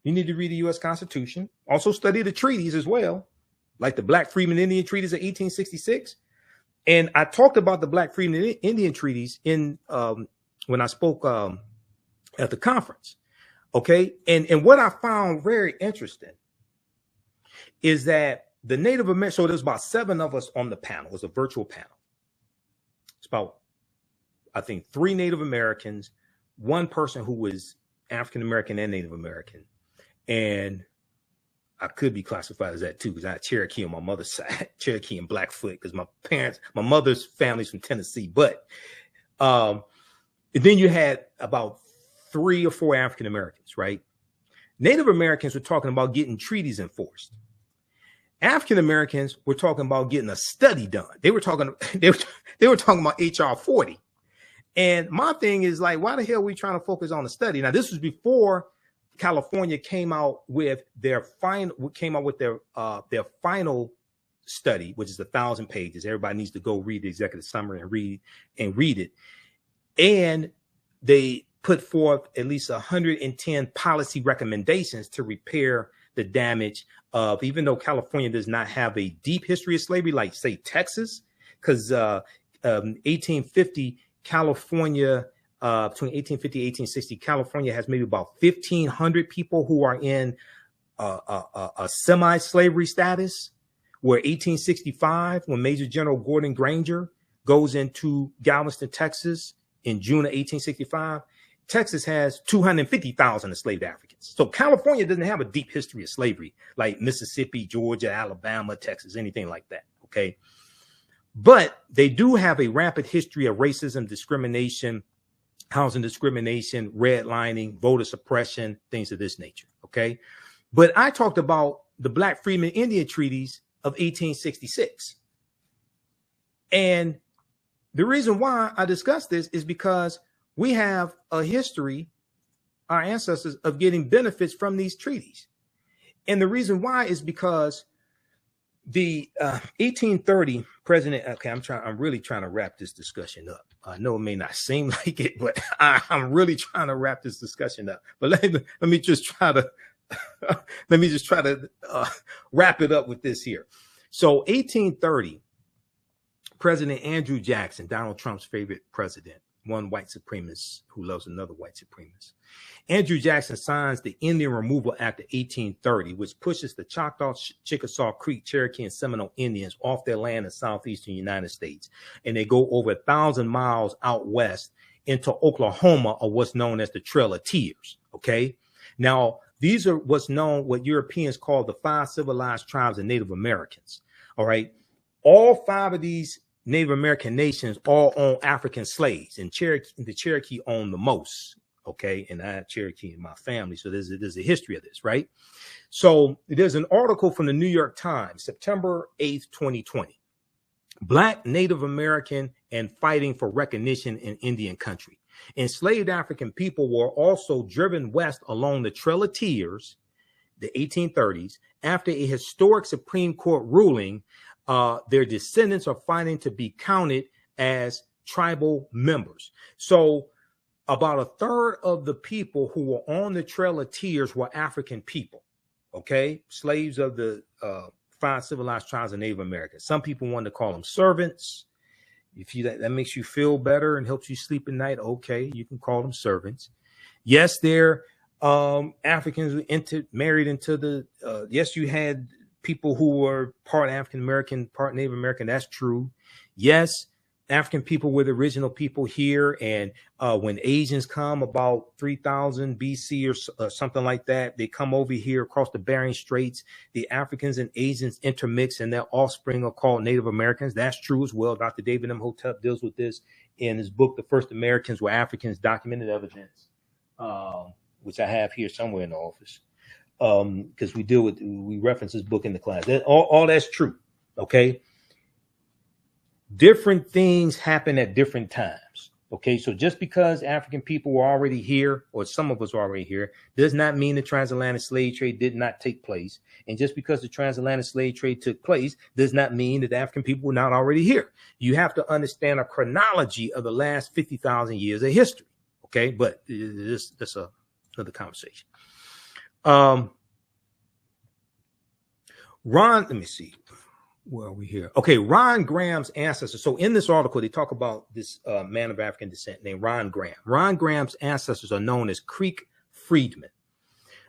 [SPEAKER 1] You need to read the U.S. Constitution. Also study the treaties as well, like the Black Freedmen Indian Treaties of 1866. And I talked about the Black Freedmen Indian Treaties in when I spoke at the conference. Okay, and what I found very interesting is that the Native American, so there's about 7 of us on the panel. It was a virtual panel. It's about, I think, 3 Native Americans, 1 person who was African American and Native American. And I could be classified as that too, because I had Cherokee on my mother's side, Cherokee and Blackfoot, because my mother's family's from Tennessee. But then you had about 3 or 4 African Americans, right? Native Americans were talking about getting treaties enforced. African Americans were talking about getting a study done. They were talking about HR 40. And my thing is like, why the hell are we trying to focus on the study? Now, this was before California came out with their final study, which is 1,000 pages. Everybody needs to go read the executive summary and read it. And they put forth at least 110 policy recommendations to repair the damage of, even though California does not have a deep history of slavery, like say Texas, because 1850 California, between 1850 and 1860, California has maybe about 1,500 people who are in a semi-slavery status, where 1865, when Major General Gordon Granger goes into Galveston, Texas in June of 1865, Texas has 250,000 enslaved Africans. So California doesn't have a deep history of slavery like Mississippi, Georgia, Alabama, Texas, anything like that. Okay. But they do have a rampant history of racism, discrimination, housing discrimination, redlining, voter suppression, things of this nature. Okay. But I talked about the Black Freedmen Indian Treaties of 1866. And the reason why I discussed this is because we have a history, our ancestors, of getting benefits from these treaties. And the reason why is because The 1830 president. Okay, I'm really trying to wrap this discussion up. I know it may not seem like it, but I'm really trying to wrap this discussion up. But let me just try to wrap it up with this here. So 1830, President Andrew Jackson, Donald Trump's favorite president, one white supremacist who loves another white supremacist. Andrew Jackson signs the Indian Removal Act of 1830, which pushes the Choctaw, Chickasaw, Creek, Cherokee, and Seminole Indians off their land in southeastern United States. And they go over 1,000 miles out west into Oklahoma, or what's known as the Trail of Tears. Okay. Now, these are what Europeans call the 5 civilized tribes of Native Americans. All right. All 5 of these Native American nations all own African slaves, and the Cherokee own the most. Okay, and I have Cherokee in my family, so there's a history of this, right? So there's an article from the New York Times, September 8th, 2020. Black Native American and fighting for recognition in Indian country. Enslaved African people were also driven west along the Trail of Tears, the 1830s, after a historic Supreme Court ruling. Their descendants are fighting to be counted as tribal members. So about a third of the people who were on the Trail of Tears were African people, okay? Slaves of the 5 civilized tribes of Native America. Some people wanted to call them servants. If that makes you feel better and helps you sleep at night, okay, you can call them servants. Yes, they're Africans married into the, yes, you had people who were part African American, part Native American. That's true. Yes, African people were the original people here. And when Asians come about 3000 BC or something like that, they come over here across the Bering Straits. The Africans and Asians intermix, and their offspring are called Native Americans. That's true as well. Dr. David Imhotep deals with this in his book, The First Americans Were Africans, Documented Evidence, which I have here somewhere in the office. Because we reference this book in the class. All that's true. Okay. Different things happen at different times. Okay. So just because African people were already here, or some of us were already here, does not mean the transatlantic slave trade did not take place. And just because the transatlantic slave trade took place does not mean that African people were not already here. You have to understand a chronology of the last 50,000 years of history. Okay. But that's another conversation. Let me see. Where are we here? Okay, Ron Graham's ancestors. So in this article, they talk about this man of African descent named Ron Graham. Ron Graham's ancestors are known as Creek freedmen.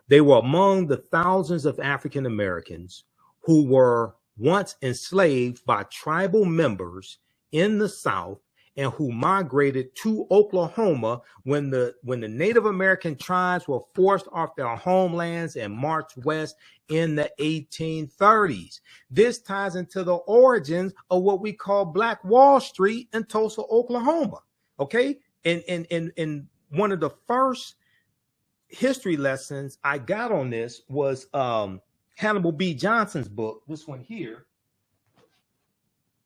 [SPEAKER 1] They were among the thousands of African Americans who were once enslaved by tribal members in the South and who migrated to Oklahoma when the Native American tribes were forced off their homelands and marched west in the 1830s. This ties into the origins of what we call Black Wall Street in Tulsa, Oklahoma. Okay, and one of the first history lessons I got on this was Hannibal B. Johnson's book. This one here,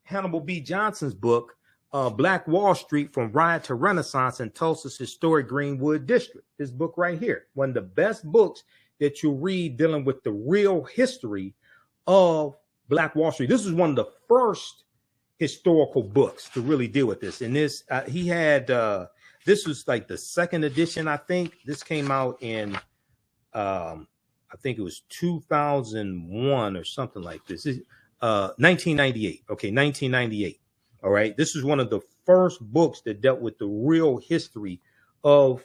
[SPEAKER 1] Hannibal B. Johnson's book. Black Wall Street from Riot to Renaissance in Tulsa's historic Greenwood District. This book right here, one of the best books that you read dealing with the real history of Black Wall Street. This is one of the first historical books to really deal with this. And this, he had, this was like the second edition, I think. This came out in, I think it was 2001 or something like this. 1998. Okay, 1998. All right. This is one of the first books that dealt with the real history of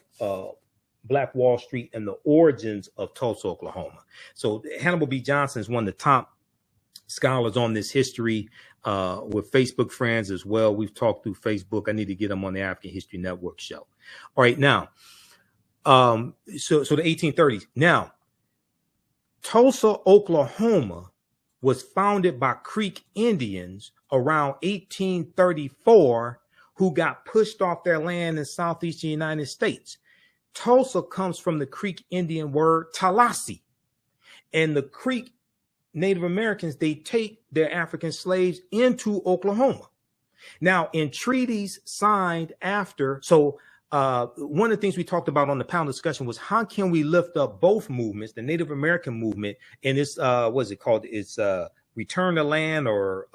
[SPEAKER 1] Black Wall Street and the origins of Tulsa, Oklahoma. So Hannibal B. Johnson is one of the top scholars on this history with Facebook friends as well. We've talked through Facebook. I need to get him on the African History Network show. All right. Now, so the 1830s. Now, Tulsa, Oklahoma was founded by Creek Indians around 1834 who got pushed off their land in southeastern United States. Tulsa comes from the Creek Indian word Tallahassee. And the Creek Native Americans, they take their African slaves into Oklahoma. Now, in treaties signed after, so one of the things we talked about on the panel discussion was how can we lift up both movements, the Native American movement and this, what is it called? It's return the land, or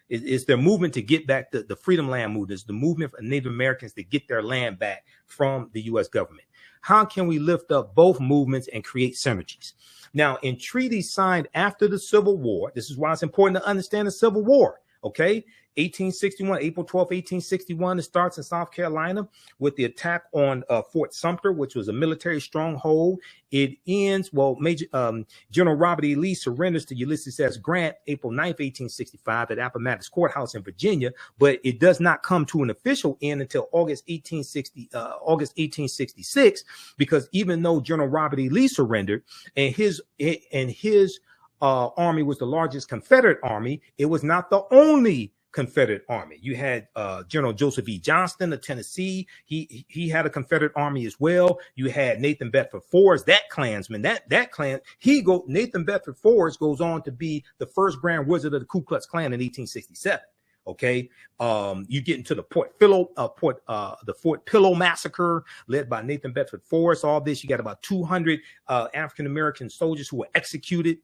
[SPEAKER 1] is their movement to get back the Freedom Land movement? Is the movement for Native Americans to get their land back from the U.S. government? How can we lift up both movements and create synergies? Now, in treaties signed after the Civil War, this is why it's important to understand the Civil War, okay? 1861, April 12, 1861, it starts in South Carolina with the attack on Fort Sumter, which was a military stronghold. It ends, well, General Robert E. Lee surrenders to Ulysses S. Grant April 9th, 1865 at Appomattox Courthouse in Virginia, but it does not come to an official end until August 1866, because even though General Robert E. Lee surrendered and his army was the largest Confederate army, it was not the only Confederate army. You had General Joseph E. Johnston of Tennessee. He had a Confederate army as well. You had Nathan Bedford Forrest, that Klansman, that clan. Nathan Bedford Forrest goes on to be the first Grand Wizard of the Ku Klux Klan in 1867. Okay, you get into the Fort Pillow massacre led by Nathan Bedford Forrest. All this, you got about 200 African American soldiers who were executed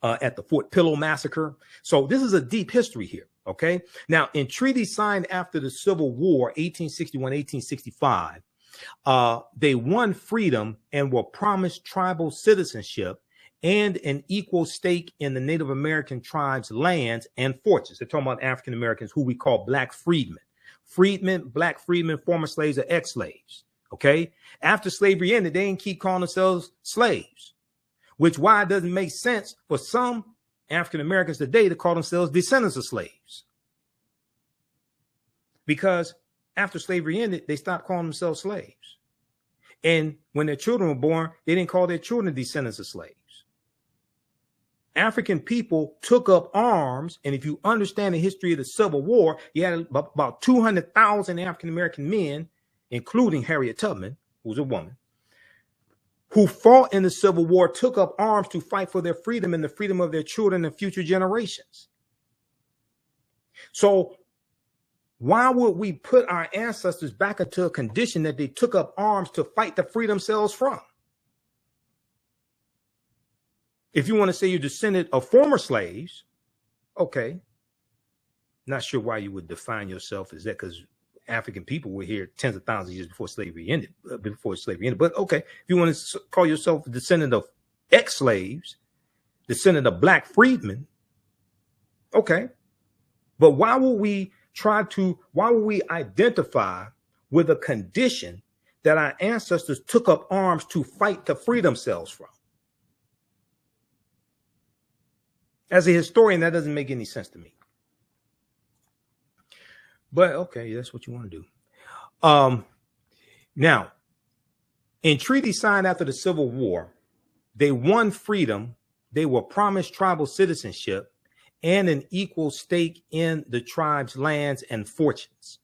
[SPEAKER 1] at the Fort Pillow massacre. So this is a deep history here. Okay. Now, in treaties signed after the Civil War, 1861, 1865, they won freedom and were promised tribal citizenship and an equal stake in the Native American tribes' lands and fortunes. They're talking about African Americans, who we call black freedmen. Black freedmen, former slaves, or ex-slaves. Okay. After slavery ended, they didn't keep calling themselves slaves, which why it doesn't make sense for some African Americans today to call themselves descendants of slaves. Because after slavery ended, they stopped calling themselves slaves. And when their children were born, they didn't call their children descendants of slaves. African people took up arms, and if you understand the history of the Civil War, you had about 200,000 African American men, including Harriet Tubman, who was a woman, who fought in the Civil War, took up arms to fight for their freedom and the freedom of their children and future generations. So why would we put our ancestors back into a condition that they took up arms to fight to free themselves from? If you want to say you're descendant of former slaves, okay. Not sure why you would define yourself as that, because African people were here tens of thousands of years before slavery ended. But okay, if you want to call yourself a descendant of ex-slaves, descendant of black freedmen, okay. But why would we identify with a condition that our ancestors took up arms to fight to free themselves from? As a historian, that doesn't make any sense to me. But okay, that's what you want to do. Now, in treaties signed after the Civil War, they won freedom. They were promised tribal citizenship and an equal stake in the tribe's lands and fortunes.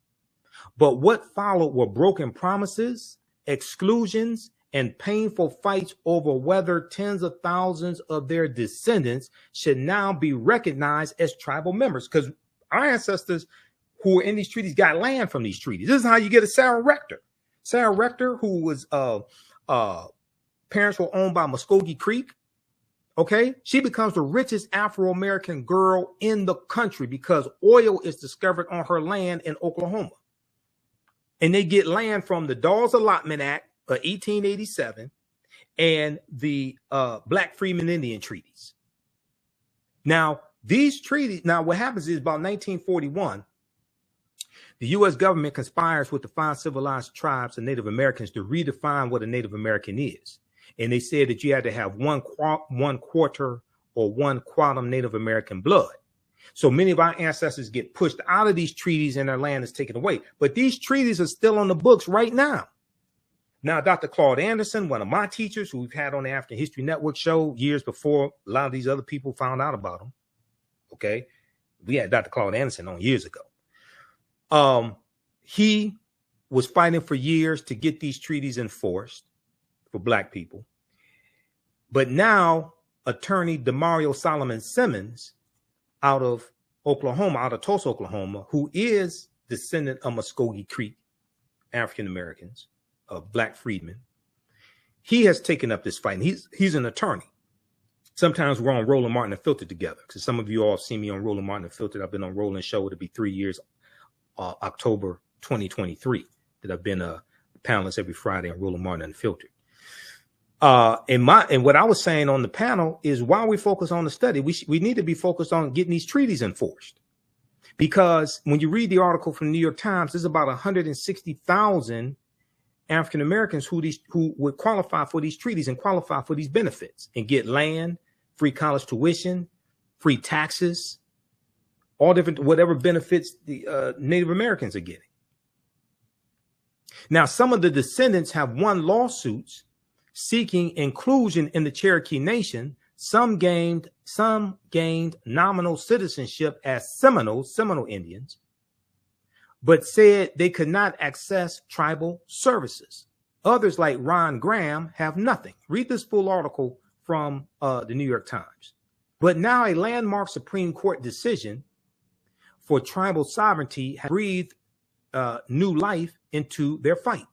[SPEAKER 1] But what followed were broken promises, exclusions, and painful fights over whether tens of thousands of their descendants should now be recognized as tribal members, because our ancestors who were in these treaties got land from these treaties. This is how you get a Sarah Rector. Sarah Rector, who was parents were owned by Muskogee Creek. Okay, she becomes the richest Afro-American girl in the country because oil is discovered on her land in Oklahoma. And they get land from the Dawes Allotment Act of 1887 and the Black Freedmen Indian treaties. Now, these treaties, what happens is about 1941, the U.S. government conspires with the 5 civilized tribes of Native Americans to redefine what a Native American is. And they said that you had to have one quarter or one quantum Native American blood. So many of our ancestors get pushed out of these treaties and their land is taken away. But these treaties are still on the books right now. Now, Dr. Claude Anderson, one of my teachers who we've had on the African History Network show years before a lot of these other people found out about him. Okay. We had Dr. Claude Anderson on years ago. He was fighting for years to get these treaties enforced for Black people. But now attorney Demario Solomon Simmons out of Oklahoma, out of Tulsa, Oklahoma, who is descendant of Muskogee Creek African Americans, of Black freedmen, he has taken up this fight. And he's an attorney. Sometimes we're on Roland Martin Unfiltered together, because some of you all see me on Roland Martin Unfiltered. I've been on Roland Show. It'll be 3 years, October 2023, that I've been a panelist every Friday on Roland Martin Unfiltered. And what I was saying on the panel is, while we focus on the study, we need to be focused on getting these treaties enforced. Because when you read the article from the New York Times, there's about 160,000 African Americans who would qualify for these treaties and qualify for these benefits and get land, free college tuition, free taxes, all different, whatever benefits the Native Americans are getting. Now, some of the descendants have won lawsuits seeking inclusion in the Cherokee Nation. Some gained nominal citizenship as Seminole Indians, but said they could not access tribal services. Others, like Ron Graham, have nothing. Read this full article from the New York Times. But now a landmark Supreme Court decision for tribal sovereignty has breathed new life into their fight.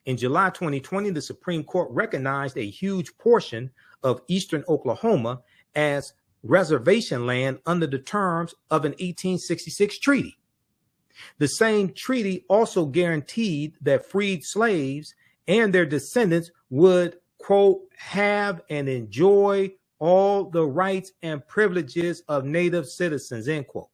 [SPEAKER 1] In July 2020, the Supreme Court recognized a huge portion of eastern Oklahoma as reservation land under the terms of an 1866 treaty. The same treaty also guaranteed that freed slaves and their descendants would, quote, have and enjoy all the rights and privileges of native citizens, end quote.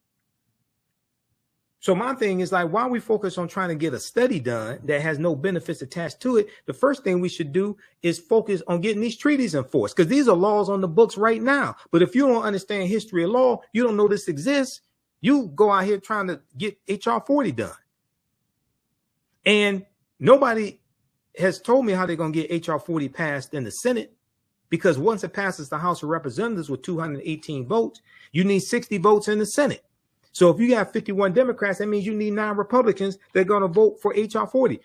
[SPEAKER 1] So my thing is, like, while we focus on trying to get a study done that has no benefits attached to it, the first thing we should do is focus on getting these treaties enforced, because these are laws on the books right now. But if you don't understand history of law, you don't know this exists, you go out here trying to get HR 40 done. And nobody has told me how they're going to get HR 40 passed in the Senate, because once it passes the House of Representatives with 218 votes, you need 60 votes in the Senate. So if you have 51 Democrats, that means you need 9 Republicans that are going to vote for HR 40.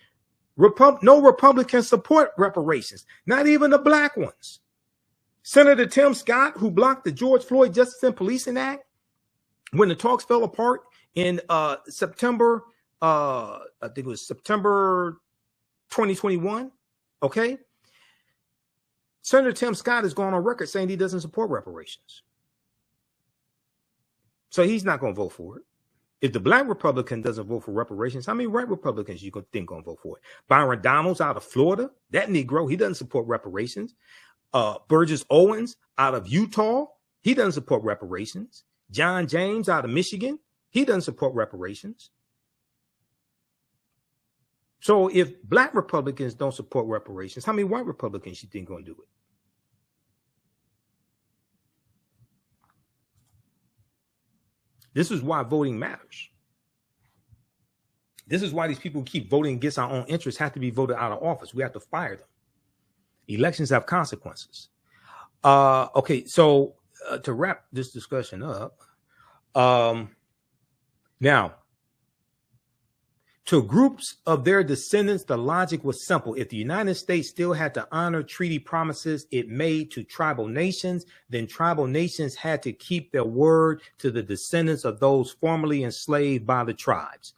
[SPEAKER 1] No Republicans support reparations, not even the black ones. Senator Tim Scott, who blocked the George Floyd Justice and Policing Act when the talks fell apart in September, I think it was September 2021. Okay. Senator Tim Scott has gone on record saying he doesn't support reparations. So he's not going to vote for it. If the black Republican doesn't vote for reparations, how many white Republicans you think going to vote for it? Byron Donalds out of Florida, that Negro, he doesn't support reparations. Burgess Owens out of Utah, he doesn't support reparations. John James out of Michigan, he doesn't support reparations. So if black Republicans don't support reparations, how many white Republicans you think going to do it? This is why voting matters. This is why these people who keep voting against our own interests have to be voted out of office. We have to fire them. Elections have consequences. Okay, so to wrap this discussion up, now, to groups of their descendants, the logic was simple. If the United States still had to honor treaty promises it made to tribal nations, then tribal nations had to keep their word to the descendants of those formerly enslaved by the tribes.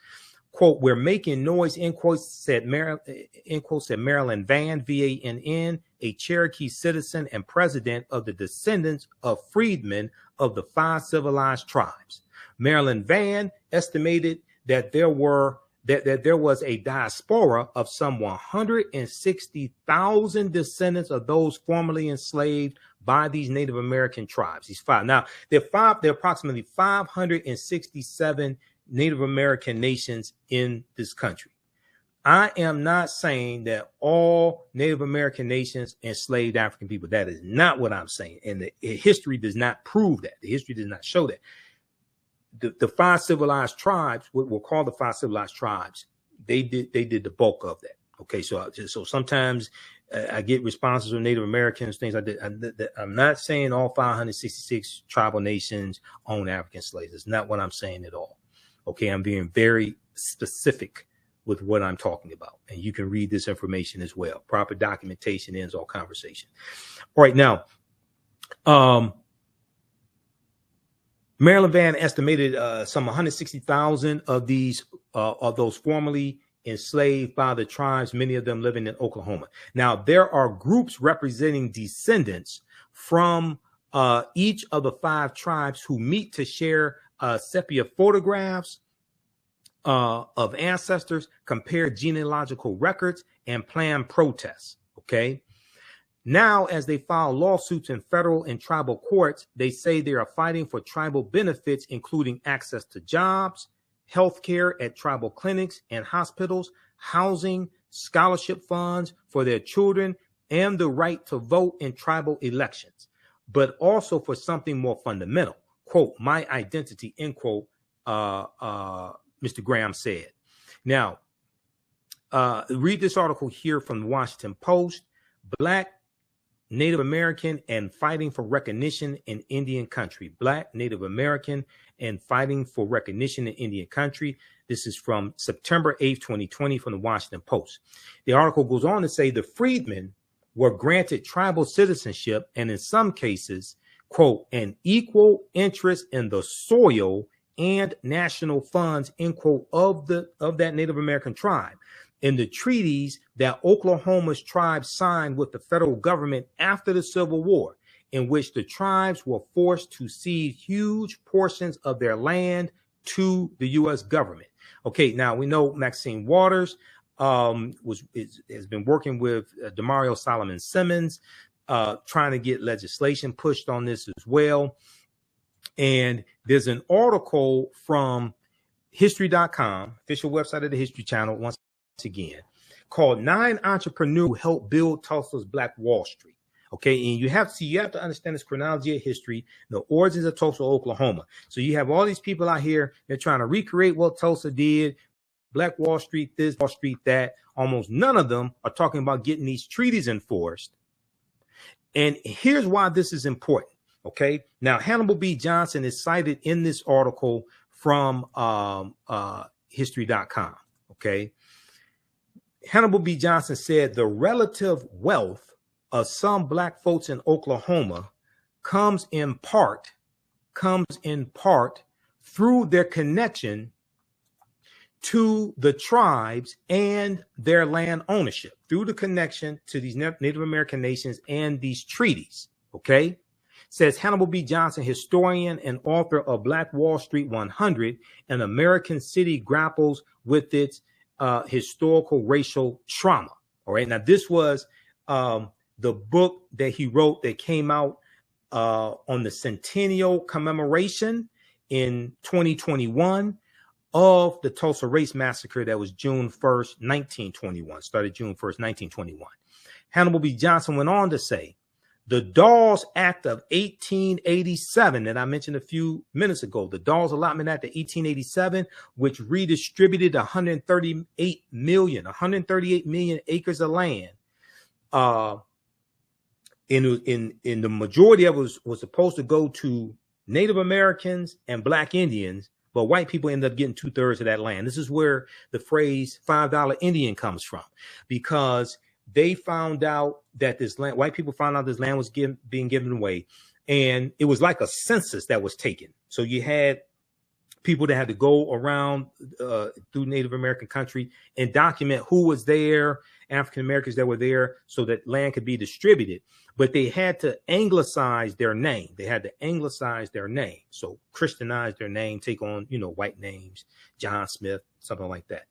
[SPEAKER 1] Quote, we're making noise, end quote, said Marilyn Vann, V-A-N-N, a Cherokee citizen and president of the descendants of freedmen of the 5 civilized tribes. Marilyn Vann estimated that there was a diaspora of some 160,000 descendants of those formerly enslaved by these Native American tribes. These 5. Now, there are approximately 567 Native American nations in this country. I am not saying that all Native American nations enslaved African people. That is not what I'm saying. And the history does not prove that. The history does not show that. The 5 civilized tribes, what we'll call the 5 civilized tribes, they did the bulk of that. Okay, so sometimes I get responses from Native Americans, things like that. I'm not saying all 566 tribal nations own African slaves. That's not what I'm saying at all. Okay, I'm being very specific with what I'm talking about, and you can read this information as well. Proper documentation ends all conversation. All right, now, Marilyn Vann estimated some 160,000 of these of those formerly enslaved by the tribes, many of them living in Oklahoma. Now, there are groups representing descendants from each of the 5 tribes who meet to share sepia photographs of ancestors, compare genealogical records, and plan protests. Okay. Now, as they file lawsuits in federal and tribal courts, they say they are fighting for tribal benefits, including access to jobs, health care at tribal clinics and hospitals, housing, scholarship funds for their children, and the right to vote in tribal elections, but also for something more fundamental. Quote, my identity, end quote, Mr. Graham said. Now, read this article here from the Washington Post. Black, Native American, and fighting for recognition in Indian country. Black, Native American, and fighting for recognition in Indian country. This is from September 8th, 2020 from the Washington Post. The article goes on to say the freedmen were granted tribal citizenship and in some cases, quote, an equal interest in the soil and national funds, end quote, of that Native American tribe. In the treaties that Oklahoma's tribes signed with the federal government after the Civil War, in which the tribes were forced to cede huge portions of their land to the U.S. government. Okay, now we know Maxine Waters has been working with Demario Solomon Simmons, trying to get legislation pushed on this as well. And there's an article from history.com, official website of the History Channel, once again, called 9 Entrepreneurs Who Helped Build Tulsa's Black Wall Street. Okay, and you have to understand this chronology of history, the origins of Tulsa, Oklahoma. So you have all these people out here, they're trying to recreate what Tulsa did, Black Wall Street, this, Wall Street, that. Almost none of them are talking about getting these treaties enforced. And here's why this is important. Okay, now Hannibal B. Johnson is cited in this article from history.com. Okay, Hannibal B. Johnson said the relative wealth of some Black folks in Oklahoma comes in part through their connection to the tribes and their land ownership, through the connection to these Native American nations and these treaties. Okay, says Hannibal B. Johnson, historian and author of Black Wall Street 100, an American city grapples with its historical racial trauma. All right, now this was the book that he wrote that came out on the centennial commemoration in 2021 of the Tulsa Race Massacre that was June 1st, 1921, started June 1st, 1921. Hannibal B. Johnson went on to say, the Dawes Act of 1887 that I mentioned a few minutes ago, the Dawes Allotment Act of 1887, which redistributed 138 million acres of land. In the majority of it was supposed to go to Native Americans and Black Indians, but white people ended up getting 2/3 of that land. This is where the phrase $5 Indian comes from, because they found out that this land, white people found out this land was being given away, and it was like a census that was taken. So you had people that had to go around through Native American country and document who was there, African Americans that were there, so that land could be distributed. But they had to anglicize their name. So Christianize their name, take on, white names, John Smith, something like that.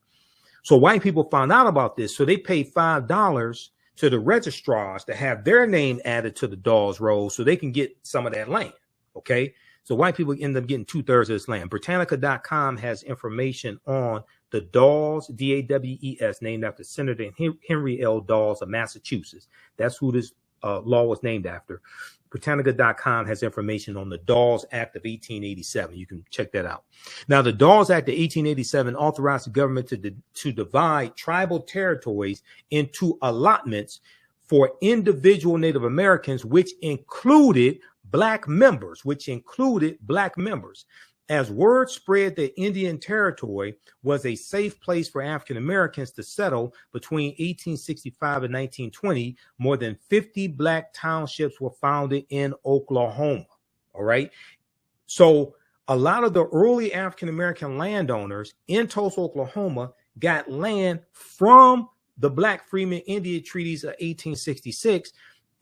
[SPEAKER 1] So white people found out about this. So they paid $5 to the registrars to have their name added to the Dawes roll so they can get some of that land. Okay. So white people end up getting 2/3 of this land. Britannica.com has information on the Dawes, D-A-W-E-S, named after Senator Henry L. Dawes of Massachusetts. That's who this law was named after. Britannica.com has information on the Dawes Act of 1887. You can check that out. Now, the Dawes Act of 1887 authorized the government to divide tribal territories into allotments for individual Native Americans, which included Black members. As word spread that Indian Territory was a safe place for African Americans to settle between 1865 and 1920, more than 50 Black townships were founded in Oklahoma. All right. So a lot of the early African American landowners in Tulsa, Oklahoma, got land from the Black Freeman Indian treaties of 1866.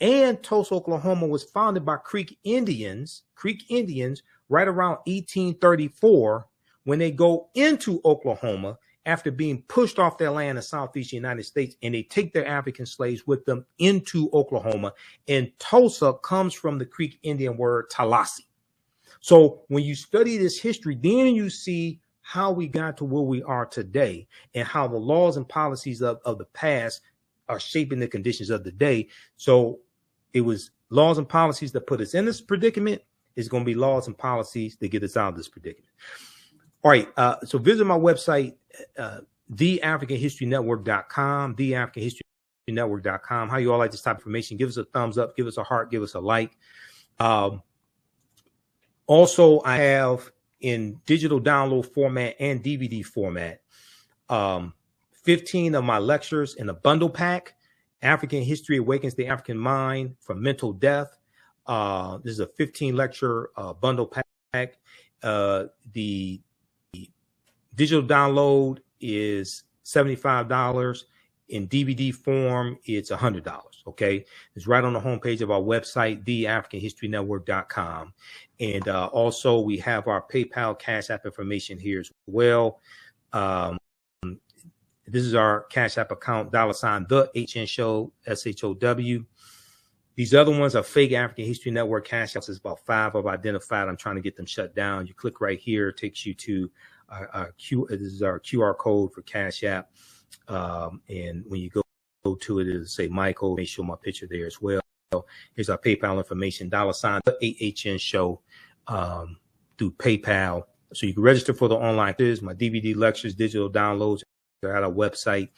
[SPEAKER 1] And Tulsa, Oklahoma was founded by Creek Indians right around 1834 when they go into Oklahoma after being pushed off their land in southeastern United States, and they take their African slaves with them into Oklahoma. And Tulsa comes from the Creek Indian word Tallahassee. So when you study this history, then you see how we got to where we are today and how the laws and policies of the past are shaping the conditions of the day. So it was laws and policies that put us in this predicament. It's going to be laws and policies that get us out of this predicament. All right. So visit my website, TheAfricanHistoryNetwork.com, TheAfricanHistoryNetwork.com. How you all like this type of information? Give us a thumbs up, give us a heart, give us a like. Also, I have in digital download format and DVD format, 15 of my lectures in a bundle pack. African History Awakens the African Mind from Mental Death. This is a 15 lecture bundle pack. The digital download is $75. In DVD form, it's $100. Okay. It's right on the homepage of our website, TheAfricanHistoryNetwork.com. And also we have our PayPal Cash App information here as well. This is our Cash App account, $TheAHNShow, SHOW. These other ones are fake African History Network Cash Apps. There's about 5 I've identified. I'm trying to get them shut down. You click right here, it takes you to this is our QR code for Cash App. And when you go to it, it'll say Michael. Make sure my picture there as well. Here's our PayPal information, $TheAHNShow through PayPal. So you can register for the online quiz, my DVD lectures, digital downloads. They're at our website,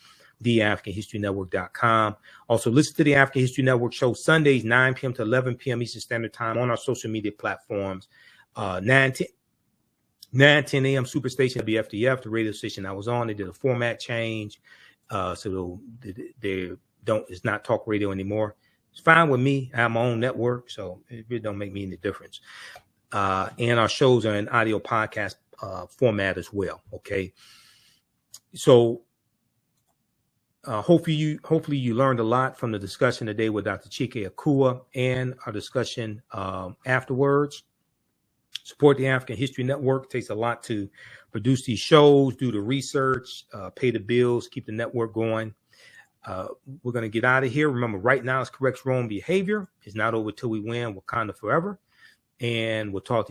[SPEAKER 1] TheAfricanHistoryNetwork.com. Also, listen to the African History Network show Sundays, 9 p.m. to 11 p.m. Eastern Standard Time on our social media platforms. 9, 10 a.m. Superstation WFDF, the radio station I was on. They did a format change. So it's not talk radio anymore. It's fine with me. I have my own network, so it really don't make me any difference. And our shows are in audio podcast format as well. Okay. So hopefully you learned a lot from the discussion today with Dr. Chike Akua and our discussion afterwards. Support the African History Network. It takes a lot to produce these shows, do the research, pay the bills, keep the network going. We're going to get out of here. Remember, right now is correct wrong behavior. It's not over till we win. Wakanda forever. And we'll talk to you.